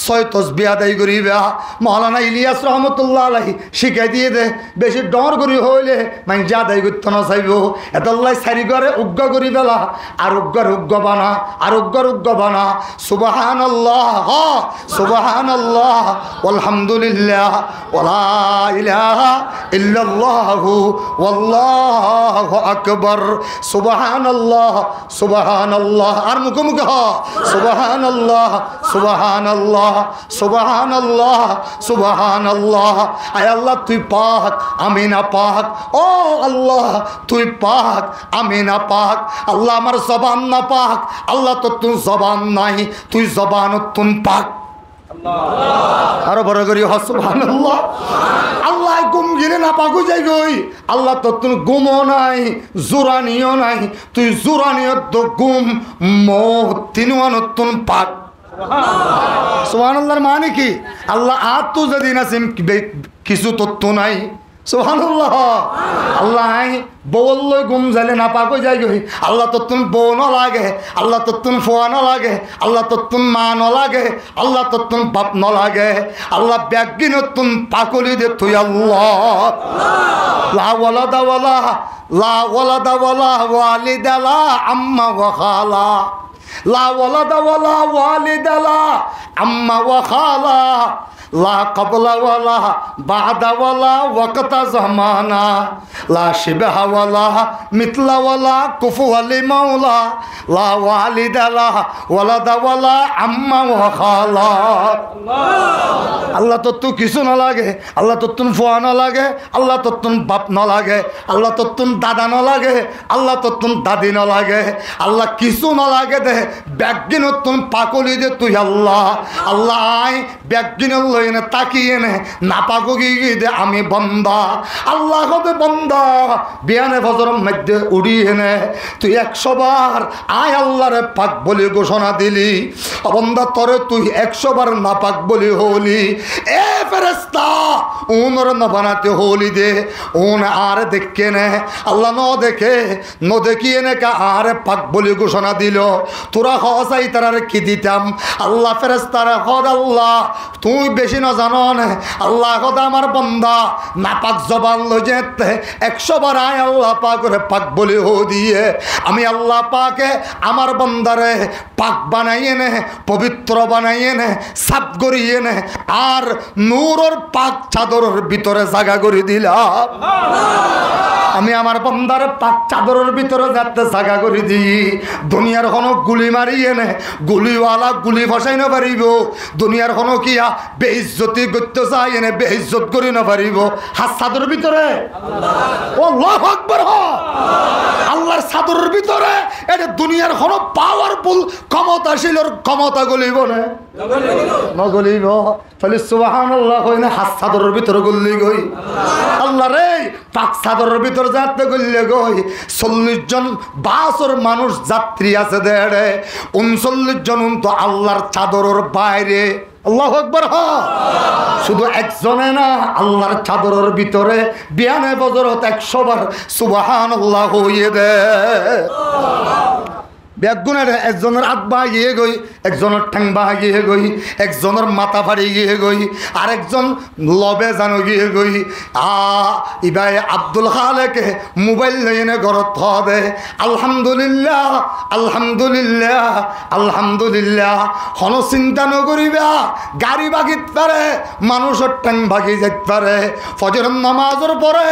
6 তসবিহ আদায় করিবা। মৌলানা ইলিয়াস রহমতুল্লাহ আলাইহি শিখাই দিয়ে দে। বেশি ডর করি হইলে মানুষ আদায় করতে না চাইব। এতলাই 4 ঘরে উগ্র করি বেলা আর উগ্র উগ্র বানা, আর উগ্র উগ্র বানা। সুবহানাল্লাহ, সুবহানাল্লাহ, আলহামদুলিল্লাহ, ওয়ালা ইলাহা ইল্লাল্লাহু ওয়াল্লাহু আকবার। সুবহানাল্লাহ, সুবহানাল্লাহ। আর মুখে মুখে হ সুবহানাল্লাহ, সুবহানাল্লাহ, সুবহানাল্লাহ, সুবহানাল্লাহ। আয় আল্লাহ তুই পাক, আমি না পাক। ও আল্লাহ তুই পাক, আমি না পাক। আল্লাহ আমার জবান না পাক। আল্লাহ তো তুই জবান নাই, তুই জবান তুই পাক। আরো বড় করি হ সুবহানাল্লাহ। আল্লাহ গুম গিলে না পাকু যাই গই। আল্লাহ তো তুই গুমও নাই, জোরানিও নাই, তুই জোরানিও তো গুম মৌত তিনওয়ান তুই পাক। সুবহানাল্লাহর মানে কি? আল্লাহ আর তো যেদিন আছেন কিছু তত্ত্ব নাই, সুবহানাল্লাহ। আল্লাহ বউল্লই গুম যাইলে না পাক হয়ে যায় গই। আল্লাহ তোর বউ ন লাগে, আল্লাহ তোর ফোয়া ন লাগে, আল্লাহ তোর মা ন লাগে, আল্লাহ তোর বাপ ন লাগে। আল্লাহ ব্যাগিন তুন পাকলি দে তুই আল্লাহ লা ওয়ালাদা ওয়ালা লা ওয়ালাদা ওয়ালা ওয়ালিদা লা আম্মা ওয়া খালা লা ওয়ালাদা ওয়ালা ওয়ালিদা লা আম্মা ওয়া খালা লা ক্বাবলা ওয়ালা বা'দা ওয়ালা ওয়াক্তা জামানা লা শিবহা ওয়ালা মিথলা ওয়ালা কুফুয়া লিমাওলা লা ওয়ালিদা লা ওয়ালাদা ওয়ালা আম্মা ওয়া খালা। আল্লাহ তোর কিছু না লাগে, আল্লাহ তোর ফুয়া না লাগে, আল্লাহ তোর বাপ না লাগে, আল্লাহ তোর দাদা না লাগে, আল্লাহ তোর দাদি না লাগে, আল্লাহ কিছু না লাগে দে ব্যাগিন তুন পাকলি দে তুই আল্লাহ। আল্লাহ আয় ব্যাগিন লইনে তাকিয়ে নে না পাকো গিয়ে দে আমি বন্দা। আল্লাহ হবে বন্দা বিয়ানে ফজরের মধ্যে উড়িয়ে নে তুই 100 বার আয় আল্লাহরে পাক বলে ঘোষণা দিলি। বন্দা তরে তুই 100 বার না পাক বলি হলি। এ ফেরেশতা উনর ন বানাতে হলি দে উন আর দেখে নে। আল্লাহ ন দেখে ন দেখিয়ে নে কা আর পাক বলে ঘোষণা দিল। তোরা হসাই তারারে কি দিতাম? আল্লাহ ফেরেশতারে হদ আল্লাহ তুই বেশি না জানো না। আল্লাহ হদ আমার বন্দা না পাক জবান লো যেতে 100 বার আয় আল্লাহ পাক রে পাক বলে হো দিয়ে আমি আল্লাহ পাকে আমার বন্দারে পাক বানাইয়ে নে পবিত্র বানাইয়ে নে সাফ করিয়ে নে আর নূরের পাক চাদরের ভিতরে জায়গা করে দিলাম। আমি আমার বন্দার পাক চাদরের ভিতরে যাতে জায়গা করে দিই। দুনিয়ার কোনো গুলি মারিয়ে নে গুলিওয়ালা গুলি ফসাই না পারিব। দুনিয়ার কোনো কিয়া বেইজ্জতি করতে চাই এনে বেইজ্জত করি না পারিব। হাত চাদরের ভিতরে আল্লাহু আকবার আল্লাহর চাদরের ভিতরে এটা দুনিয়ার কোনো পাওয়ারফুল ক্ষমতাশীলের ক্ষমতা গলিব না নগলিব। তাহলে সুবহানাল্লাহ কই না হাত চাদরের ভিতরে গলি গই আল্লাহ রে পাক চাদরের ভিতরে যাতে গলিলে গই 40 জন বাসর মানুষ যাত্রী আছে দেড়ে 39 জন তো আল্লাহর চাদরের বাইরে। আল্লাহু আকবার। শুধু একজনে না আল্লাহর চাদরের ভিতরে বিয়ানে বজরত 100 বার সুবহানাল্লাহ হইয়ে দে। ব্যাগুনের একজনের হাত বাহিয়ে গই, একজনের ঠ্যাং বাহিয়ে গই, একজনের মাথা ফাড়ি গিয়ে গই, আরেকজন লবে জানো গিয়ে গই। ইবাই আব্দুল খালেকে মোবাইল লইনে ঘরত হবে। আলহামদুলিল্লাহ আলহামদুলিল্লাহ আলহামদুলিল্লাহ। হন চিন্তা নকরিবা গাড়ি ভাগিত পারে মানুষের ঠ্যাং ভাগি যাইতে পারে। ফজরের নামাজের পরে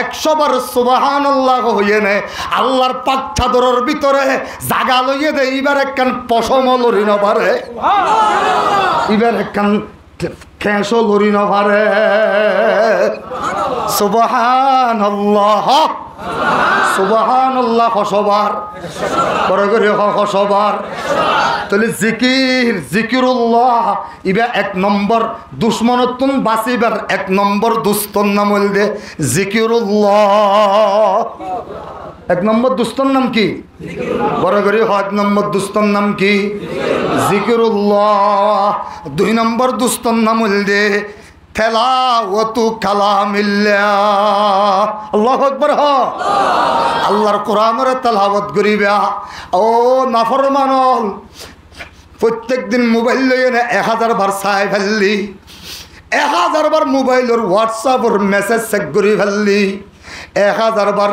100 বার সুবহানাল্লাহ হইয়ে নে আল্লাহর পাক চাদরের ভিতরে জাগা লইয়ে দে। এবার একখান পশম লড়ি না পারে, এবার একখান খেঁসো লড়ি না পারে। সুবহানাল্লাহ সুবহানাল্লাহ 100 বার করে করে 100 বার। তাহলে জিকির জিকিরুল্লাহ ইবা 1 নম্বর দুশ্মনতুন বাঁচিবার 1 নম্বর দুস্তর নাম হল দে জিকিরুল্লাহ। 1 নম্বর দুস্তর নাম কি? বড় করে 1 নম্বর দুস্তর নাম কি? জিকিরুল্লাহ। 2 নম্বর দুস্তর নাম হল দে তেলাওয়াতু কালামিল্লাহ। আল্লাহু আকবার। আল্লাহর কোরআনের তেলাওয়াত করিবা। ও নাফরমানল প্রত্যেক দিন মোবাইল লইয়ে 1000 বার চাই ফেললি, 1000 বার মোবাইলের হোয়াটসঅ্যাপের মেসেজ চেক করে ফেললি, 1000 বার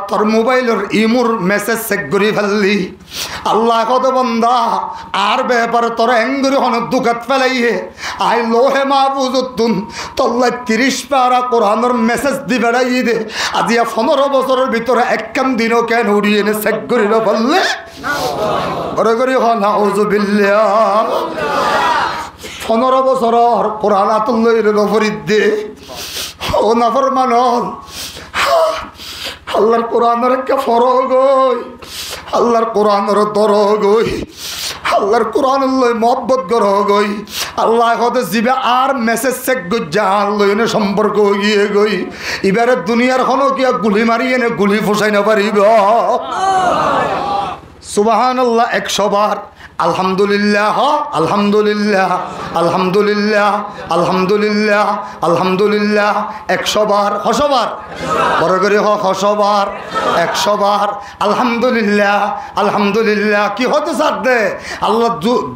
তোর মোবাইলের ইমুর মেসেজ চেক করে ফেললি। আল্লাহ কত বন্দা আর ব্যাপারে তোর এঙ্গুরি হন দুকাত ফেলাইয়ে আই লোহে মাহফুজুদ্দুন তল্লা 30 পারা কোরআনের মেসেজ দি বেড়াইয়ে দে। আজিয়া 15 বছরের ভিতরে একখান দিনও কেন উড়িয়ে এনে চেক করি না বললে ওরে করি হ নাউযুবিল্লাহ। 15 বছরের কোরআন আতুল্লাহ ফরিদ দে। ও নাফরমানল আল্লাহর কোরআনের একটা ফরগ হই, আল্লাহর কোরআনের দরগ হই, আল্লাহর কোরআনের লই মহব্বত করগ হই। আল্লাহ হতে জিবে আর মেসেজ চেক জান লইনে সম্পর্ক গিয়ে গই। এবারে দুনিয়ার হনো কিয়া গুলি মারি এনে গুলি ফসাই না পারিব। সুবহানাল্লাহ 100 বার, আলহামদুলিল্লাহ আলহামদুলিল্লাহ আলহামদুলিল্লাহ আলহামদুলিল্লাহ আলহামদুলিল্লাহ 100 বার। 100 বার বড় করে 100 বার, 100 বার আলহামদুলিল্লাহ আলহামদুলিল্লাহ। কি হতে সাথে আল্লাহ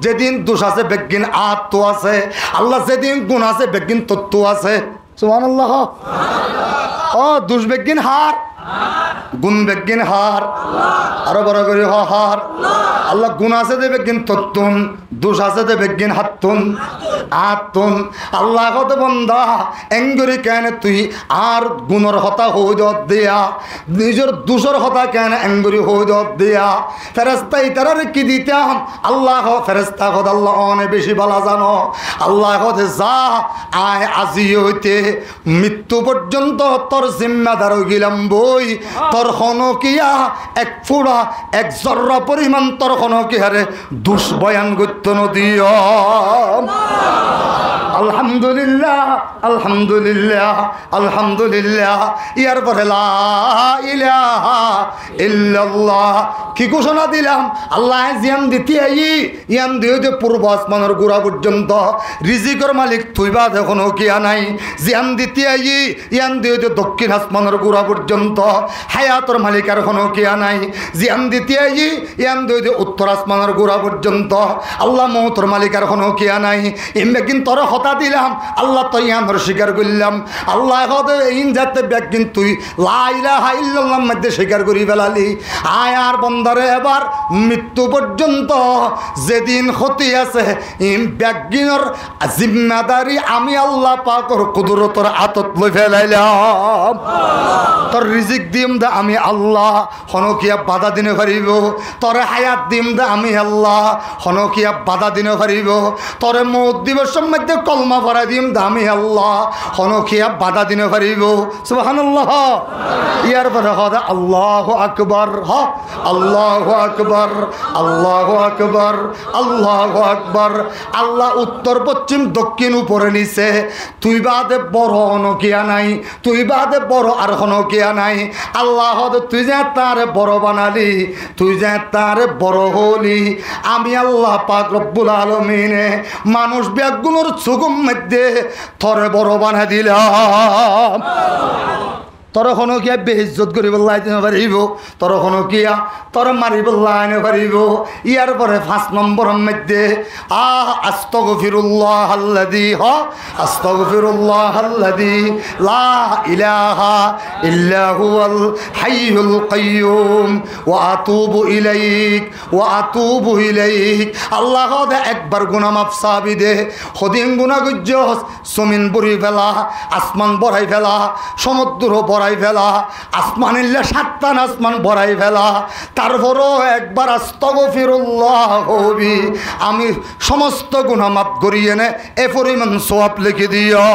যেদিন দোষ আছে বেগিন আত্ম আছে, আল্লাহ যেদিন গুণ আছে বেগিন তত্ত্ব আছে। সুবহানাল্লাহ। ও দোষ বেগিন হার, গুণ বেগিন হার, আরো বড় করে হার। আল্লাহ গুণ আছে দেবে কিন্তু তত্তুন, দোষ আছে দেবে কিন্তু হাত্তুন আত্তুন। আল্লাহ কত বন্ধা এঙ্গুরি কেন তুই আর গুণর হতা হই দিয়া, নিজের দোষর হতা কেন এঙ্গুরি হই দিয়া। ফেরেস্তা ইতারে কি দিতাম আল্লাহ ফেরেস্তা কত আল্লাহ অনেক বেশি বলা জানো। আল্লাহ কত যা আয় আজি হইতে মৃত্যু পর্যন্ত তোর জিম্মাদার গিলাম বই, তোর হনকিয়া এক ফুড়া এক জর্রা পরিমাণ তোর হনকিয়ারে দুষ বয়ান করত নদিও। আলহামদুলিল্লাহ আলহামদুলিল্লাহ আলহামদুলিল্লাহ। ইয়ার পরে লা ইলাহা ইল্লাল্লাহ। কি ঘোষণা দিলাম আল্লাহ জিয়াম দিতে ইয়াম দিয়ে পূর্ব আসমানের গোড়া পর্যন্ত রিজিকর মালিক তুই বাদ এখনো কিয়া নাই। জিয়াম দিতে ইয়াম দিয়ে দক্ষিণ আসমানের গোড়া পর্যন্ত হায়াতর মালিক আর এখনো কিয়া নাই। জিয়াম দিতে ইয়াম দিয়ে উত্তর আসমানের গোড়া পর্যন্ত আল্লাহ মৌতর মালিক আর এখনো কিয়া নাই। এমনি কিন্তু তোর হতা দিলাম আল্লাহ তো ইয়ামর স্বীকার করলাম। আল্লাহ ইন যাতে ব্যাগ কিন্তু তুই লা ইলাহা ইল্লাল্লাহর মধ্যে স্বীকার করি ফেলালি। আয় আর বন্দারে এবার মৃত্যু পর্যন্ত যেদিন ক্ষতি আছে ব্যাগিনর জিম্মাদারি আমি আল্লাহ পাকর কুদরতর আতত লই ফেলাইলাম। তোর রিজিক দিম দে আমি আল্লাহ, হনকিয়া বাধা দিনে পারিব। তোরে হায়াত দিম দে আমি আল্লাহ, হনকিয়া বাধা দিনে পারিব। তোরে মৌত দিবসের মধ্যে কলমা পড়াই দিম দে আমি আল্লাহ, হনকিয়া বাধা দিনে পারিব। সুবহানাল্লাহ। ইয়ার পরে হদা আল্লাহু আকবার। হ আল্লাহু আকবার আল্লাহু আকবার আল্লাহু আকবার। আল্লাহ উত্তর পশ্চিম দক্ষিণ উপরে নিচে তুই বাদে বড় হনকিয়া নাই, তুই বাদে বড় আর হনকিয়া নাই। আল্লাহ তুই যে তার বড় বানালি, তুই যে তার বড় হলি। আমি আল্লাহ পাক রব্বুল আলামিনে মানুষ ব্যাগগুলোর চুগুম মধ্যে থরে বড় বানা দিলাম। তোর হনকিয়া বেইজ্জত করি বললাই দিতে পারিব, তোর হনকিয়া তোর মারি বললাই না পারিব। ইয়ার পরে 5 নম্বরের মধ্যে আস্তাগফিরুল্লাহ আল্লাযী আস্তাগফিরুল্লাহ আল্লাযী লা ইলাহা ইল্লা হুয়াল হাইয়ুল কাইয়্যুম ওয়া আতুবু ইলাইক ওয়া আতুবু ইলাইক। আল্লাহ দে একবার গুনাহ মাফ চাবি দে, হদিন গুনাহ গুজ্জস জমিন বড়ি ফেলা, আসমান বড়াই ফেলা, সমুদ্র বড়াই ফেলা, আসমানিল্লা 7টা আসমান বড়াই ফেলা। তারপরও একবার আস্তাগফিরুল্লাহ হবি, আমি সমস্ত গুনাহ মাফ করিয়ে নে এ পরিমাণ সওয়াব লিখে দিও।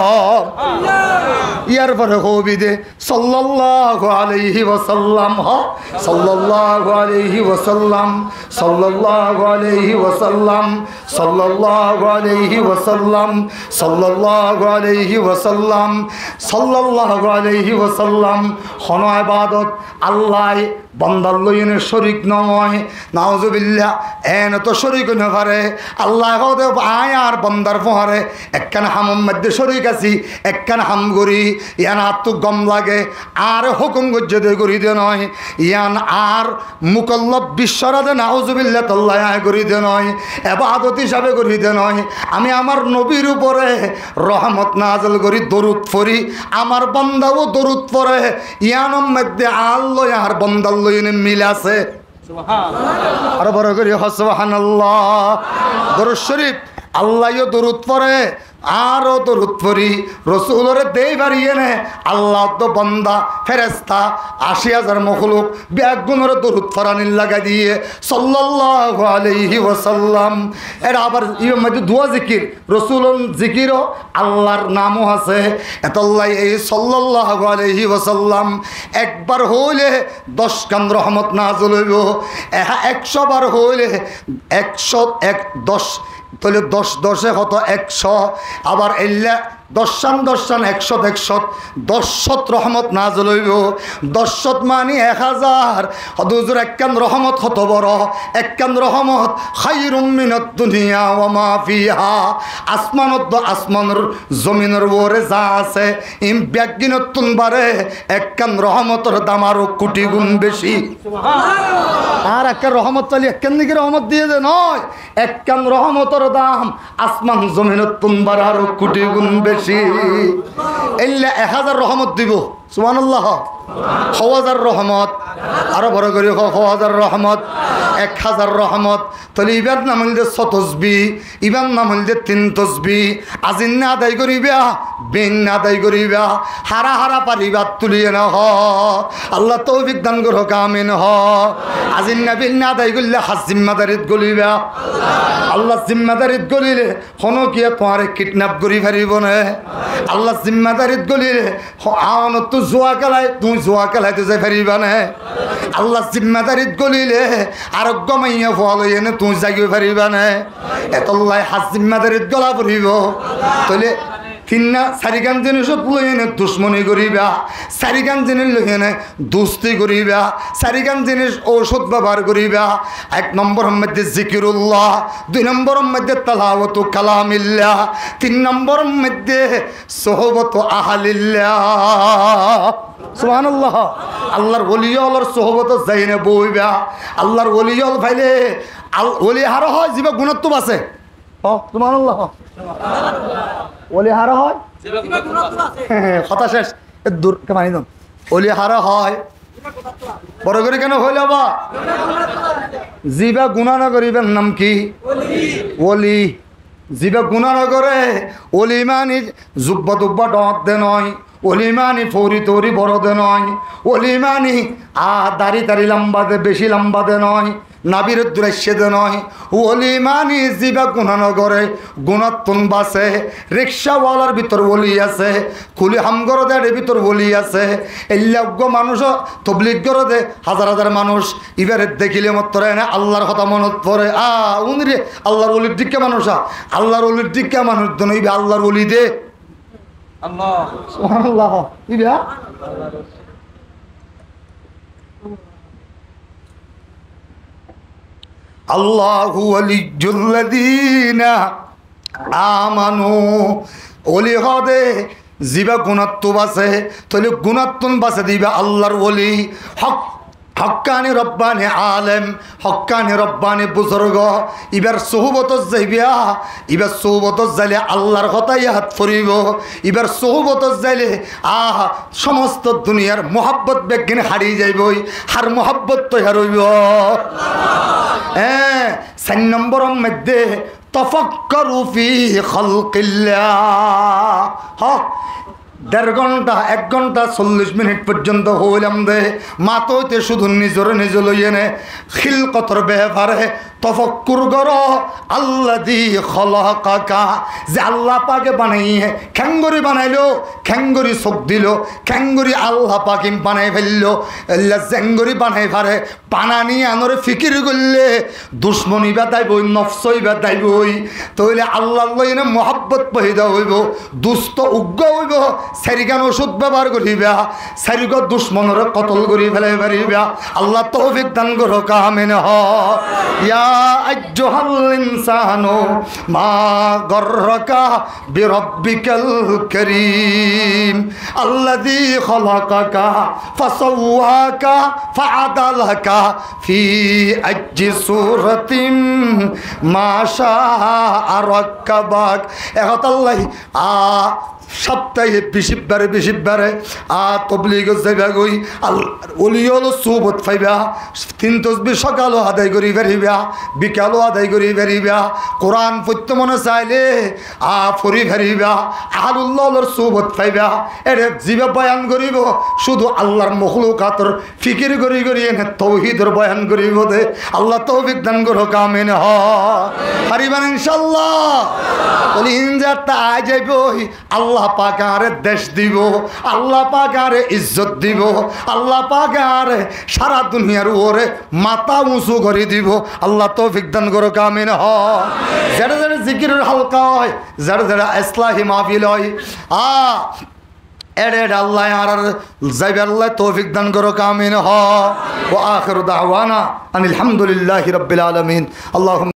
ইয়ার পরে হবি দে সাল্লাল্লাহু আলাইহি ওয়াসাল্লাম। সাল্লাল্লাহু আলাইহি ওয়াসাল্লাম সাল্লাল্লাহু আলাইহি ওয়াসাল্লাম সাল্লাল্লাহু আলাইহি ওয়াসাল্লাম সাল্লাল্লাহু আলাইহি ওয়াসাল্লাম সাল্লাল্লাহু আলাইহি ওয়াসাল্লাম। হন ইবাদত আল্লাহ বন্দার লইনে শরিক নয়। নাউজুবিল্লাহ এন তো শরিক না পারে আল্লাহ আয় আর বন্দার পহারে একখান হামম মধ্যে শরিক আছি, একখান হাম করি ইয়ান আর তো গম লাগে আর হুকুম গজ্জে করি দে নয়, ইয়ান আর মুকল্লব বিশ্বরাদে নাউজুবিল্লাহ তাল্লাহ করি দে নয়, ইবাদত হিসাবে করি দে নয়। আমি আমার নবীর উপরে রহমত নাজল করি, দরুদ পড়ি, আমার বন্দাও দরুদ পড়ে। ইয়ানোর মধ্যে আল্লাহ আর বন্দার লইনে মিল আছে। আরো বড় করি সুবহানাল্লাহ। দরুদ শরীফ আল্লাহও দরুদ পড়ে আরও দরুদ পড়ি, রসুলরে দেই বাড়িয়ে নে আল্লাহ তো বন্দা ফেরেস্তা 80,000 মখলুক ব্যাগুণরে দরুদ ফরানির লাগা দিয়ে সাল্লাল্লাহু আলাইহি ওয়াসাল্লাম। এরা আবার ইয়ের মধ্যে দোয়া জিকির, রসুল জিকিরও আল্লাহর নামও আছে। এতল্লাই এই সাল্লাল্লাহু আলাইহি ওয়াসাল্লাম একবার হইলে 10 কান রহমত নাযিল হইব, 100 বার হইলে 110 তাহলে 10 10 কত 100। আবার এল্লা দশান 100 10 রহমত নাযিল হইব 10 মানে 1000 হুজুর একখান রহমত কত বড় একখান রহমত খায়রুম মিনাদ দুনিয়া ওয়া মা ফিহা আসমানের জমিনের উপরে যা আছে ইম ব্যাগিনতুন বারে একখান রহমতের দাম আরো কোটি গুণ বেশি সুবহানাল্লাহ আর একখান রহমত চালি একখান দিকে রহমত দিয়ে দে নয় একখান রহমতের দাম আসমান জমিনতুন বারে আরো কোটি গুণ বেশি এল্লা 1000 রহমত দিব সুবহানাল্লাহ 1000 রহমত আরো বড় করে 1000 রহমত 1000 রহমত তাহলে ইবার নাম হইলে 100 তসবিহ ইবার নাম হইলে 3 তসবিহ আজিন না আদায় করিবা বেন না আদায় করিবা হারা হারা পারিবার তুলিয়ে না হ আল্লাহ তৌফিক দান করো আমিন হ আজিন না বেন না আদায় করলে হাজ জিম্মাদারিত গলিবা আল্লাহ জিম্মাদারিত গলিলে কোন কি তোমারে কিডন্যাপ করি পারিব না আল্লাহ জিম্মাদারিত গলিলে আওন তো জুয়া খেলায় তুই জুয়া খেলাইতে যাই পারিবা না আল্লাহ জিম্মাদারিত গলিলে আরোগ্য মাইয়া ফল এনে তুই জাগিয়ে পারিবা না এতল্লাই হাজ জিম্মাদারিত গলা পড়িব তাহলে তিননা চারিখান জিনিসত লৈ এনে দুশ্মনী করিবা চারিখান জিনিস লৈ এনে দুস্তি করিবা চারিখান জিনিস ঔষধ ব্যবহার করিবা 1 নম্বরের মধ্যে জিকিরুল্লাহ 2 নম্বরের মধ্যে তালাওয়াতু কালামিল্লাহ 3 নম্বরের মধ্যে সোহবত আহলিল্লাহ সুবহানাল্লাহ আল্লাহর ওলিয়র সোহবত যাইনে বইবা আল্লাহর ওলিয়ল ভাইলে ওলি হার হয় জিবা গুণত্ব আছে সুবহানাল্লাহ ওলি হারা হয় কথা শেষ দূর পানি দাম ওলি হারা হয় বড় করে কেন হইল বা জিবা গুণা না করিবেন নাম কি ওলি জিবা গুণা না করে ওলি মানি জুব্বা দুব্বা ডট দে নয় ওলি মানি ফৌরি তৌরি বড় দে নয় ওলি মানি দাড়ি দাড়ি লম্বা দে বেশি লম্বা দে নয় নাবির দৃশ্য দে নয় ওলি মানি জিবা গুণানো করে গুণাত্তন বাসে রিক্সাওয়ালার ভিতর ওলি আছে কুলি হামগরদের ভিতর ওলি আছে এল্লাজ্ঞ মানুষ তবলিগ করে দে হাজার হাজার মানুষ এবারে দেখিলে মাত্র এনে আল্লাহর কথা মনত পড়ে উনরে আল্লাহর ওলির দিকে মানুষ আল্লাহর ওলির দিকে মানুষ দনইবে আল্লাহর ওলি দে আল্লাহ সুবহানাল্লাহ ইবা আল্লাহু ওয়ালিয়্যুল্লাযীনা আমানু ওলি হদে জিবা গুণাত্ব বাসে তাহলে গুণাত্তন বাসে দিবা আল্লাহর ওলি হক হক্কানি রব্বানি আলেম হক্কানি রব্বানি বুজুর্গ এবার সোহবত যাইবা এবার সোহবত যাইলে আল্লাহর কথাই হাত ফুরিব এবার সোহবত যাইলে সমস্ত দুনিয়ার মোহাব্বত বেগিন হারিয়ে যাইবই হার মোহাব্বত তৈরি হইব 4 নম্বরের মধ্যে তাফাক্কারু ফি খালকিল্লাহ 1.5 ঘন্টা 1 ঘন্টা 40 মিনিট পর্যন্ত হইলাম দে মাতইতে শুধু নিজর নিজ লইয়ে নে খিলকতর ব্যাপারে তফক্কুর করো আল্লাযী খলাকাকা যে আল্লাহ পাকে বানাইয়ে খ্যাঙ্গরি বানাইলো খ্যাঙ্গরি চোখ দিল খ্যাঙ্গরি আল্লাহ পাকে বানাই ফেললো আল্লাহ জ্যাঙ্গরি বানাই পারে বানানি আনরে ফিকির করলে দুশ্মনী বেদাইবই নফসই বেদাইবই তইলে আল্লাহ লইনে মোহাব্বত পহিদা হইব দুষ্ট উগ্র হইব সারিগান ওষুধ ব্যবহার করিবা সারিগ দুশ্মনের কতল করি ফেলে পারিবা আল্লাহ তৌফিক দান করো কামিন হ ইয়া আইয়ুহাল ইনসানু মা গররাকা বিরব্বিকাল কারীম আল্লাযী খালাকাকা ফাসাওয়াকা ফাআদালাকা ফি আইয়ি সূরাতিন মা শাআ রাক্কাবাক এহতাল্লাহ সপ্তাহে 20 বারে তবলিগ যাইবা গই ওলিয়ল সুবত পাইবা 3 তসবিহ সকালও আদায় করি ফেরিবা বিকালও আদায় করি ফেরিবা কোরআন পড়তে মনে চাইলে পড়ি ফেরিবা আহলুল্লাহর সুবত পাইবা এরে জিবা বয়ান করিব শুধু আল্লাহর মখলুকাতর ফিকির করি করি এনে তৌহিদের বয়ান করিব দে আল্লাহ তৌফিক দান করো কামিন হ পারিবেন ইনশাআল্লাহ বলি ইনজারটা আই যাইব আল্লাহ আল্লাহ পাক আরে দেশ দিব, আল্লাহ পাক আরে ইজ্জত দিব, আল্লাহ পাক আরে সারা দুনিয়ার উপরে মাথা উঁচু করে দিব। আল্লাহ তৌফিক দান করো, আমিন। যারা যারা জিকিরের হালকা হয়, যারা যারা ইসলাহি মাহফিল হয়, এড়ে আল্লাহ আর যাইবে, আল্লাহ তৌফিক দান করো, আমিন। ওয়া আখিরু দাওয়ানা আনিল হামদুলিল্লাহি রাব্বিল আলামিন। আল্লাহুম্মা